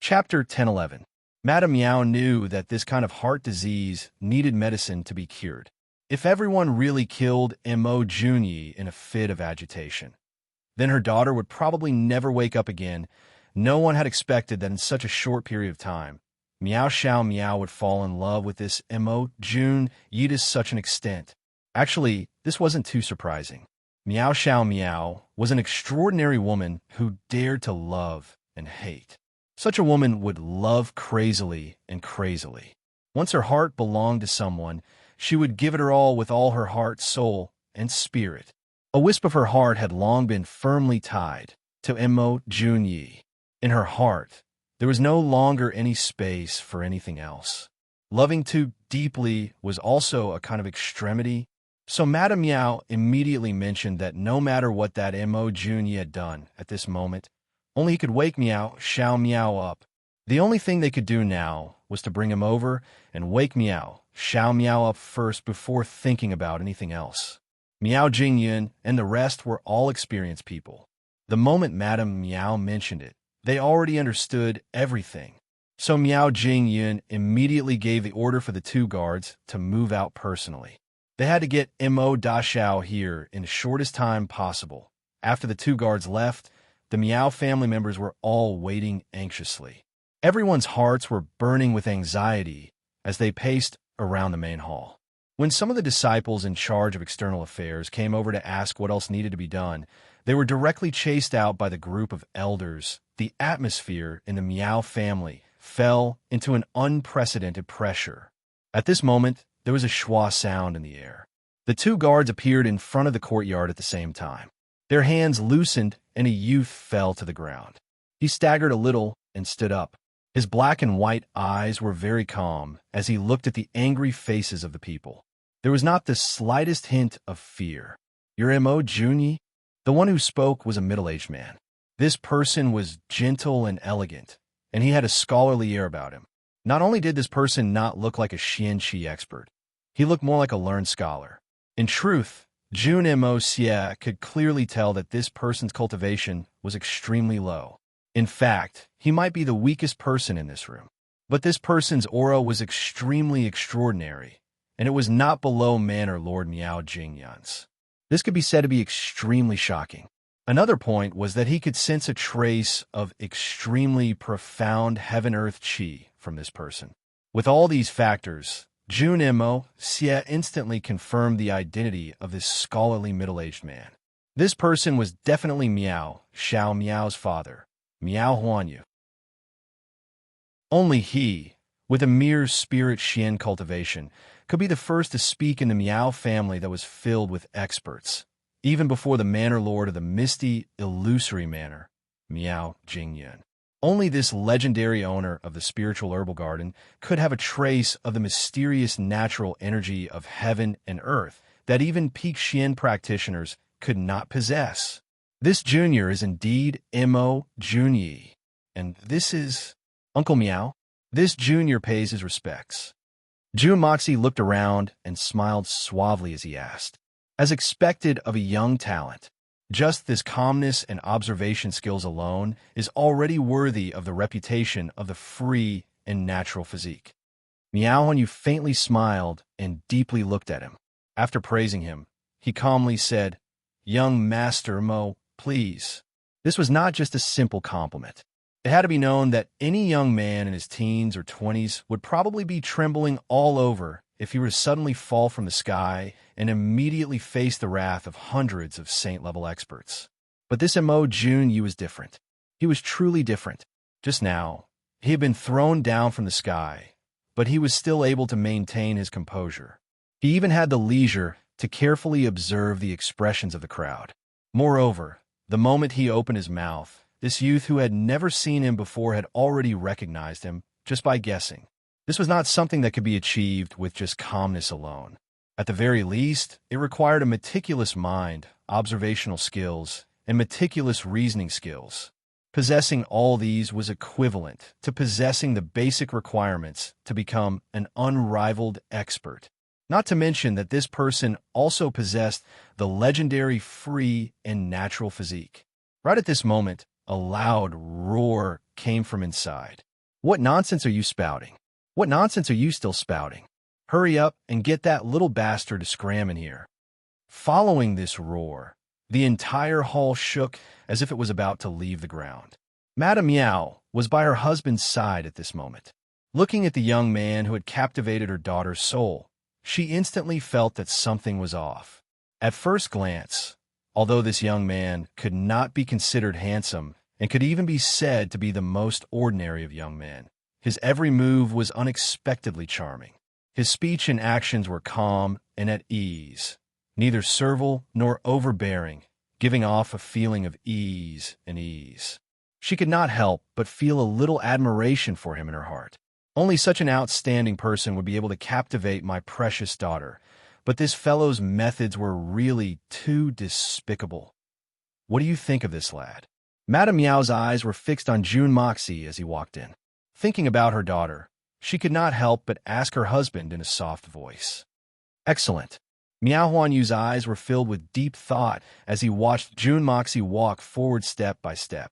Chapter 1011. Madame Miao knew that this kind of heart disease needed medicine to be cured. If everyone really killed Mo Junyi in a fit of agitation, Then her daughter would probably never wake up again. No one had expected that in such a short period of time, Meow Xiao Meow would fall in love with this Mo Jun Yi to such an extent. Actually, this wasn't too surprising. Meow Xiao Meow was an extraordinary woman who dared to love and hate. Such a woman would love crazily and crazily. Once her heart belonged to someone, she would give it her all with all her heart, soul, and spirit. A wisp of her heart had long been firmly tied to Mo Junyi. In her heart, there was no longer any space for anything else. Loving too deeply was also a kind of extremity. So Madame Meow immediately mentioned that no matter what that Mo Junyi had done at this moment, only he could wake Meow Xiao Meow up. The only thing they could do now was to bring him over and wake Meow Xiao Meow up first before thinking about anything else. Meow Jingyun and the rest were all experienced people. The moment Madame Meow mentioned it, they already understood everything. So Meow Jingyun immediately gave the order for the two guards to move out personally. They had to get Mo Dashao here in the shortest time possible. After the two guards left, the Meow family members were all waiting anxiously. Everyone's hearts were burning with anxiety as they paced around the main hall. When some of the disciples in charge of external affairs came over to ask what else needed to be done, they were directly chased out by the group of elders. The atmosphere in the Meow family fell into an unprecedented pressure. At this moment, there was a schwa sound in the air. The two guards appeared in front of the courtyard at the same time. Their hands loosened, and a youth fell to the ground. He staggered a little and stood up. His black and white eyes were very calm as he looked at the angry faces of the people. There was not the slightest hint of fear. "You're Mo Junyi?" The one who spoke was a middle-aged man. This person was gentle and elegant, and he had a scholarly air about him. Not only did this person not look like a Xianqi expert, he looked more like a learned scholar. In truth, Jun Mo Xie could clearly tell that this person's cultivation was extremely low. In fact, he might be the weakest person in this room. But this person's aura was extremely extraordinary, and it was not below Manor Lord Miao Jingyan's. This could be said to be extremely shocking. Another point was that he could sense a trace of extremely profound heaven-earth qi from this person. With all these factors, Jun Mo Xie instantly confirmed the identity of this scholarly middle-aged man. This person was definitely Meow Xiao Meow's father, Meow Huanyu. Only he, with a mere spirit Xian cultivation, could be the first to speak in the Meow family that was filled with experts, even before the manor lord of the misty, illusory manor, Meow Jingyun. Only this legendary owner of the spiritual herbal garden could have a trace of the mysterious natural energy of heaven and earth that even peak Xian practitioners could not possess. This junior is indeed Mo Junyi, and this is Uncle Meow. This junior pays his respects. Jun Moxie looked around and smiled suavely as he asked, as expected of a young talent. Just this calmness and observation skills alone is already worthy of the reputation of the free and natural physique. Meow Huanyu faintly smiled and deeply looked at him. After praising him, he calmly said, "Young Master Mo, please." This was not just a simple compliment. It had to be known that any young man in his teens or 20s would probably be trembling all over if he were to suddenly fall from the sky and immediately face the wrath of hundreds of saint-level experts. But this Mo Junyi was different. He was truly different. Just now, he had been thrown down from the sky, but he was still able to maintain his composure. He even had the leisure to carefully observe the expressions of the crowd. Moreover, the moment he opened his mouth, this youth who had never seen him before had already recognized him just by guessing. This was not something that could be achieved with just calmness alone. At the very least, it required a meticulous mind, observational skills, and meticulous reasoning skills. Possessing all these was equivalent to possessing the basic requirements to become an unrivaled expert. Not to mention that this person also possessed the legendary free and natural physique. Right at this moment, a loud roar came from inside. "What nonsense are you spouting? What nonsense are you still spouting? Hurry up and get that little bastard to scram in here." Following this roar, The entire hall shook as if it was about to leave the ground. Madame Meow was by her husband's side at this moment. Looking at the young man who had captivated her daughter's soul, she instantly felt that something was off. At first glance, although this young man could not be considered handsome and could even be said to be the most ordinary of young men, his every move was unexpectedly charming. His speech and actions were calm and at ease, neither servile nor overbearing, giving off a feeling of ease and ease. She could not help but feel a little admiration for him in her heart. Only such an outstanding person would be able to captivate my precious daughter, but this fellow's methods were really too despicable. What do you think of this lad? Madame Meow's eyes were fixed on June Moxie as he walked in. Thinking about her daughter, she could not help but ask her husband in a soft voice. Excellent. Meow Huan Yu's eyes were filled with deep thought as he watched June Moxie walk forward step by step.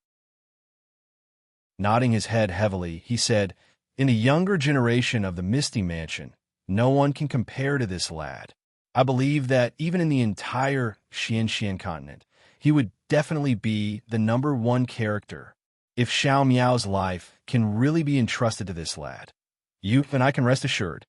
Nodding his head heavily, he said, "In the younger generation of the Misty Mansion, no one can compare to this lad. I believe that even in the entire Xianxian continent, he would definitely be the #1 character. If Xiao Miao's life can really be entrusted to this lad, you and I can rest assured."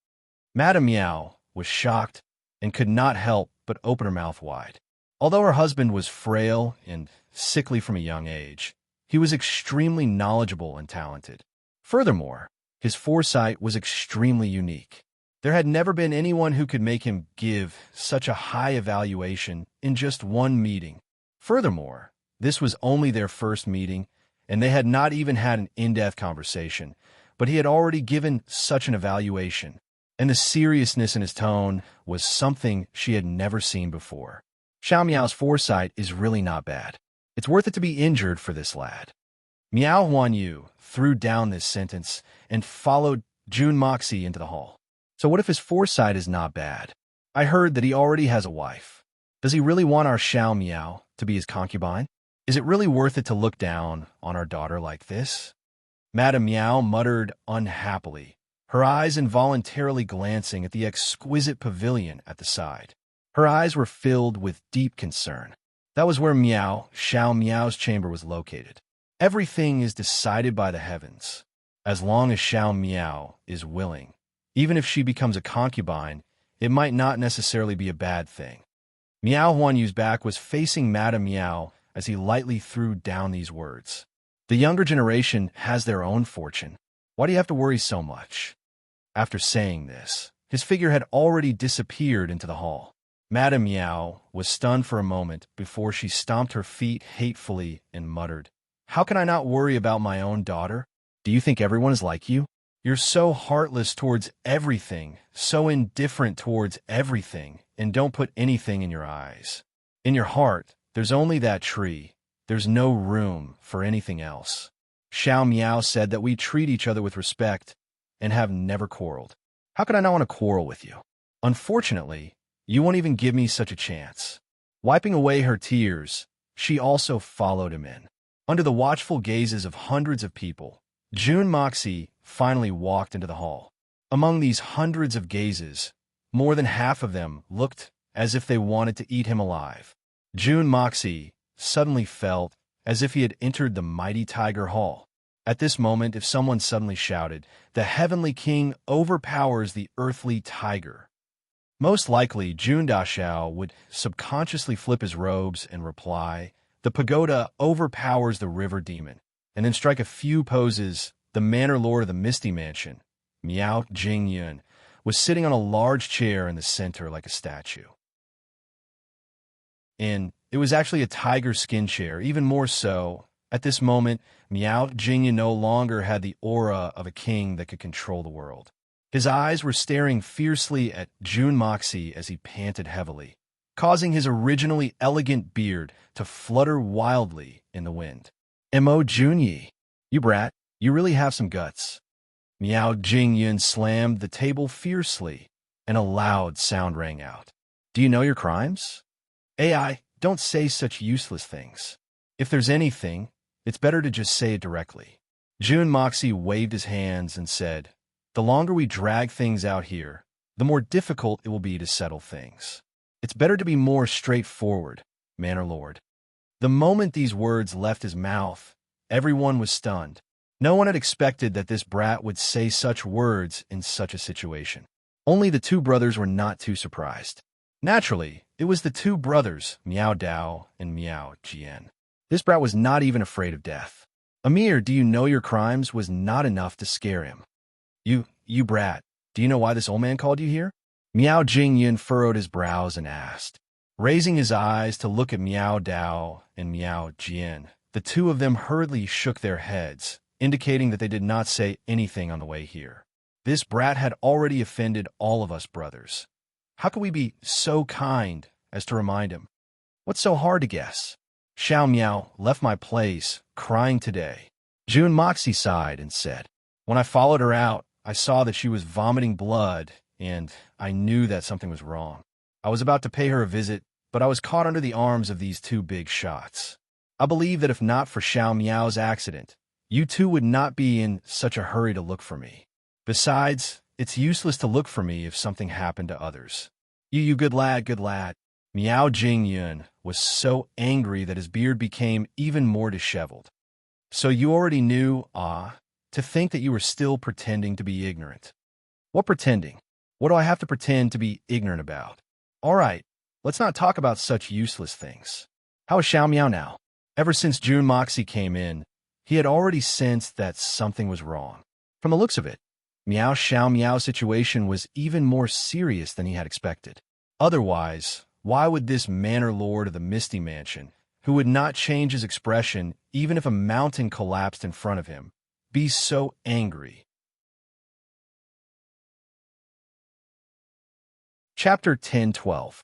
Madame Meow was shocked and could not help but open her mouth wide. Although her husband was frail and sickly from a young age, he was extremely knowledgeable and talented. Furthermore, his foresight was extremely unique. There had never been anyone who could make him give such a high evaluation in just one meeting. Furthermore, this was only their first meeting, and they had not even had an in-depth conversation, but he had already given such an evaluation, and the seriousness in his tone was something she had never seen before. Xiao Miao's foresight is really not bad. It's worth it to be injured for this lad. Meow Huan Yu threw down this sentence and followed June Moxie into the hall. So what if his foresight is not bad? I heard that he already has a wife. Does he really want our Xiao Miao to be his concubine? Is it really worth it to look down on our daughter like this? Madame Meow muttered unhappily, her eyes involuntarily glancing at the exquisite pavilion at the side. Her eyes were filled with deep concern. That was where Xiao Miao's chamber was located. Everything is decided by the heavens. As long as Xiao Miao is willing, even if she becomes a concubine, it might not necessarily be a bad thing. Meow Huan Yu's back was facing Madame Meow as he lightly threw down these words. The younger generation has their own fortune. Why do you have to worry so much? After saying this, his figure had already disappeared into the hall. Madame Meow was stunned for a moment before she stomped her feet hatefully and muttered, "How can I not worry about my own daughter? Do you think everyone is like you? You're so heartless towards everything, so indifferent towards everything, and don't put anything in your eyes. In your heart, there's only that tree. There's no room for anything else." Xiao Miao said that we treat each other with respect and have never quarreled. How could I not want to quarrel with you? Unfortunately, you won't even give me such a chance. Wiping away her tears, she also followed him in. Under the watchful gazes of hundreds of people, June Moxie finally walked into the hall. Among these hundreds of gazes, more than half of them looked as if they wanted to eat him alive. June Moxie suddenly felt as if he had entered the mighty Tiger Hall. At this moment, if someone suddenly shouted, "The Heavenly King overpowers the earthly tiger," most likely June Daxiao would subconsciously flip his robes and reply, "The pagoda overpowers the river demon," and then strike a few poses. The manor lord of the Misty Mansion, Miao Jingyun, was sitting on a large chair in the center like a statue. And it was actually a tiger skin chair, even more so. At this moment, Miao Jingyun no longer had the aura of a king that could control the world. His eyes were staring fiercely at June Moxie as he panted heavily, causing his originally elegant beard to flutter wildly in the wind. "Mo Junyi, you brat, you really have some guts." Miao Jingyun slammed the table fiercely, and a loud sound rang out. "Do you know your crimes? AI, don't say such useless things. If there's anything, it's better to just say it directly." June Moxie waved his hands and said, "The longer we drag things out here, the more difficult it will be to settle things. It's better to be more straightforward. Manor Lord. The moment these words left his mouth, everyone was stunned. No one had expected that this brat would say such words in such a situation. Only the two brothers were not too surprised. Naturally, it was the two brothers, Miao Dao and Miao Jian. This brat was not even afraid of death. A mere "do you know your crimes" was not enough to scare him. You brat, do you know why this old man called you here? Miao Jingyan furrowed his brows and asked. Raising his eyes to look at Miao Dao and Miao Jian, the two of them hurriedly shook their heads, indicating that they did not say anything on the way here. This brat had already offended all of us brothers. How could we be so kind as to remind him? What's so hard to guess? Xiao Miao left my place, crying today. Jun Moxie sighed and said, when I followed her out, I saw that she was vomiting blood, and I knew that something was wrong. I was about to pay her a visit, but I was caught under the arms of these two big shots. I believe that if not for Xiao Miao's accident, you two would not be in such a hurry to look for me. Besides, it's useless to look for me if something happened to others. You good lad, good lad. Miao Jingyun was so angry that his beard became even more disheveled. So you already knew, to think that you were still pretending to be ignorant. What pretending? What do I have to pretend to be ignorant about? All right, let's not talk about such useless things. How is Xiao Miao now? Ever since Jun Moxie came in, he had already sensed that something was wrong. From the looks of it, Xiao Miao's situation was even more serious than he had expected. Otherwise, why would this manor lord of the Misty Mansion, who would not change his expression even if a mountain collapsed in front of him, be so angry? Chapter 10-12.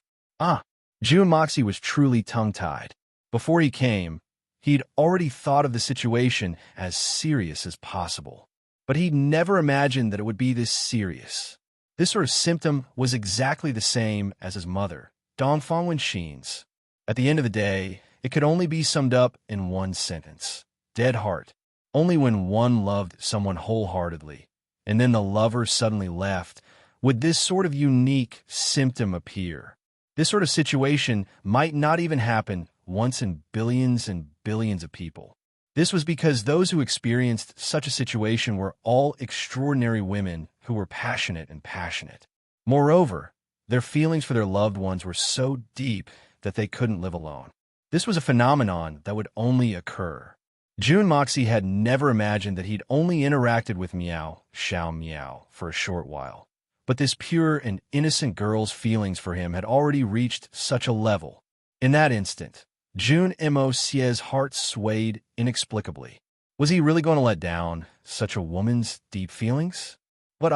Jun Moxie was truly tongue-tied. Before he came, he'd already thought of the situation as serious as possible. But he'd never imagined that it would be this serious. This sort of symptom was exactly the same as his mother, Dongfang Wenxin's. At the end of the day, it could only be summed up in one sentence. Dead heart. Only when one loved someone wholeheartedly, and then the lover suddenly left, would this sort of unique symptom appear. This sort of situation might not even happen once in billions and billions of people. This was because those who experienced such a situation were all extraordinary women who were passionate and passionate. Moreover, their feelings for their loved ones were so deep that they couldn't live alone. This was a phenomenon that would only occur. Jun Moxie had never imagined that he'd only interacted with Xiao Miao, for a short while. But this pure and innocent girl's feelings for him had already reached such a level. In that instant, Jun Moxie's heart swayed inexplicably. Was he really going to let down such a woman's deep feelings? What?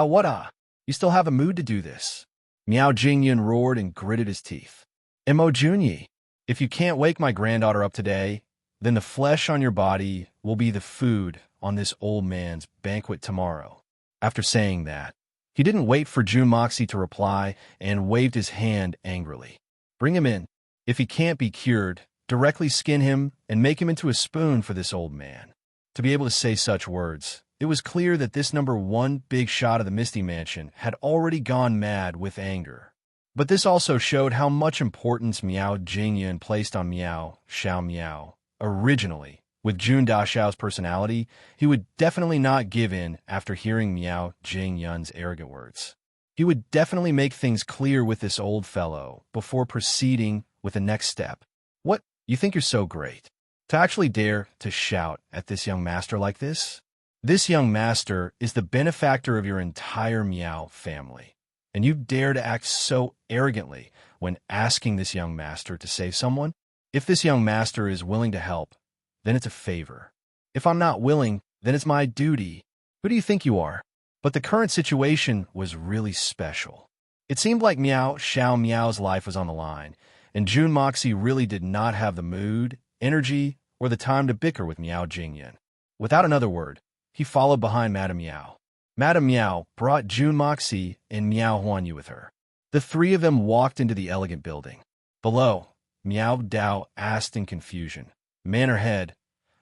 You still have a mood to do this? Miao Jingyan roared and gritted his teeth. Mo Junyi, if you can't wake my granddaughter up today, then the flesh on your body will be the food on this old man's banquet tomorrow. After saying that, he didn't wait for Jun Moxie to reply and waved his hand angrily. Bring him in. If he can't be cured, directly skin him and make him into a spoon for this old man. To be able to say such words, it was clear that this number one big shot of the Misty Mansion had already gone mad with anger. But this also showed how much importance Miao Jingyan placed on Xiao Miao. Originally, with Jun Daxiao's personality, he would definitely not give in after hearing Miao Jingyan's arrogant words. He would definitely make things clear with this old fellow before proceeding with the next step. What? You think you're so great? To actually dare to shout at this young master like this? This young master is the benefactor of your entire Miao family, and you dare to act so arrogantly when asking this young master to save someone? If this young master is willing to help, then it's a favor. If I'm not willing, then it's my duty. Who do you think you are? But the current situation was really special. It seemed like Xiao Miao's life was on the line, and Jun Moxie really did not have the mood, energy, or the time to bicker with Miao Jingyan. Without another word, he followed behind Madame Miao. Madame Miao brought Jun Moxie and Miao Huanyu with her. The three of them walked into the elegant building. Below, Miao Dao asked in confusion, "Manor head,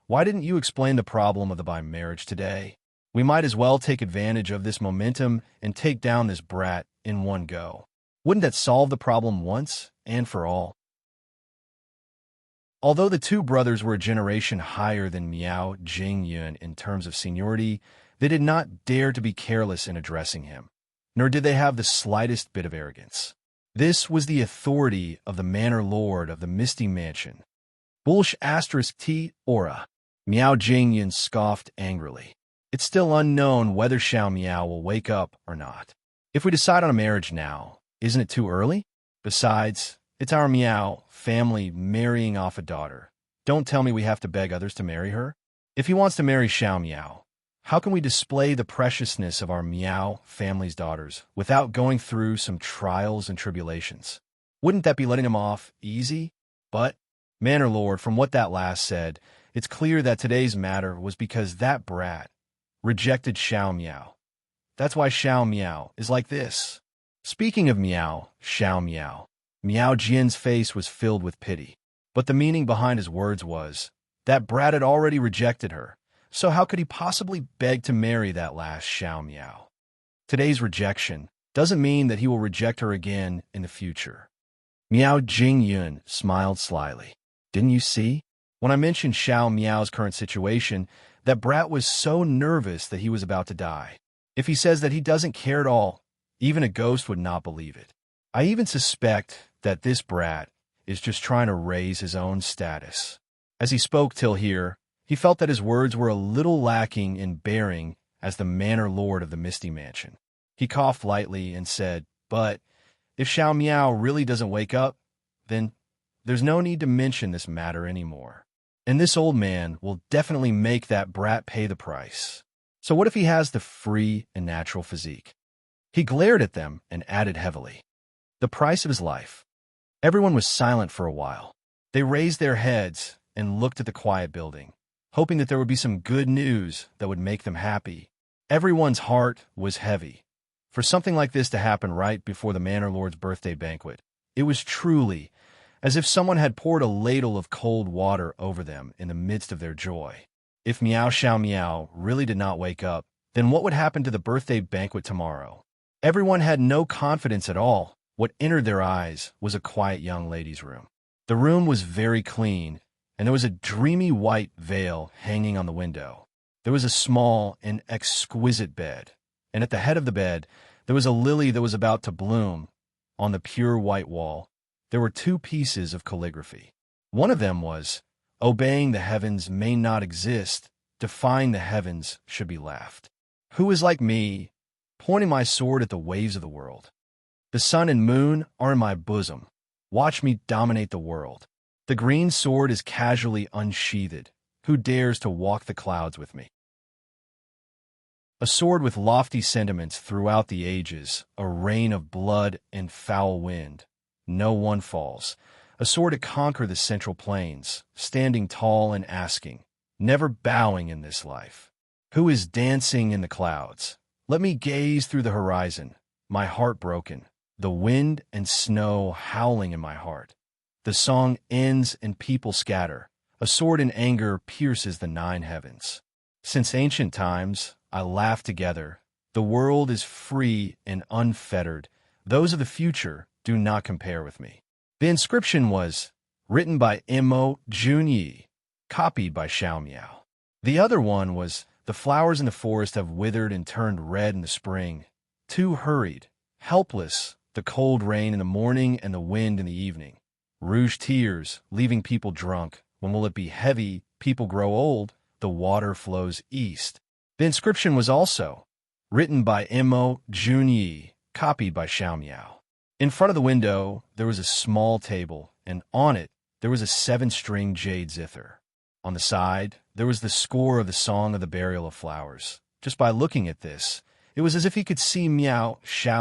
why didn't you explain the problem of the by marriage today? We might as well take advantage of this momentum and take down this brat in one go. Wouldn't that solve the problem once and for all?" Although the two brothers were a generation higher than Miao Jingyun in terms of seniority, they did not dare to be careless in addressing him, nor did they have the slightest bit of arrogance. This was the authority of the manor lord of the Misty Mansion. Bulsh asterisk T aura. Miao Jingyun scoffed angrily. It's still unknown whether Xiao Miao will wake up or not. If we decide on a marriage now, isn't it too early? Besides, it's our Miao family marrying off a daughter. Don't tell me we have to beg others to marry her. If he wants to marry Xiao Miao, how can we display the preciousness of our Miao family's daughters without going through some trials and tribulations? Wouldn't that be letting him off easy? But, Manor Lord, from what that last said, it's clear that today's matter was because that brat rejected Xiao Miao. That's why Xiao Miao is like this. Speaking of Miao, Xiao Miao, Miao Jian's face was filled with pity. But the meaning behind his words was, that brat had already rejected her, so how could he possibly beg to marry that last Xiao Miao? Today's rejection doesn't mean that he will reject her again in the future. Miao Jingyun smiled slyly. Didn't you see? When I mentioned Xiao Miao's current situation, that brat was so nervous that he was about to die. If he says that he doesn't care at all, even a ghost would not believe it. I even suspect that this brat is just trying to raise his own status. As he spoke till here, he felt that his words were a little lacking in bearing as the manor lord of the Misty Mansion. He coughed lightly and said, but if Xiao Miao really doesn't wake up, then there's no need to mention this matter anymore. And this old man will definitely make that brat pay the price. So what if he has the free and natural physique? He glared at them and added heavily, the price of his life. Everyone was silent for a while. They raised their heads and looked at the quiet building, hoping that there would be some good news that would make them happy. Everyone's heart was heavy. For something like this to happen right before the Manor Lord's birthday banquet, it was truly as if someone had poured a ladle of cold water over them in the midst of their joy. If Miao Xiao Miao really did not wake up, then what would happen to the birthday banquet tomorrow? Everyone had no confidence at all. What entered their eyes was a quiet young lady's room. The room was very clean, and there was a dreamy white veil hanging on the window. There was a small and exquisite bed, and at the head of the bed, there was a lily that was about to bloom. On the pure white wall, there were two pieces of calligraphy. One of them was, obeying the heavens may not exist, defying the heavens should be laughed. Who is like me, pointing my sword at the waves of the world? The sun and moon are in my bosom. Watch me dominate the world. The green sword is casually unsheathed. Who dares to walk the clouds with me? A sword with lofty sentiments throughout the ages, a rain of blood and foul wind. No one falls. A sword to conquer the central plains, standing tall and asking, never bowing in this life. Who is dancing in the clouds? Let me gaze through the horizon, my heart broken, the wind and snow howling in my heart. The song ends and people scatter. A sword in anger pierces the 9 heavens. Since ancient times, I laugh together. The world is free and unfettered. Those of the future do not compare with me. The inscription was written by Mo Junyi, copied by Xiao Miao. The other one was, the flowers in the forest have withered and turned red in the spring. Too hurried, helpless, the cold rain in the morning and the wind in the evening. Rouge tears, leaving people drunk. When will it be heavy? People grow old. The water flows east. The inscription was also written by Mo Junyi, copied by Xiao Miao. In front of the window, there was a small table, and on it, there was a 7-string jade zither. On the side, there was the score of the Song of the Burial of Flowers. Just by looking at this, it was as if he could see Xiao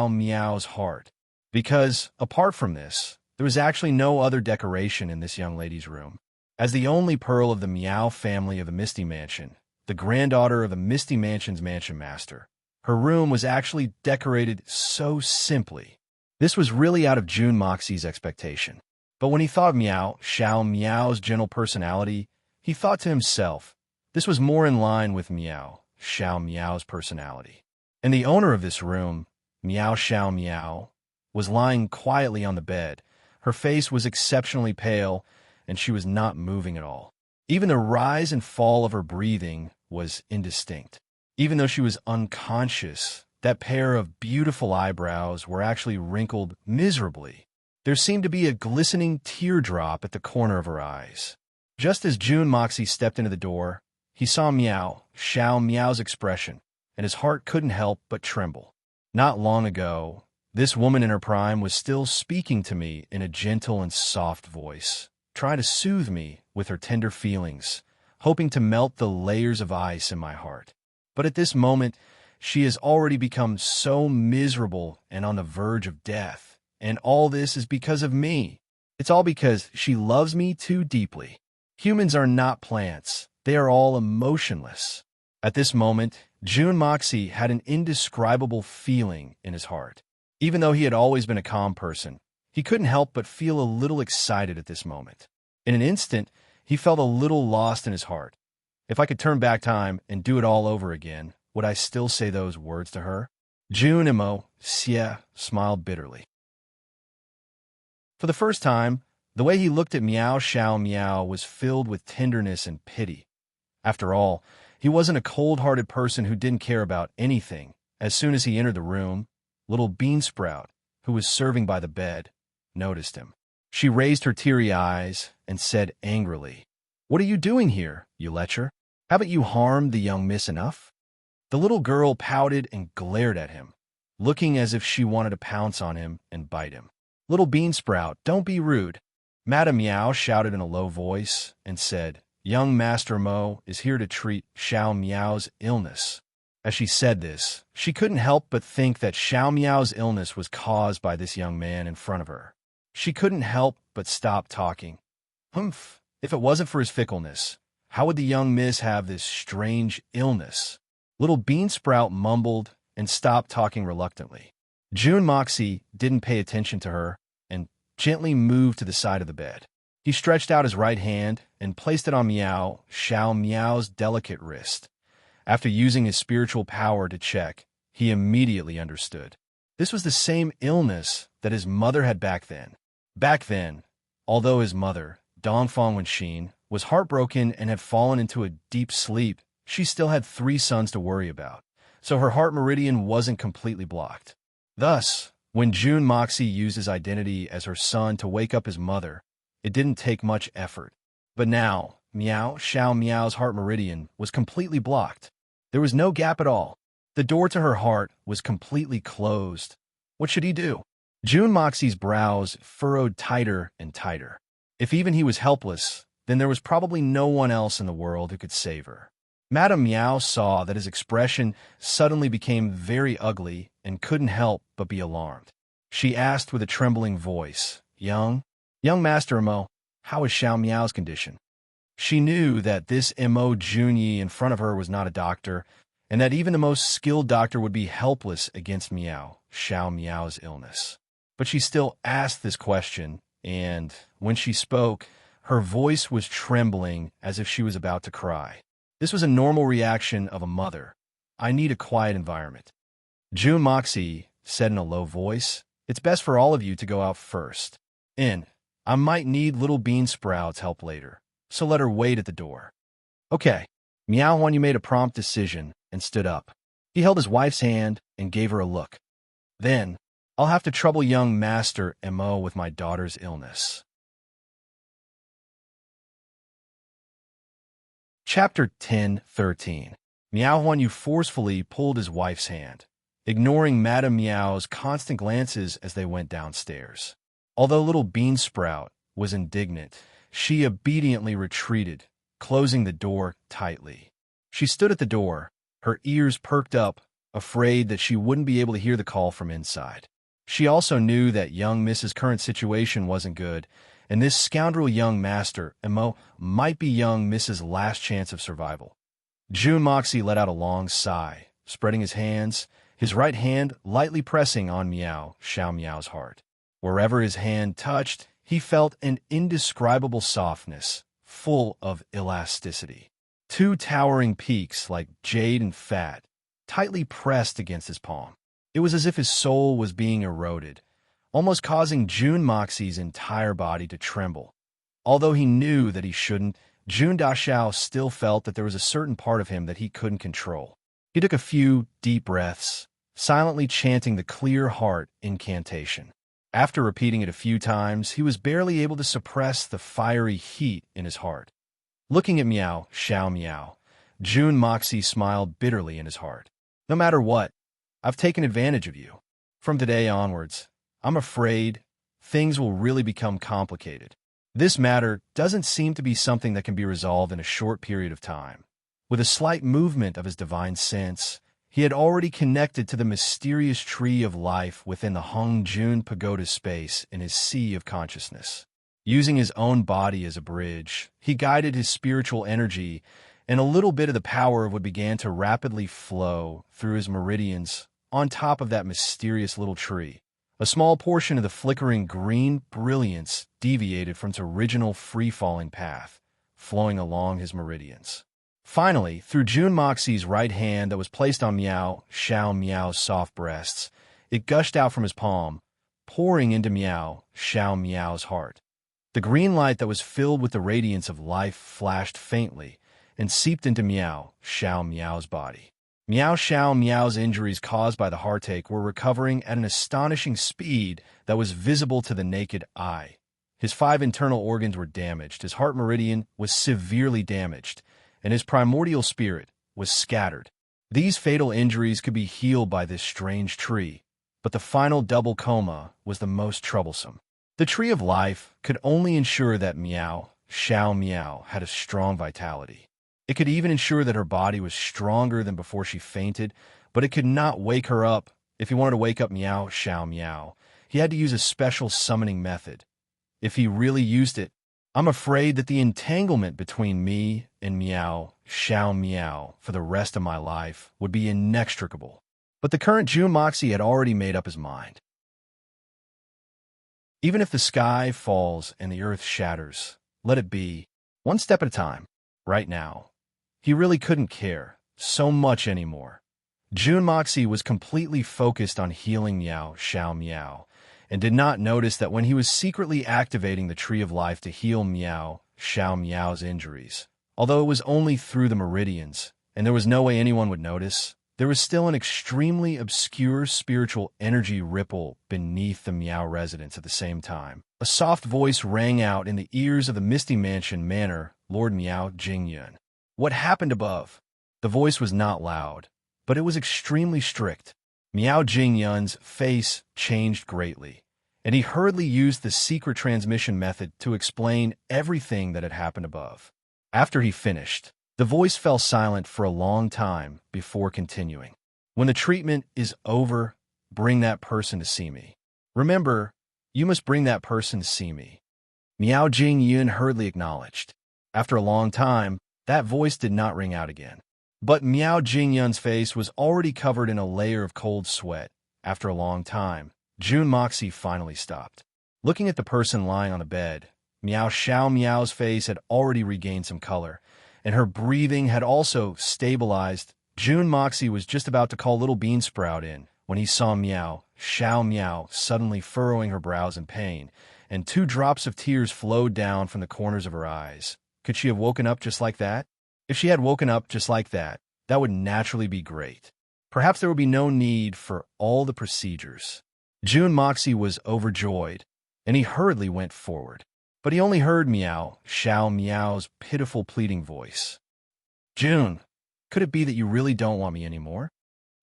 Miao's heart. Because, apart from this, there was actually no other decoration in this young lady's room. As the only pearl of the Miao family of the Misty Mansion, the granddaughter of the Misty Mansion's mansion master, her room was actually decorated so simply. This was really out of Jun Moxie's expectation. But when he thought of Xiao Miao's gentle personality, he thought to himself, this was more in line with Xiao Miao's personality. And the owner of this room, Xiao Miao, was lying quietly on the bed. Her face was exceptionally pale, and she was not moving at all. Even the rise and fall of her breathing was indistinct. Even though she was unconscious, that pair of beautiful eyebrows were actually wrinkled miserably. There seemed to be a glistening teardrop at the corner of her eyes. Just as June Moxie stepped into the door, he saw Xiao Miao's expression, and his heart couldn't help but tremble. Not long ago, this woman in her prime was still speaking to me in a gentle and soft voice, trying to soothe me with her tender feelings, hoping to melt the layers of ice in my heart. But at this moment, she has already become so miserable and on the verge of death, and all this is because of me. It's all because she loves me too deeply. Humans are not plants. They are all emotionless. At this moment, June Moxie had an indescribable feeling in his heart. Even though he had always been a calm person, he couldn't help but feel a little excited at this moment. In an instant, he felt a little lost in his heart. If I could turn back time and do it all over again, would I still say those words to her? June Xie smiled bitterly. For the first time, the way he looked at Xiao Miao was filled with tenderness and pity. After all, he wasn't a cold-hearted person who didn't care about anything. As soon as he entered the room, little Beansprout, who was serving by the bed, noticed him. She raised her teary eyes and said angrily, "What are you doing here, you lecher? Haven't you harmed the young miss enough?" The little girl pouted and glared at him, looking as if she wanted to pounce on him and bite him. "Little Beansprout, don't be rude." Madame Miao shouted in a low voice and said, "Young Master Mo is here to treat Xiao Miao's illness." As she said this, she couldn't help but think that Xiao Miao's illness was caused by this young man in front of her. She couldn't help but stop talking. Humph, if it wasn't for his fickleness, how would the young miss have this strange illness? Little Beansprout mumbled and stopped talking reluctantly. June Moxie didn't pay attention to her and gently moved to the side of the bed. He stretched out his right hand and placed it on Xiao Miao's delicate wrist. After using his spiritual power to check, he immediately understood. This was the same illness that his mother had back then. Back then, although his mother, Dongfang Wenxin, was heartbroken and had fallen into a deep sleep, she still had 3 sons to worry about, so her heart meridian wasn't completely blocked. Thus, when June Moxie used his identity as her son to wake up his mother, it didn't take much effort. But now, Xiao Miao's heart meridian was completely blocked. There was no gap at all. The door to her heart was completely closed. What should he do? June Moxie's brows furrowed tighter and tighter. If even he was helpless, then there was probably no one else in the world who could save her. Madame Miao saw that his expression suddenly became very ugly and couldn't help but be alarmed. She asked with a trembling voice, Young Master Mo, how is Xiao Miao's condition?" She knew that this Mo Junyi in front of her was not a doctor, and that even the most skilled doctor would be helpless against Xiao Miao's illness. But she still asked this question, and when she spoke, her voice was trembling as if she was about to cry. This was a normal reaction of a mother. "I need a quiet environment." June Moxie said in a low voice, "It's best for all of you to go out first. I might need little Beansprout's help later, so let her wait at the door." "Okay." Miao Huan Yu made a prompt decision and stood up. He held his wife's hand and gave her a look. "Then, I'll have to trouble young Master Mo with my daughter's illness." Chapter 10:13. Miao Huan Yu forcefully pulled his wife's hand, ignoring Madame Miao's constant glances as they went downstairs. Although little Beansprout was indignant, she obediently retreated, closing the door tightly. She stood at the door, her ears perked up, afraid that she wouldn't be able to hear the call from inside. She also knew that young Miss's current situation wasn't good, and this scoundrel young Master Mo might be young Miss's last chance of survival. June Moxie let out a long sigh, spreading his hands, his right hand lightly pressing on Xiao Miao's heart. Wherever his hand touched, he felt an indescribable softness, full of elasticity. 2 towering peaks like jade and fat, tightly pressed against his palm. It was as if his soul was being eroded, almost causing June Moxie's entire body to tremble. Although he knew that he shouldn't, Jun Dashao still felt that there was a certain part of him that he couldn't control. He took a few deep breaths, silently chanting the clear heart incantation. After repeating it a few times, he was barely able to suppress the fiery heat in his heart. Looking at Miao, Xiao Miao, Jun Moxie smiled bitterly in his heart. No matter what, I've taken advantage of you. From today onwards, I'm afraid things will really become complicated. This matter doesn't seem to be something that can be resolved in a short period of time. With a slight movement of his divine sense, he had already connected to the mysterious tree of life within the Hongjun Pagoda space in his sea of consciousness. Using his own body as a bridge, he guided his spiritual energy, and a little bit of the power would begin to rapidly flow through his meridians on top of that mysterious little tree. A small portion of the flickering green brilliance deviated from its original free-falling path, flowing along his meridians. Finally, through Jun Moxie's right hand that was placed on Miao Xiao Miao's soft breasts, it gushed out from his palm, pouring into Miao Xiao Miao's heart. The green light that was filled with the radiance of life flashed faintly and seeped into Miao Xiao Miao's body. Miao Xiao Miao's injuries caused by the heartache were recovering at an astonishing speed that was visible to the naked eye. His 5 internal organs were damaged, his heart meridian was severely damaged, and his primordial spirit was scattered. These fatal injuries could be healed by this strange tree, but the final double coma was the most troublesome. The tree of life could only ensure that Miao Xiao Miao had a strong vitality. It could even ensure that her body was stronger than before she fainted, but it could not wake her up. If he wanted to wake up Miao Xiao Miao, he had to use a special summoning method. If he really used it, I'm afraid that the entanglement between me and Miao Xiao Miao for the rest of my life would be inextricable. But the current Jun Moxie had already made up his mind. Even if the sky falls and the earth shatters, let it be, one step at a time, right now. He really couldn't care so much anymore. Jun Moxie was completely focused on healing Miao Xiao Miao, and did not notice that when he was secretly activating the Tree of Life to heal Miao Xiao Miao's injuries, although it was only through the meridians, and there was no way anyone would notice, there was still an extremely obscure spiritual energy ripple beneath the Miao residence at the same time. A soft voice rang out in the ears of the Misty Mansion Manor Lord Miao Jingyun. What happened above? The voice was not loud, but it was extremely strict. Miao Jingyun's face changed greatly, and he hurriedly used the secret transmission method to explain everything that had happened above. After he finished, the voice fell silent for a long time before continuing. When the treatment is over, bring that person to see me. Remember, you must bring that person to see me. Miao Jingyun hurriedly acknowledged. After a long time, that voice did not ring out again. But Miao Jingyun's face was already covered in a layer of cold sweat. After a long time, Jun Moxie finally stopped. Looking at the person lying on the bed, Miao Xiao Miao's face had already regained some color, and her breathing had also stabilized. Jun Moxie was just about to call Little Beansprout in when he saw Miao Xiao Miao suddenly furrowing her brows in pain, and 2 drops of tears flowed down from the corners of her eyes. Could she have woken up just like that? If she had woken up just like that, that would naturally be great. Perhaps there would be no need for all the procedures. Jun Moxie was overjoyed, and he hurriedly went forward. But he only heard Miao Xiao Miao's pitiful pleading voice. Jun, could it be that you really don't want me anymore?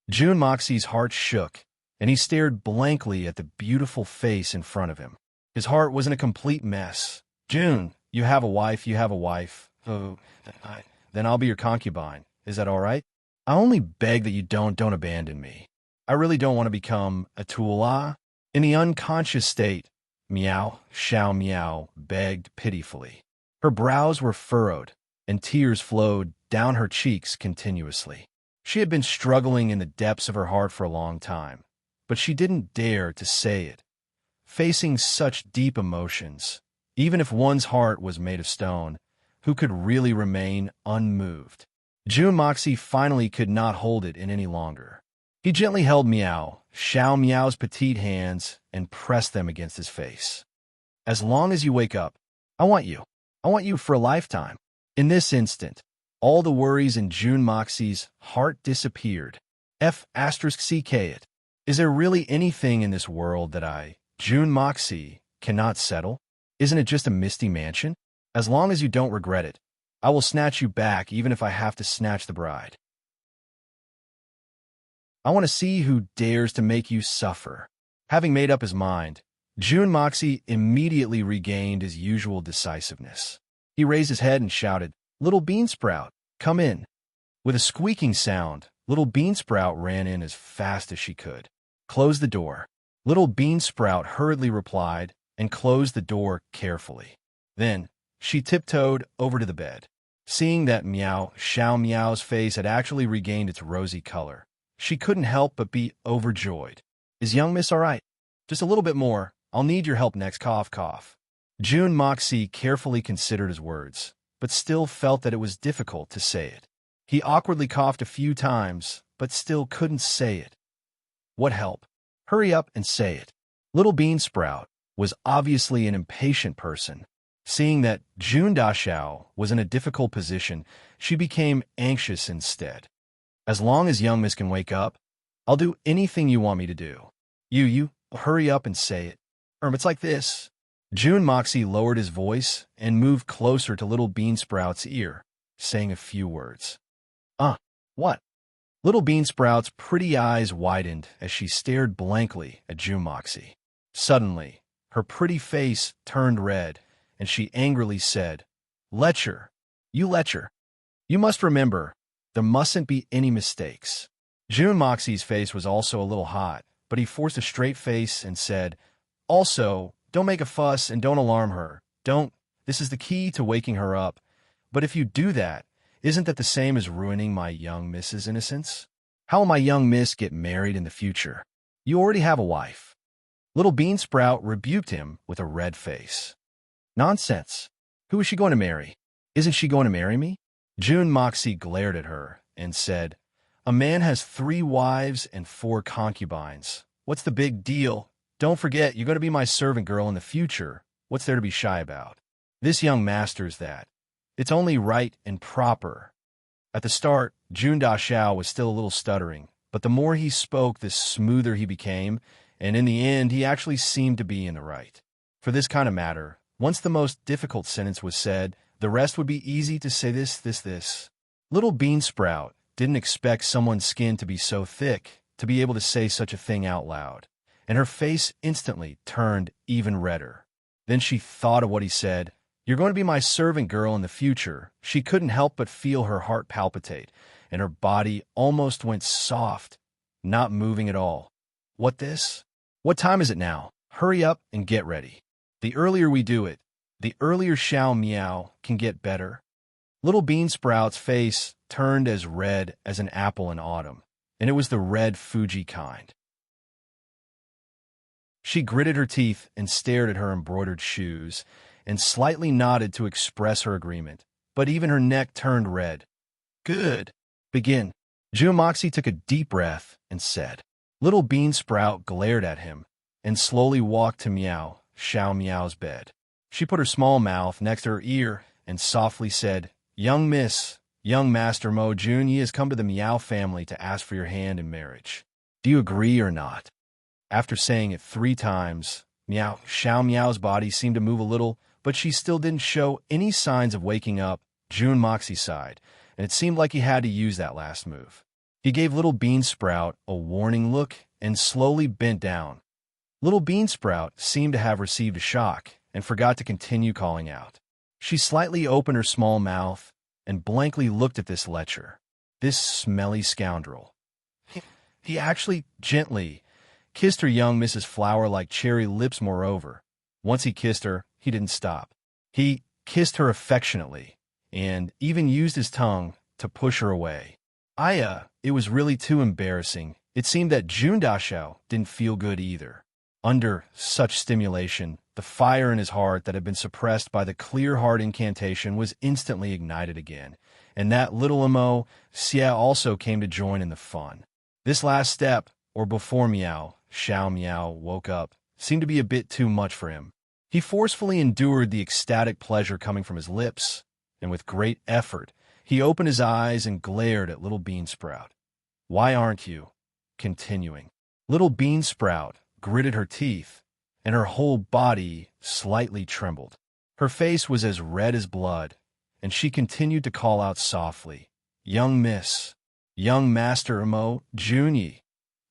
Jun Moxie's heart shook, and he stared blankly at the beautiful face in front of him. His heart was in a complete mess. Jun, you have a wife, Oh, then I'll be your concubine. Is that all right? I only beg that you don't abandon me. I really don't want to become a tool. In the unconscious state, Miao Xiao Miao begged pitifully. Her brows were furrowed, and tears flowed down her cheeks continuously. She had been struggling in the depths of her heart for a long time, but she didn't dare to say it. Facing such deep emotions, even if one's heart was made of stone, who could really remain unmoved? Jun Moxie finally could not hold it in any longer. He gently held Miao Xiao Miao's petite hands and pressed them against his face. As long as you wake up, I want you. I want you for a lifetime. In this instant, all the worries in June Moxie's heart disappeared. F***ck it. Is there really anything in this world that June Moxie, cannot settle? Isn't it just a misty mansion? As long as you don't regret it, I will snatch you back even if I have to snatch the bride. I want to see who dares to make you suffer. Having made up his mind, June Moxie immediately regained his usual decisiveness. He raised his head and shouted, "Little Beansprout, come in." With a squeaking sound, Little Beansprout ran in as fast as she could. "Close the door." Little Beansprout hurriedly replied and closed the door carefully. Then, she tiptoed over to the bed. Seeing that Meow Xiao Meow's face had actually regained its rosy color, she couldn't help but be overjoyed. "Is young miss all right? Just a little bit more. I'll need your help next. Cough, cough." June Moxie carefully considered his words, but still felt that it was difficult to say it. He awkwardly coughed a few times, but still couldn't say it. What help? Hurry up and say it. Little Beansprout was obviously an impatient person. Seeing that June Dashao was in a difficult position, she became anxious instead. "As long as young miss can wake up, I'll do anything you want me to do. You, hurry up and say it. It's like this." June Moxie lowered his voice and moved closer to Little Beansprout's ear, saying a few words. What?" Little Beansprout's pretty eyes widened as she stared blankly at June Moxie. Suddenly, her pretty face turned red, and she angrily said, "Lecher, you lecher. You must remember, there mustn't be any mistakes." June Moxie's face was also a little hot, but he forced a straight face and said, "Also, don't make a fuss and don't alarm her. Don't. This is the key to waking her up. But if you do that, isn't that the same as ruining my young miss's innocence? How will my young miss get married in the future? You already have a wife." Little Beansprout rebuked him with a red face. "Nonsense. Who is she going to marry? Isn't she going to marry me?" June Moxie glared at her and said, "A man has 3 wives and 4 concubines. What's the big deal? Don't forget, you're going to be my servant girl in the future. What's there to be shy about? This young masters that. It's only right and proper." At the start, June Dashao was still a little stuttering, but the more he spoke, the smoother he became, and in the end, he actually seemed to be in the right. For this kind of matter, once the most difficult sentence was said, the rest would be easy to say this. Little Beansprout didn't expect someone's skin to be so thick to be able to say such a thing out loud, and her face instantly turned even redder. Then she thought of what he said. "You're going to be my servant girl in the future." She couldn't help but feel her heart palpitate, and her body almost went soft, not moving at all. "What this? What time is it now? Hurry up and get ready. The earlier we do it, the earlier Xiao Meow can get better." Little Beansprout's face turned as red as an apple in autumn, and it was the red Fuji kind. She gritted her teeth and stared at her embroidered shoes, and slightly nodded to express her agreement, but even her neck turned red. "Good. Begin." June Moxie took a deep breath and said. Little Beansprout glared at him and slowly walked to Meow Xiao Meow's bed. She put her small mouth next to her ear and softly said, "Young miss, young Master Mo Jun, ye has come to the Meow family to ask for your hand in marriage. Do you agree or not?" After saying it 3 times, Meow Xiao Meow's body seemed to move a little, but she still didn't show any signs of waking up. June Moxie sighed, and it seemed like he had to use that last move. He gave Little Beansprout a warning look and slowly bent down. Little Beansprout seemed to have received a shock and forgot to continue calling out. She slightly opened her small mouth and blankly looked at this lecher, this smelly scoundrel. He actually gently kissed her young Mrs. Flower-like cherry lips. Moreover, once he kissed her, he didn't stop. He kissed her affectionately and even used his tongue to push her away. It was really too embarrassing. It seemed that June Dashao didn't feel good either. Under such stimulation, the fire in his heart that had been suppressed by the clear heart incantation was instantly ignited again, and that little Emo Xia also came to join in the fun. This last step, or before Meow Xiao Meow woke up, seemed to be a bit too much for him. He forcefully endured the ecstatic pleasure coming from his lips, and with great effort, he opened his eyes and glared at little Beansprout. "Why aren't you?" Continuing. Little Beansprout gritted her teeth, and her whole body slightly trembled. Her face was as red as blood, and she continued to call out softly, "Young Miss, young Master Emo Junie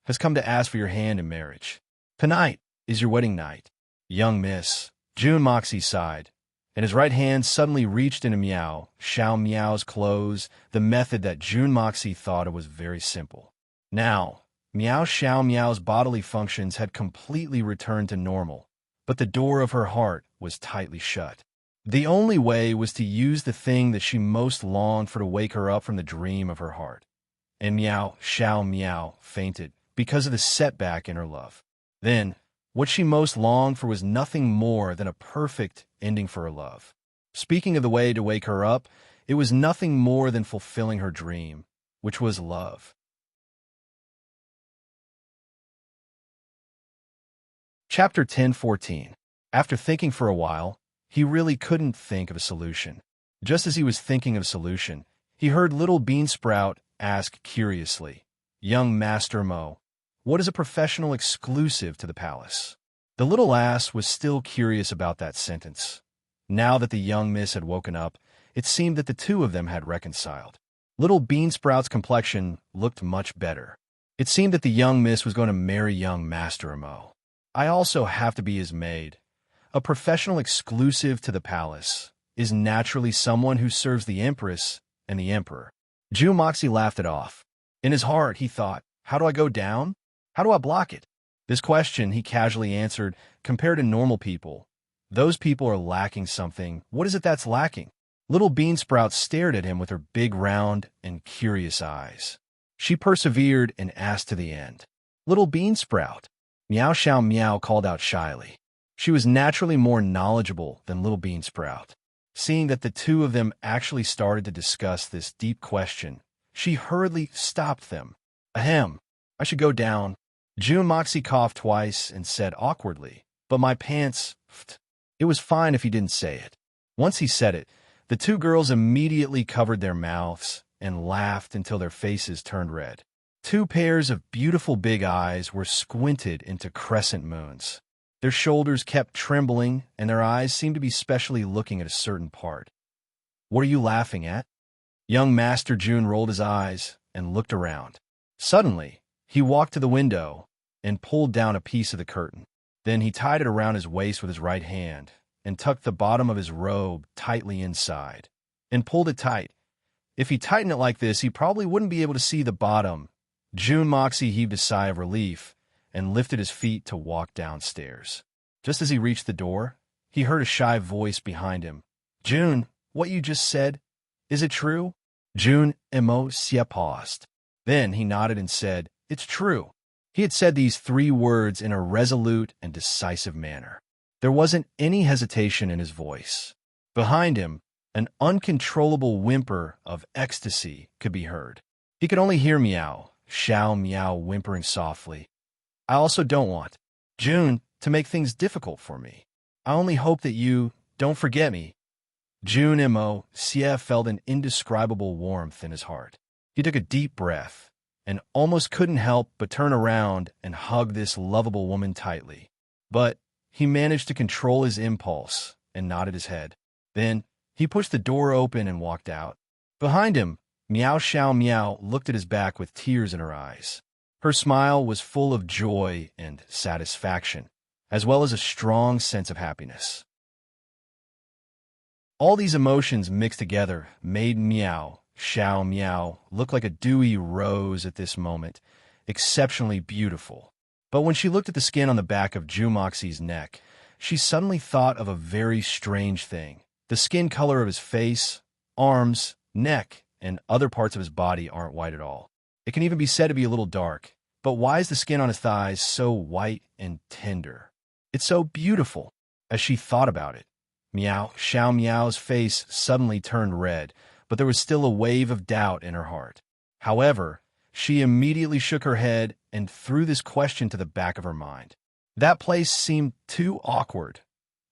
has come to ask for your hand in marriage. Tonight is your wedding night." "Young Miss," June Moxie sighed, and his right hand suddenly reached into Xiao Meow's clothes, the method that June Moxie thought it was very simple. Now, Xiao Meow's bodily functions had completely returned to normal, but the door of her heart was tightly shut. The only way was to use the thing that she most longed for to wake her up from the dream of her heart. And Xiao Meow fainted because of the setback in her love. Then, what she most longed for was nothing more than a perfect ending for her love. Speaking of the way to wake her up, it was nothing more than fulfilling her dream, which was love. Chapter 10:14. After thinking for a while, he really couldn't think of a solution. Just as he was thinking of a solution, he heard little Beansprout ask curiously, "Young Master Mo, what is a professional exclusive to the palace?" The little ass was still curious about that sentence. Now that the young miss had woken up, it seemed that the two of them had reconciled. Little Beansprout's complexion looked much better. It seemed that the young miss was going to marry young Master Mo. "I also have to be his maid. A professional exclusive to the palace is naturally someone who serves the Empress and the Emperor." June Moxie laughed it off. In his heart, he thought, "How do I go down? How do I block it?" This question, he casually answered, compared to normal people, those people are lacking something. What is it that's lacking? Little Beansprout stared at him with her big, round, and curious eyes. She persevered and asked to the end. "Little Beansprout." Xiao Meow called out shyly. She was naturally more knowledgeable than little Beansprout. Seeing that the two of them actually started to discuss this deep question, she hurriedly stopped them. "Ahem, I should go down." June Moxie coughed twice and said awkwardly, "But my pants, pfft." It was fine if he didn't say it. Once he said it, the two girls immediately covered their mouths and laughed until their faces turned red. Two pairs of beautiful big eyes were squinted into crescent moons. Their shoulders kept trembling, and their eyes seemed to be specially looking at a certain part. "What are you laughing at?" Young Master June rolled his eyes and looked around. Suddenly, he walked to the window and pulled down a piece of the curtain. Then he tied it around his waist with his right hand and tucked the bottom of his robe tightly inside and pulled it tight. If he tightened it like this, he probably wouldn't be able to see the bottom. June Moxie heaved a sigh of relief and lifted his feet to walk downstairs. Just as he reached the door, he heard a shy voice behind him. "June, what you just said, is it true?" June Emo paused. Then he nodded and said, "It's true." He had said these three words in a resolute and decisive manner. There wasn't any hesitation in his voice. Behind him, an uncontrollable whimper of ecstasy could be heard. He could only hear Xiao Meow whimpering softly. "I also don't want, June, to make things difficult for me. I only hope that you don't forget me." June Emo felt an indescribable warmth in his heart. He took a deep breath and almost couldn't help but turn around and hug this lovable woman tightly. But he managed to control his impulse and nodded his head. Then he pushed the door open and walked out. Behind him, Xiao Meow looked at his back with tears in her eyes. Her smile was full of joy and satisfaction, as well as a strong sense of happiness. All these emotions mixed together made Xiao Meow look like a dewy rose at this moment, exceptionally beautiful. But when she looked at the skin on the back of June Moxie's neck, she suddenly thought of a very strange thing. The skin color of his face, arms, neck, and other parts of his body aren't white at all. It can even be said to be a little dark. But why is the skin on his thighs so white and tender? It's so beautiful. As she thought about it, Xiao Meow's face suddenly turned red, but there was still a wave of doubt in her heart. However, she immediately shook her head and threw this question to the back of her mind. That place seemed too awkward.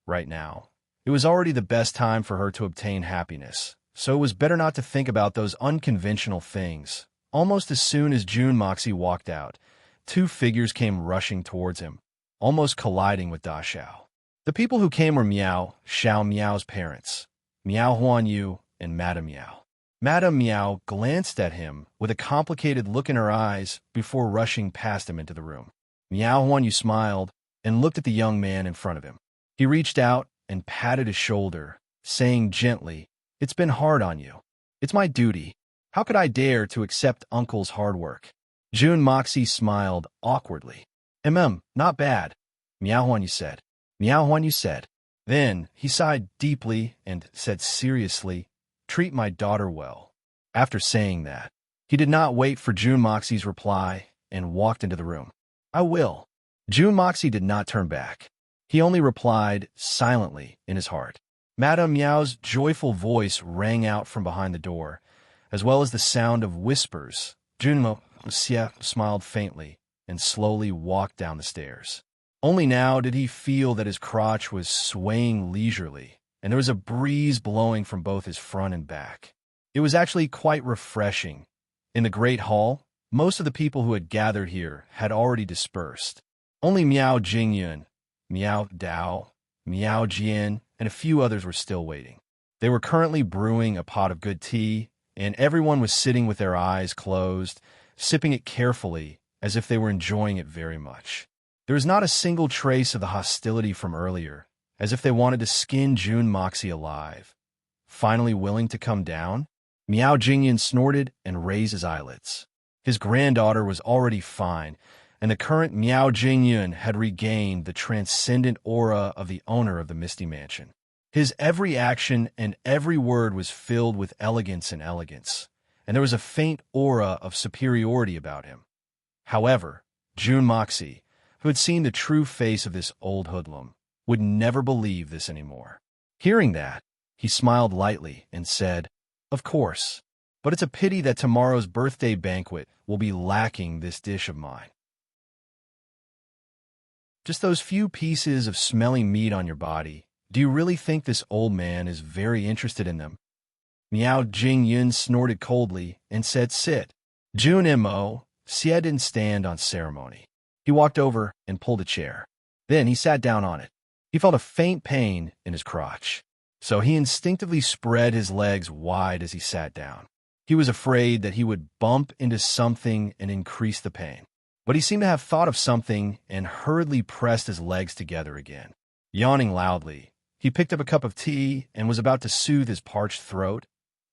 right now. It was already the best time for her to obtain happiness, so it was better not to think about those unconventional things. Almost as soon as June Moxie walked out, two figures came rushing towards him, almost colliding with Da Xiao. The people who came were Miao, Xiao Miao's parents, Miao Huanyu, and Madame Miao. Madame Miao glanced at him with a complicated look in her eyes before rushing past him into the room. Miao Huanyu smiled and looked at the young man in front of him. He reached out and patted his shoulder, saying gently, "It's been hard on you. It's my duty. How could I dare to accept Uncle's hard work?" June Moxie smiled awkwardly. Not bad," Miao Huanyu said. Miao Huanyu said. Then he sighed deeply and said seriously, "Treat my daughter well." After saying that, he did not wait for June Moxie's reply and walked into the room. "I will." June Moxie did not turn back. He only replied silently in his heart. Madame Miao's joyful voice rang out from behind the door, as well as the sound of whispers. June Moxie smiled faintly and slowly walked down the stairs. Only now did he feel that his crotch was swaying leisurely, and there was a breeze blowing from both his front and back. It was actually quite refreshing. In the great hall, most of the people who had gathered here had already dispersed. Only Miao Jingyun, Miao Dao, Miao Jian, and a few others were still waiting. They were currently brewing a pot of good tea, and everyone was sitting with their eyes closed, sipping it carefully as if they were enjoying it very much. There was not a single trace of the hostility from earlier, as if they wanted to skin June Moxie alive. Finally willing to come down, Miao Jingyun snorted and raised his eyelids. His granddaughter was already fine, and the current Miao Jingyun had regained the transcendent aura of the owner of the Misty Mansion. His every action and every word was filled with elegance, and there was a faint aura of superiority about him. However, June Moxie, who had seen the true face of this old hoodlum, would never believe this anymore. Hearing that, he smiled lightly and said, "Of course, but it's a pity that tomorrow's birthday banquet will be lacking this dish of mine. Just those few pieces of smelly meat on your body. Do you really think this old man is very interested in them?" Miao Jingyun snorted coldly and said, "Sit." June Mo, Xie didn't stand on ceremony. He walked over and pulled a chair. Then he sat down on it. He felt a faint pain in his crotch, so he instinctively spread his legs wide as he sat down. He was afraid that he would bump into something and increase the pain. But he seemed to have thought of something and hurriedly pressed his legs together again. Yawning loudly, he picked up a cup of tea and was about to soothe his parched throat.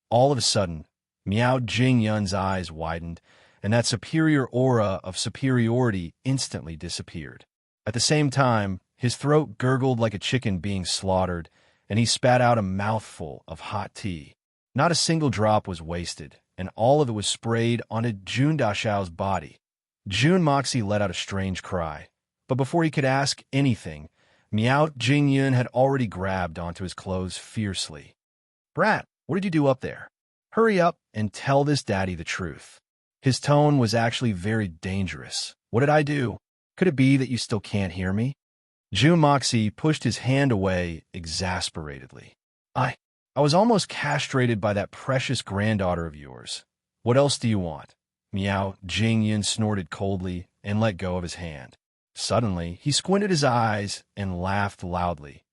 All of a sudden, Miao Jingyun's eyes widened, and that superior aura of superiority instantly disappeared. At the same time, his throat gurgled like a chicken being slaughtered, and he spat out a mouthful of hot tea. Not a single drop was wasted, and all of it was sprayed onto June Dashao's body. June Moxie let out a strange cry, but before he could ask anything, Miao Jingyun had already grabbed onto his clothes fiercely. "Brat, what did you do up there? Hurry up and tell this daddy the truth." His tone was actually very dangerous. "What did I do? Could it be that you still can't hear me?" June Moxie pushed his hand away exasperatedly. I was almost castrated by that precious granddaughter of yours. What else do you want?" Miao Jingyun snorted coldly and let go of his hand. Suddenly, he squinted his eyes and laughed loudly.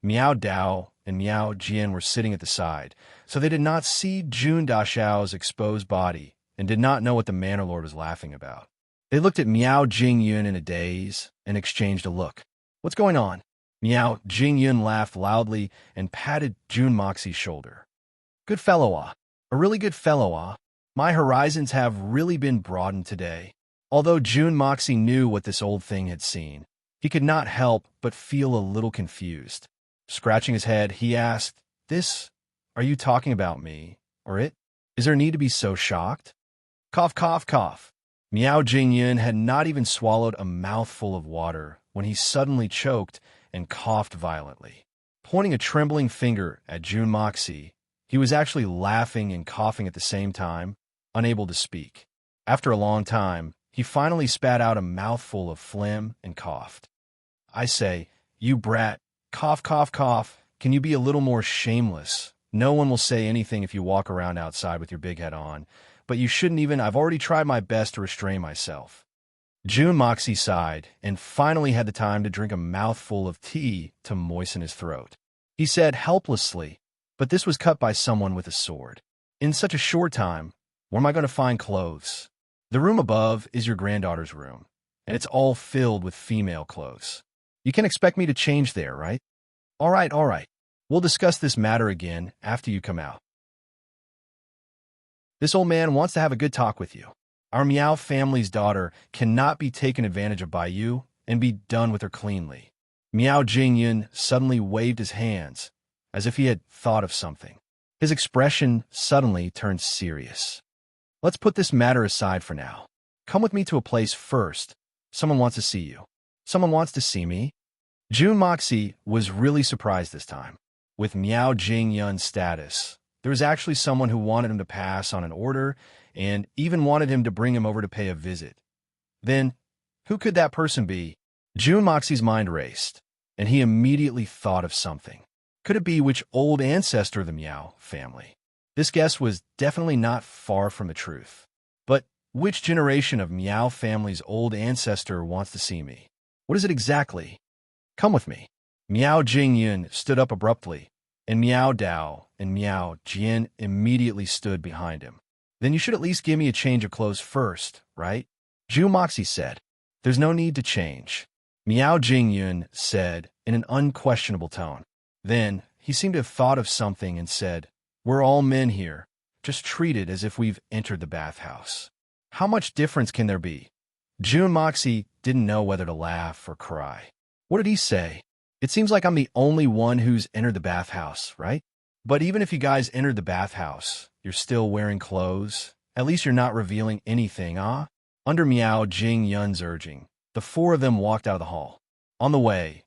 Miao Dao and Miao Jian were sitting at the side, so they did not see June Dashao's exposed body and did not know what the Manor Lord was laughing about. They looked at Miao Jingyun in a daze and exchanged a look. "What's going on?" Miao Jingyun laughed loudly and patted June Moxie's shoulder. "Good fellow, ah. A really good fellow, ah. My horizons have really been broadened today." Although June Moxie knew what this old thing had seen, he could not help but feel a little confused. Scratching his head, he asked, Are you talking about me, or it? Is there need to be so shocked?" Cough, cough, cough. Miao Jingyun had not even swallowed a mouthful of water when he suddenly choked and coughed violently. Pointing a trembling finger at June Moxie, he was actually laughing and coughing at the same time, unable to speak. After a long time, he finally spat out a mouthful of phlegm and coughed. "I say, you brat, Cough, cough, cough. Can you be a little more shameless? No one will say anything if you walk around outside with your big head on, but you shouldn't even. I've already tried my best to restrain myself. June Moxie sighed and finally had the time to drink a mouthful of tea to moisten his throat. He said helplessly, but this was cut by someone with a sword. In such a short time, where am I going to find clothes? The room above is your granddaughter's room, and it's all filled with female clothes. You can expect me to change there, right? All right, all right. We'll discuss this matter again after you come out. This old man wants to have a good talk with you. Our Meow family's daughter cannot be taken advantage of by you and be done with her cleanly. Meow Jingyun suddenly waved his hands, as if he had thought of something. His expression suddenly turned serious. Let's put this matter aside for now. Come with me to a place first. Someone wants to see you. Someone wants to see me? June Moxie was really surprised this time. With Meow Jingyun's status, there was actually someone who wanted him to pass on an order and even wanted him to bring him over to pay a visit. Then, who could that person be? June Moxie's mind raced, and he immediately thought of something. Could it be which old ancestor of the Meow family? This guess was definitely not far from the truth. But which generation of Meow family's old ancestor wants to see me? What is it exactly? Come with me. Meow Jingyun stood up abruptly, and Meow Dao and Meow Jian immediately stood behind him. Then you should at least give me a change of clothes first, right? June Moxie said. There's no need to change. Meow Jingyun said in an unquestionable tone. Then he seemed to have thought of something and said, We're all men here. Just treat it as if we've entered the bathhouse. How much difference can there be? June Moxie didn't know whether to laugh or cry. What did he say? It seems like I'm the only one who's entered the bathhouse, right? But even if you guys entered the bathhouse, you're still wearing clothes. At least you're not revealing anything, ah? Under Meow Jingyun's urging, the four of them walked out of the hall. On the way,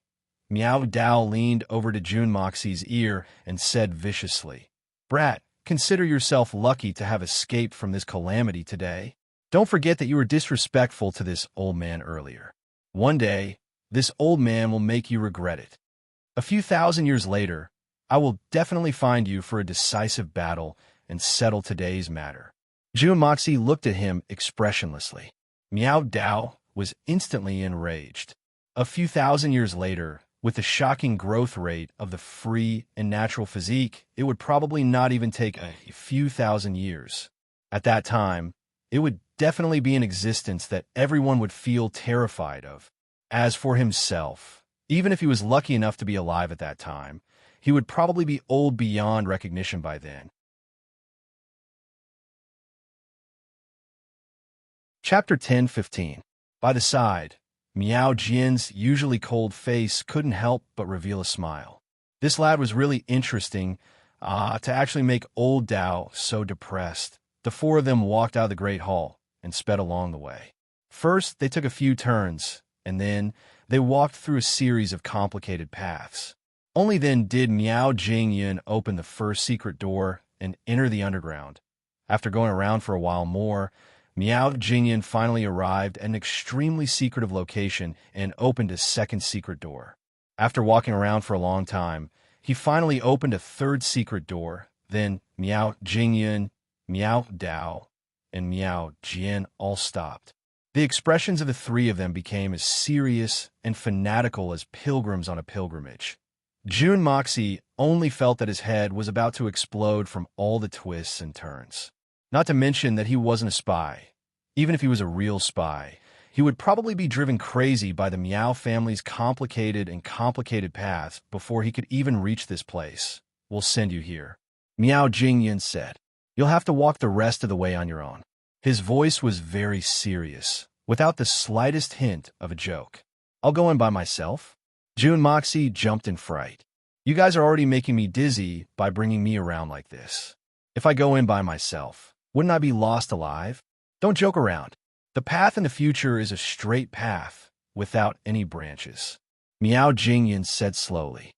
Meow Dao leaned over to June Moxie's ear and said viciously, Brat, consider yourself lucky to have escaped from this calamity today. Don't forget that you were disrespectful to this old man earlier. One day, this old man will make you regret it. A few thousand years later, I will definitely find you for a decisive battle and settle today's matter. June Moxie looked at him expressionlessly. Meow Dao was instantly enraged. A few thousand years later, with the shocking growth rate of the free and natural physique, it would probably not even take a few thousand years. At that time, it would definitely be an existence that everyone would feel terrified of. As for himself, even if he was lucky enough to be alive at that time, he would probably be old beyond recognition by then. Chapter 10:15. By the side, Meow Jian's usually cold face couldn't help but reveal a smile. This lad was really interesting to actually make old Dao so depressed. The four of them walked out of the great hall and sped along the way. First, they took a few turns, and then they walked through a series of complicated paths. Only then did Meow Jingyun open the first secret door and enter the underground. After going around for a while more, Meow Jingyun finally arrived at an extremely secretive location and opened a second secret door. After walking around for a long time, he finally opened a third secret door. Then Meow Jingyun, Meow Dao, and Meow Jian all stopped. The expressions of the three of them became as serious and fanatical as pilgrims on a pilgrimage. June Moxie only felt that his head was about to explode from all the twists and turns. Not to mention that he wasn't a spy. Even if he was a real spy, he would probably be driven crazy by the Meow family's complicated paths before he could even reach this place. We'll send you here. Meow Jingyun said. You'll have to walk the rest of the way on your own. His voice was very serious, without the slightest hint of a joke. I'll go in by myself? June Moxie jumped in fright. You guys are already making me dizzy by bringing me around like this. If I go in by myself, wouldn't I be lost alive? Don't joke around. The path in the future is a straight path, without any branches. Meow Jingyun said slowly.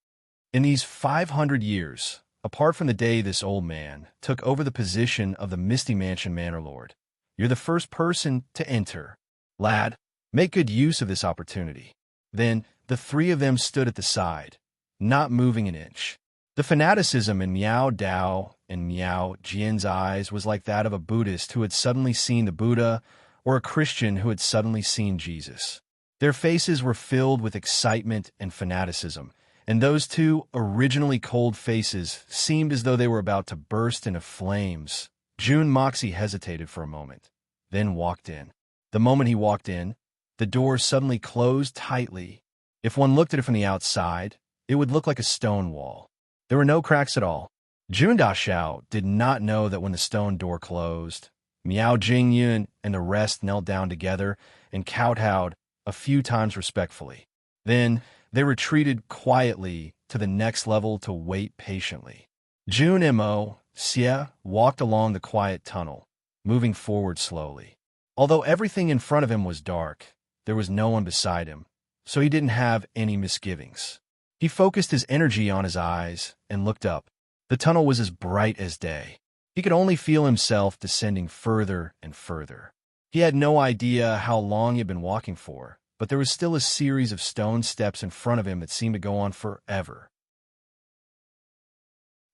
In these 500 years, apart from the day this old man took over the position of the Misty Mansion Manor Lord, you're the first person to enter. Lad, make good use of this opportunity. Then the three of them stood at the side. not moving an inch. The fanaticism in Miao Dao and Miao Jian's eyes was like that of a Buddhist who had suddenly seen the Buddha or a Christian who had suddenly seen Jesus. Their faces were filled with excitement and fanaticism, and those two originally cold faces seemed as though they were about to burst into flames. Jun Moxie hesitated for a moment, then walked in. The moment he walked in, the door suddenly closed tightly. If one looked at it from the outside, it would look like a stone wall. There were no cracks at all. Jun Daxiao did not know that when the stone door closed, Miao Jingyun and the rest knelt down together and kowtowed a few times respectfully. Then they retreated quietly to the next level to wait patiently. Jun Mo Xie walked along the quiet tunnel, moving forward slowly. Although everything in front of him was dark, there was no one beside him, so he didn't have any misgivings. He focused his energy on his eyes and looked up. The tunnel was as bright as day. He could only feel himself descending further and further. He had no idea how long he had been walking for, but there was still a series of stone steps in front of him that seemed to go on forever.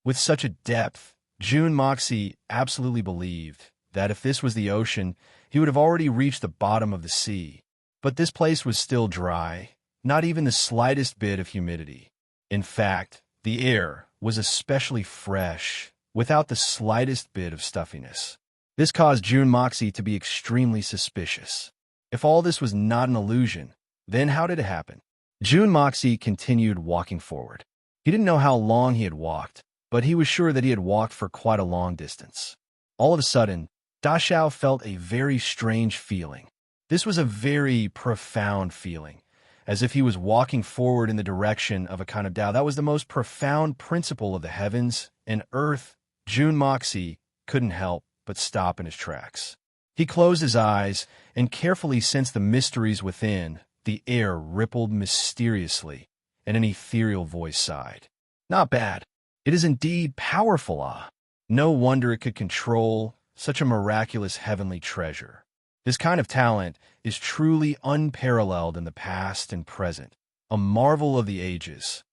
With such a depth, Jun Moxie absolutely believed that if this was the ocean, he would have already reached the bottom of the sea. But this place was still dry, not even the slightest bit of humidity. In fact, the air was especially fresh, without the slightest bit of stuffiness. This caused Jun Moxie to be extremely suspicious. If all this was not an illusion, then how did it happen? Jun Moxie continued walking forward. He didn't know how long he had walked, but he was sure that he had walked for quite a long distance. All of a sudden, Daxiao felt a very strange feeling. This was a very profound feeling, as if he was walking forward in the direction of a kind of Tao. That was the most profound principle of the heavens and earth. Jun Moxie couldn't help but stop in his tracks. He closed his eyes and carefully sensed the mysteries within. The air rippled mysteriously, and an ethereal voice sighed. Not bad. It is indeed powerful, ah. No wonder it could control such a miraculous heavenly treasure. This kind of talent is truly unparalleled in the past and present, a marvel of the ages.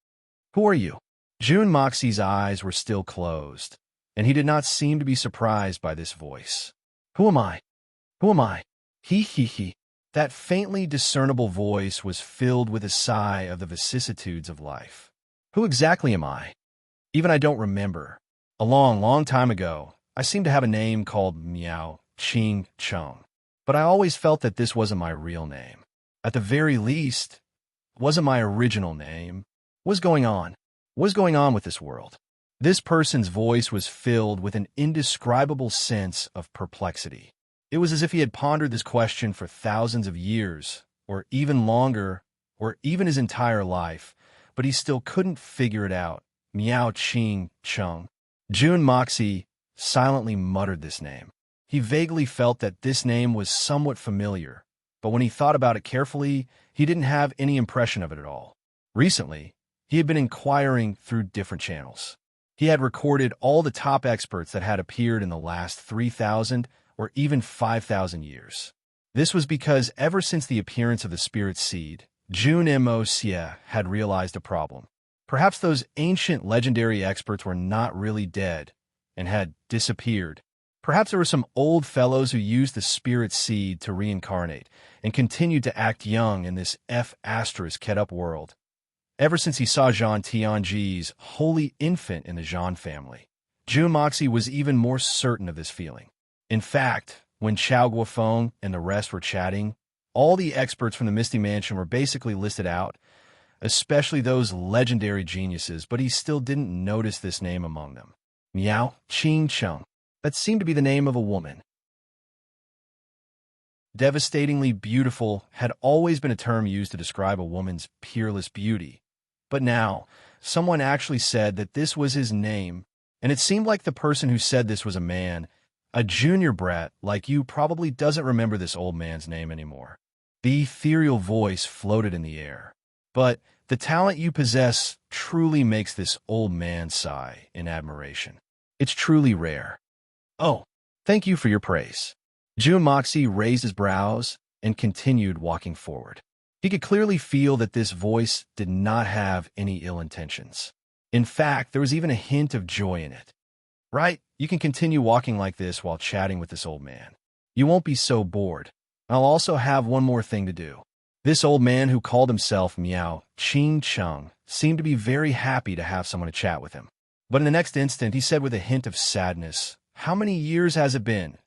Who are you? Jun Moxie's eyes were still closed, and he did not seem to be surprised by this voice. Who am I? Who am I? He. That faintly discernible voice was filled with a sigh of the vicissitudes of life. Who exactly am I? Even I don't remember. A long time ago, I seemed to have a name called Miao Ching Cheng. But I always felt that this wasn't my real name. At the very least, it wasn't my original name. What's going on? What's going on with this world? This person's voice was filled with an indescribable sense of perplexity. It was as if he had pondered this question for thousands of years, or even longer, or even his entire life, but he still couldn't figure it out. Miao Ching Cheng. Jun Moxie silently muttered this name. He vaguely felt that this name was somewhat familiar, but when he thought about it carefully, he didn't have any impression of it at all. Recently, he had been inquiring through different channels. He had recorded all the top experts that had appeared in the last 3,000 or even 5,000 years. This was because ever since the appearance of the spirit seed, Jun Mo Xie had realized a problem. Perhaps those ancient legendary experts were not really dead and had disappeared. Perhaps there were some old fellows who used the spirit seed to reincarnate and continued to act young in this F***ed-up world. Ever since he saw Zhang Tianji's holy infant in the Zhang family, Jun Moxie was even more certain of this feeling. In fact, when Chao Guofeng and the rest were chatting, all the experts from the Misty Mansion were basically listed out, especially those legendary geniuses, but he still didn't notice this name among them. Miao Ching Cheng. That seemed to be the name of a woman. Devastatingly beautiful had always been a term used to describe a woman's peerless beauty. But now, someone actually said that this was his name, and it seemed like the person who said this was a man. A junior brat like you probably doesn't remember this old man's name anymore. The ethereal voice floated in the air. But the talent you possess truly makes this old man sigh in admiration. It's truly rare. Oh, thank you for your praise. Jun Moxie raised his brows and continued walking forward. He could clearly feel that this voice did not have any ill intentions. In fact, there was even a hint of joy in it. Right? You can continue walking like this while chatting with this old man. You won't be so bored. I'll also have one more thing to do. This old man who called himself Miao Ching Chung seemed to be very happy to have someone to chat with him. But in the next instant, he said with a hint of sadness, "How many years has it been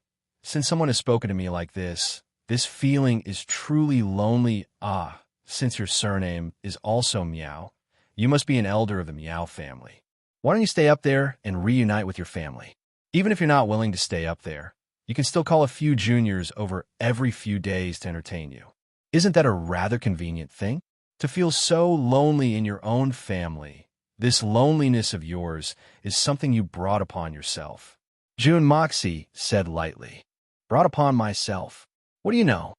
since someone has spoken to me like this? This feeling is truly lonely. Ah, since your surname is also Miao, you must be an elder of the Miao family. Why don't you stay up there and reunite with your family? Even if you're not willing to stay up there, you can still call a few juniors over every few days to entertain you. Isn't that a rather convenient thing? To feel so lonely in your own family. This loneliness of yours is something you brought upon yourself." Jun Moxie said lightly. "Brought upon myself. What do you know?"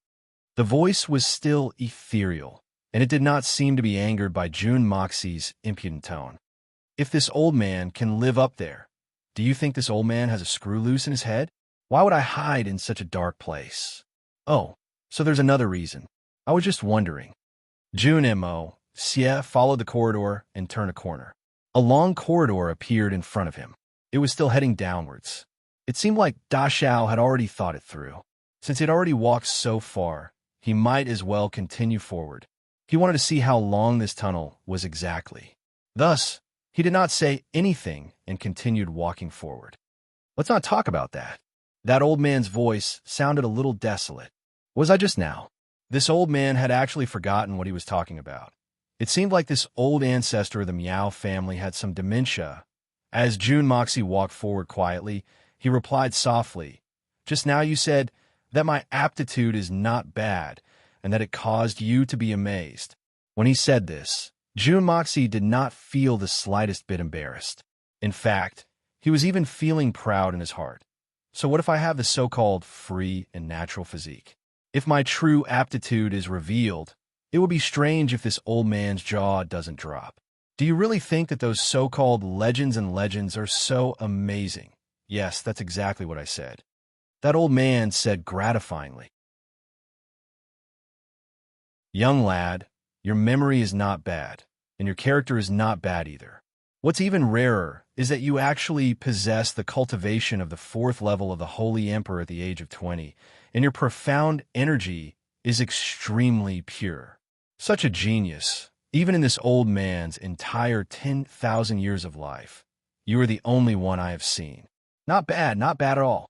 The voice was still ethereal, and it did not seem to be angered by Jun Moxie's impudent tone. "If this old man can live up there, do you think this old man has a screw loose in his head? Why would I hide in such a dark place? Oh, so there's another reason. I was just wondering." Jun Mo Xie followed the corridor and turned a corner. A long corridor appeared in front of him. It was still heading downwards. It seemed like Da Xiao had already thought it through. Since he had already walked so far, he might as well continue forward. He wanted to see how long this tunnel was exactly. Thus, he did not say anything and continued walking forward. "Let's not talk about that." That old man's voice sounded a little desolate. Was I just now? This old man had actually forgotten what he was talking about. It seemed like this old ancestor of the Miao family had some dementia. As Jun Moxie walked forward quietly, he replied softly, "Just now you said that my aptitude is not bad and that it caused you to be amazed." When he said this, Jun Moxie did not feel the slightest bit embarrassed. In fact, he was even feeling proud in his heart. So what if I have the so-called free and natural physique? If my true aptitude is revealed, it will be strange if this old man's jaw doesn't drop. Do you really think that those so-called legends and legends are so amazing? Yes, that's exactly what I said. That old man said gratifyingly. "Young lad, your memory is not bad, and your character is not bad either. What's even rarer is that you actually possess the cultivation of the 4th level of the Holy Emperor at the age of 20, and your profound energy is extremely pure. Such a genius, even in this old man's entire 10,000 years of life. You are the only one I have seen. Not bad at all."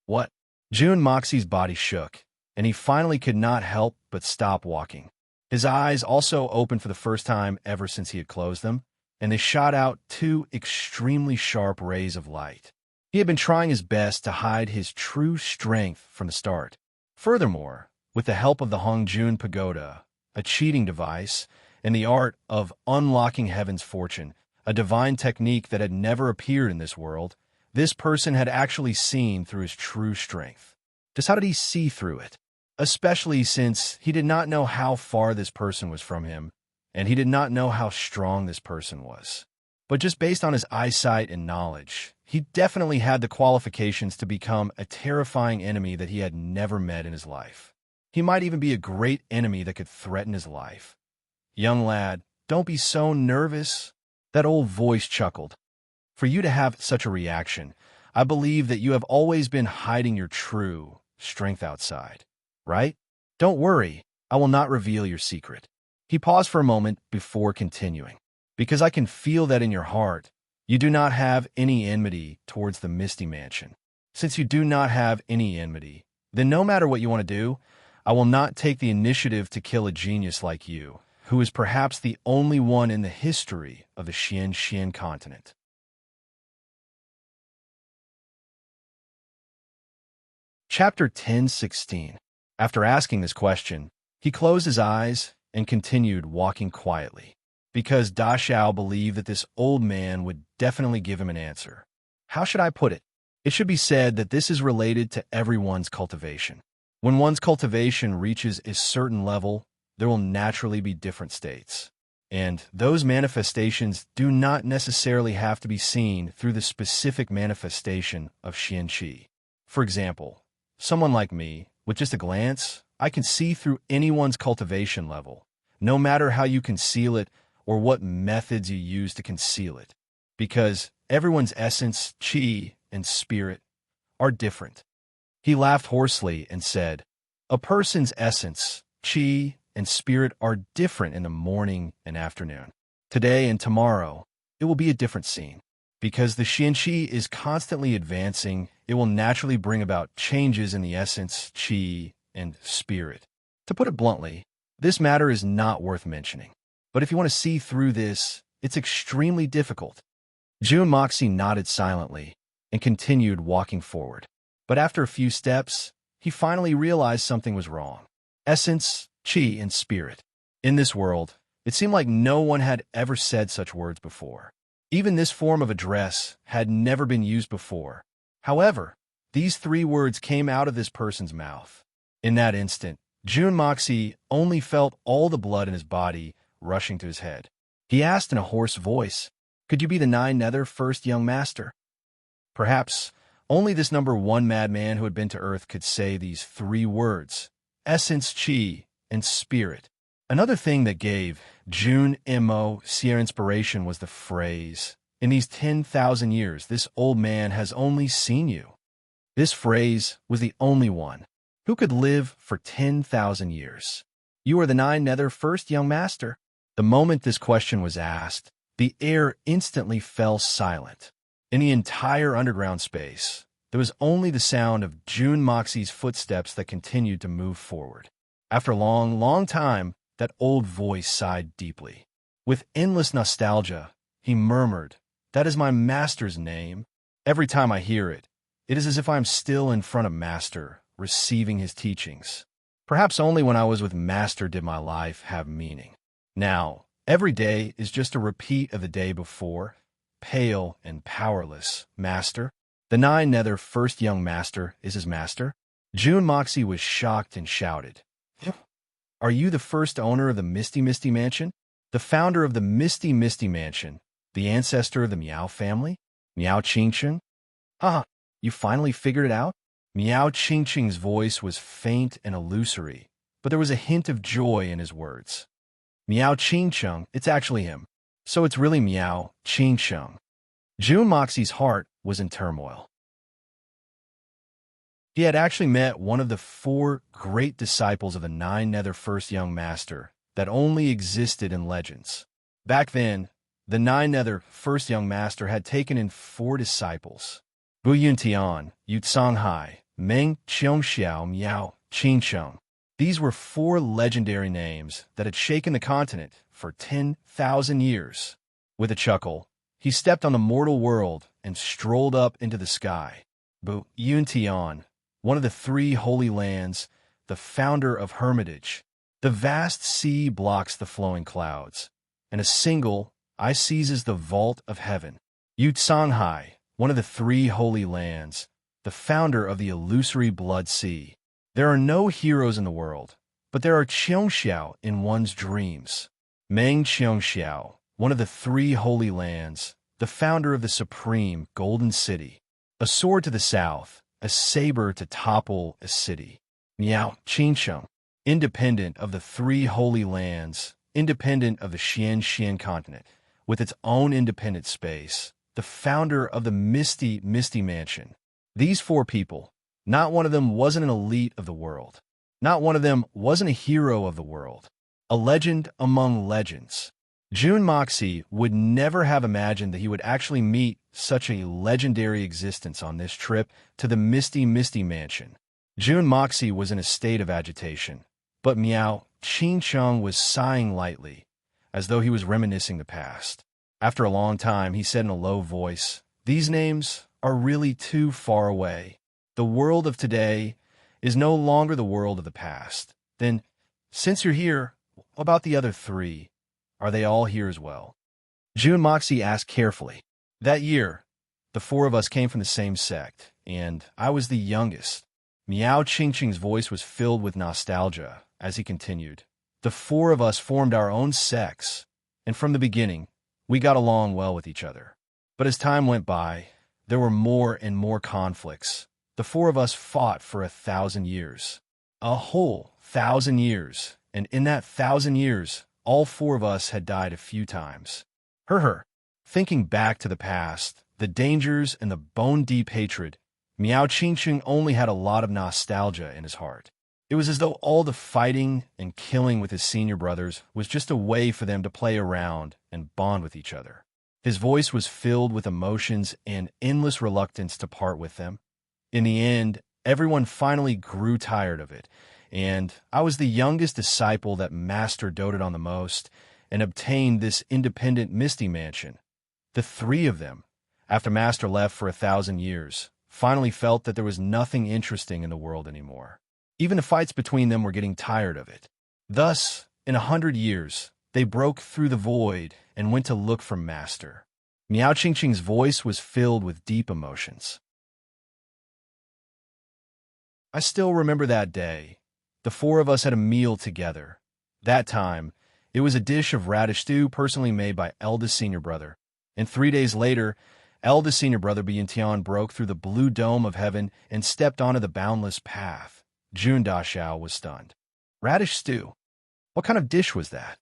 "What?" Jun Moxie's body shook, and he finally could not help but stop walking. His eyes also opened for the first time ever since he had closed them, and they shot out 2 extremely sharp rays of light. He had been trying his best to hide his true strength from the start. Furthermore, with the help of the Hongjun Pagoda, a cheating device, and the art of unlocking heaven's fortune, a divine technique that had never appeared in this world, this person had actually seen through his true strength. Just how did he see through it? Especially since he did not know how far this person was from him, and he did not know how strong this person was. But just based on his eyesight and knowledge, he definitely had the qualifications to become a terrifying enemy that he had never met in his life. He might even be a great enemy that could threaten his life. "Young lad, don't be so nervous." That old voice chuckled. "For you to have such a reaction, I believe that you have always been hiding your true strength outside, right? Don't worry, I will not reveal your secret." He paused for a moment before continuing. "Because I can feel that in your heart, you do not have any enmity towards the Misty Mansion. Since you do not have any enmity, then no matter what you want to do, I will not take the initiative to kill a genius like you, who is perhaps the only one in the history of the Xian continent." Chapter 10:16. After asking this question, he closed his eyes and continued walking quietly, because Da Xiao believed that this old man would definitely give him an answer. How should I put it? It should be said that this is related to everyone's cultivation. When one's cultivation reaches a certain level, there will naturally be different states. And those manifestations do not necessarily have to be seen through the specific manifestation of Xianqi. For example, someone like me, with just a glance, I can see through anyone's cultivation level, no matter how you conceal it or what methods you use to conceal it, because everyone's essence, chi, and spirit are different. He laughed hoarsely and said, "A person's essence, chi, and spirit are different in the morning and afternoon. Today and tomorrow, it will be a different scene. Because the Xianqi is constantly advancing, it will naturally bring about changes in the essence, chi, and spirit. To put it bluntly, this matter is not worth mentioning. But if you want to see through this, it's extremely difficult." Jun Moxie nodded silently and continued walking forward. But after a few steps, he finally realized something was wrong. Essence, chi, and spirit. In this world, it seemed like no one had ever said such words before. Even this form of address had never been used before. However, these three words came out of this person's mouth. In that instant, Jun Moxie only felt all the blood in his body rushing to his head. He asked in a hoarse voice, "Could you be the Nine Nether First Young Master?" Perhaps only this number one madman who had been to Earth could say these three words, essence, chi, and spirit. Another thing that gave Jun Mo Sierra inspiration was the phrase, "In these 10,000 years, this old man has only seen you." This phrase was the only one. Who could live for 10,000 years? "You are the Nine Nether First Young Master." The moment this question was asked, the air instantly fell silent. In the entire underground space, there was only the sound of Jun Moxie's footsteps that continued to move forward. After a long, long time, that old voice sighed deeply. With endless nostalgia, he murmured, "That is my master's name. Every time I hear it, it is as if I am still in front of Master, receiving his teachings. Perhaps only when I was with Master did my life have meaning. Now, every day is just a repeat of the day before, pale and powerless. Master, the Nine Nether First Young Master, is his master." Jun Moxie was shocked and shouted, "Are you the first owner of the Misty Mansion? The founder of the Misty Mansion? The ancestor of the Miao family? Miao Qingcheng? Haha, you finally figured it out?" Miao Qingcheng's voice was faint and illusory, but there was a hint of joy in his words. "Miao Qingcheng, it's actually him. So it's really Miao Qingcheng." Jun Moxie's heart was in turmoil. He had actually met one of the four great disciples of the Nine Nether First Young Master that only existed in legends. Back then, the Nine Nether First Young Master had taken in four disciples: Bu Yuntian, Yu Songhai, Meng Qiongxiao, Miao Qingcheng. These were four legendary names that had shaken the continent for 10,000 years. With a chuckle, he stepped on the mortal world and strolled up into the sky. Bu Yuntian, one of the three holy lands, the founder of hermitage. The vast sea blocks the flowing clouds, and a single eye seizes the vault of heaven. Yu Songhai, one of the three holy lands, the founder of the illusory blood sea. There are no heroes in the world, but there are Qiongxiao in one's dreams. Meng Qiongxiao, one of the three holy lands, the founder of the supreme golden city. A sword to the south, a saber to topple a city. Miao Qingcheng, independent of the three holy lands, independent of the Xian continent, with its own independent space, the founder of the Misty Mansion. These four people, not one of them wasn't an elite of the world. Not one of them wasn't a hero of the world. A legend among legends. Jun Moxie would never have imagined that he would actually meet such a legendary existence on this trip to the Misty Mansion. Jun Moxie was in a state of agitation, but Miao Qingcheng was sighing lightly, as though he was reminiscing the past. After a long time, he said in a low voice, "These names are really too far away. The world of today is no longer the world of the past. Then, since you're here, what about the other three? Are they all here as well?" Jun Moxie asked carefully. "That year, the four of us came from the same sect, and I was the youngest." Miao Qingcheng's voice was filled with nostalgia as he continued. "The four of us formed our own sects, and from the beginning, we got along well with each other. But as time went by, there were more and more conflicts. The four of us fought for 1,000 years. A whole 1,000 years, and in that 1,000 years, all four of us had died a few times. Her. Thinking back to the past, the dangers and the bone-deep hatred, Miao Qingqing only had a lot of nostalgia in his heart. It was as though all the fighting and killing with his senior brothers was just a way for them to play around and bond with each other. His voice was filled with emotions and endless reluctance to part with them. In the end, everyone finally grew tired of it, and I was the youngest disciple that Master doted on the most and obtained this independent Misty mansion. The three of them, after Master left for 1,000 years, finally felt that there was nothing interesting in the world anymore. Even the fights between them were getting tired of it. Thus, in 100 years, they broke through the void and went to look for Master. Miao Qingqing's voice was filled with deep emotions. I still remember that day. The four of us had a meal together. That time, it was a dish of radish stew personally made by eldest senior brother. And 3 days later, eldest senior brother Biantian broke through the blue dome of heaven and stepped onto the boundless path. Jun Daxiao was stunned. Radish stew? What kind of dish was that?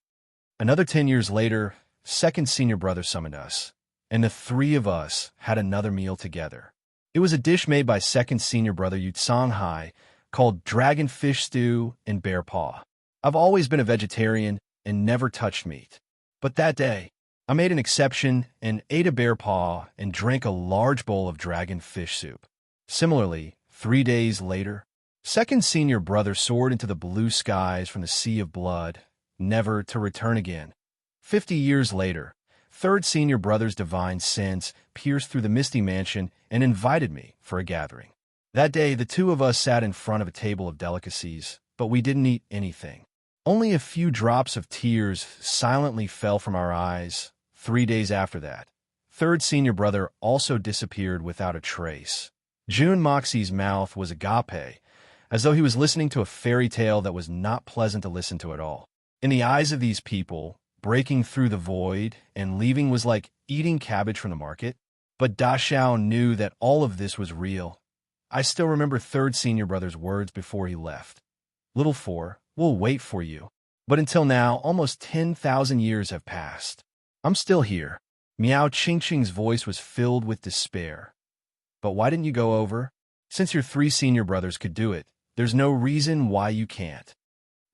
Another 10 years later, second senior brother summoned us, and the three of us had another meal together. It was a dish made by second senior brother Yutsang Hai called dragonfish stew and bear paw. I've always been a vegetarian and never touched meat. But that day, I made an exception and ate a bear paw and drank a large bowl of dragonfish soup. Similarly, 3 days later, second senior brother soared into the blue skies from the sea of blood, never to return again. 50 years later, third senior brother's divine sense pierced through the Misty Mansion and invited me for a gathering. That day, the two of us sat in front of a table of delicacies, but we didn't eat anything. Only a few drops of tears silently fell from our eyes. 3 days after that, third senior brother also disappeared without a trace. Jun Moxie's mouth was agape, as though he was listening to a fairy tale that was not pleasant to listen to at all. In the eyes of these people, breaking through the void and leaving was like eating cabbage from the market. But Daxiao knew that all of this was real. I still remember third senior brother's words before he left. Little four, we'll wait for you. But until now, almost 10,000 years have passed. I'm still here. Miao Qingqing's voice was filled with despair. But why didn't you go over? Since your three senior brothers could do it, there's no reason why you can't.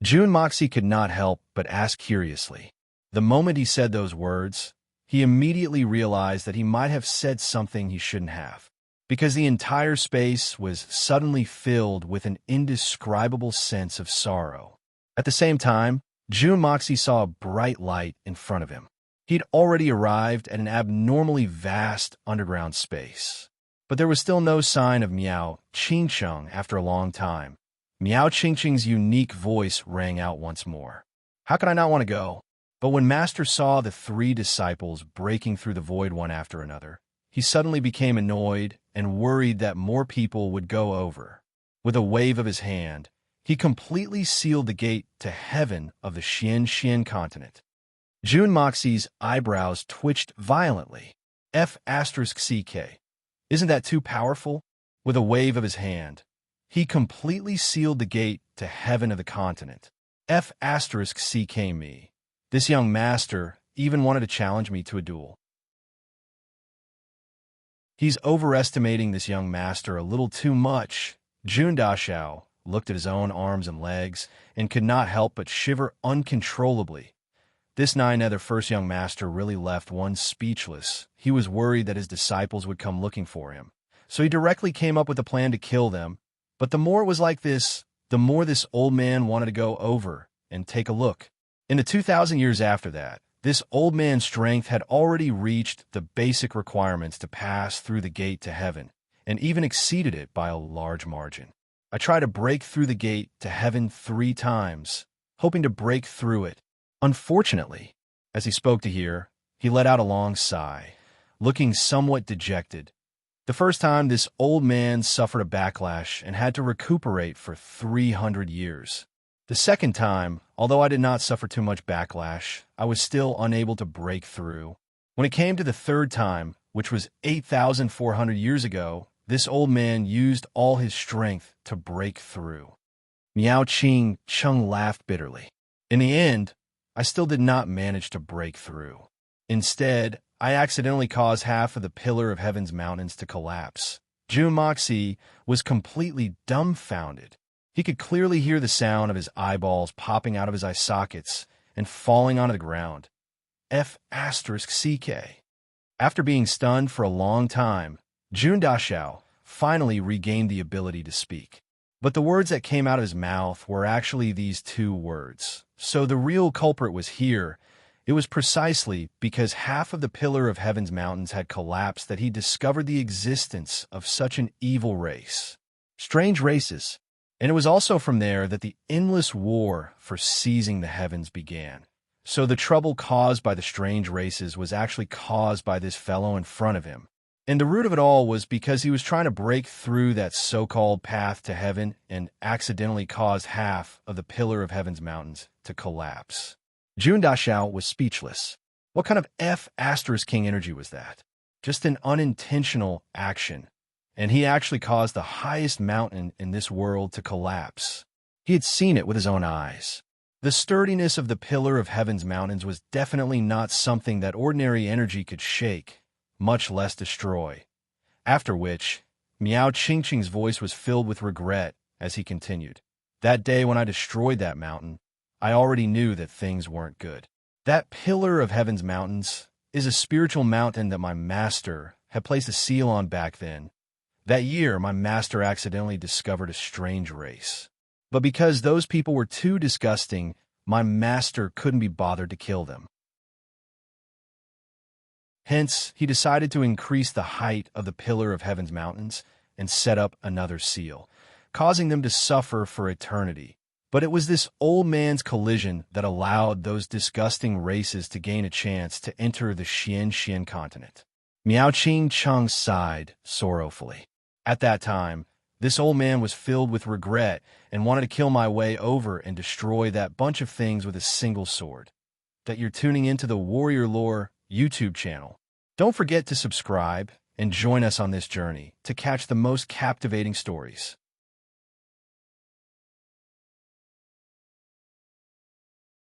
Jun Moxie could not help but ask curiously. The moment he said those words, he immediately realized that he might have said something he shouldn't have, because the entire space was suddenly filled with an indescribable sense of sorrow. At the same time, Jun Moxie saw a bright light in front of him. He'd already arrived at an abnormally vast underground space. But there was still no sign of Miao Qingqing after a long time. Miao Qingqing's unique voice rang out once more. How could I not want to go? But when Master saw the three disciples breaking through the void one after another, he suddenly became annoyed and worried that more people would go over. With a wave of his hand, he completely sealed the gate to heaven of the Xian continent. Jun Moxie's eyebrows twitched violently. F***CK. Isn't that too powerful? With a wave of his hand, he completely sealed the gate to heaven of the continent. F***CK me. This young master even wanted to challenge me to a duel. He's overestimating this young master a little too much. Jun Daxiao looked at his own arms and legs and could not help but shiver uncontrollably. This neither first young master really left one speechless. He was worried that his disciples would come looking for him. So he directly came up with a plan to kill them. But the more it was like this, the more this old man wanted to go over and take a look. In the 2,000 years after that, this old man's strength had already reached the basic requirements to pass through the gate to heaven, and even exceeded it by a large margin. I tried to break through the gate to heaven 3 times, hoping to break through it. Unfortunately, as he spoke to her, he let out a long sigh, looking somewhat dejected. The first time, this old man suffered a backlash and had to recuperate for 300 years. The second time, although I did not suffer too much backlash, I was still unable to break through. When it came to the third time, which was 8,400 years ago, this old man used all his strength to break through. Miao Qingqing laughed bitterly. In the end, I still did not manage to break through. Instead, I accidentally caused half of the Pillar of Heaven's mountains to collapse. Jun Moxie was completely dumbfounded. He could clearly hear the sound of his eyeballs popping out of his eye sockets and falling onto the ground. F***CK. After being stunned for a long time, Jun Dashao finally regained the ability to speak. But the words that came out of his mouth were actually these two words. So the real culprit was here. It was precisely because half of the Pillar of Heaven's mountains had collapsed that he discovered the existence of such an evil race. Strange races. And it was also from there that the endless war for seizing the heavens began. So the trouble caused by the strange races was actually caused by this fellow in front of him. And the root of it all was because he was trying to break through that so-called path to heaven and accidentally caused half of the Pillar of Heaven's mountains to collapse. Jun Dashao was speechless. What kind of F***king energy was that? Just an unintentional action. And he actually caused the highest mountain in this world to collapse. He had seen it with his own eyes. The sturdiness of the Pillar of Heaven's mountains was definitely not something that ordinary energy could shake, much less destroy. After which, Miao Qingqing's voice was filled with regret as he continued. That day when I destroyed that mountain, I already knew that things weren't good. That Pillar of Heaven's mountains is a spiritual mountain that my master had placed a seal on back then. That year, my master accidentally discovered a strange race. But because those people were too disgusting, my master couldn't be bothered to kill them. Hence, he decided to increase the height of the Pillar of Heaven's mountains and set up another seal, causing them to suffer for eternity. But it was this old man's collision that allowed those disgusting races to gain a chance to enter the Xian continent. Miao Qingqing sighed sorrowfully. At that time, this old man was filled with regret and wanted to kill my way over and destroy that bunch of things with a single sword. That you're tuning into the Warrior Lore YouTube channel. Don't forget to subscribe and join us on this journey to catch the most captivating stories.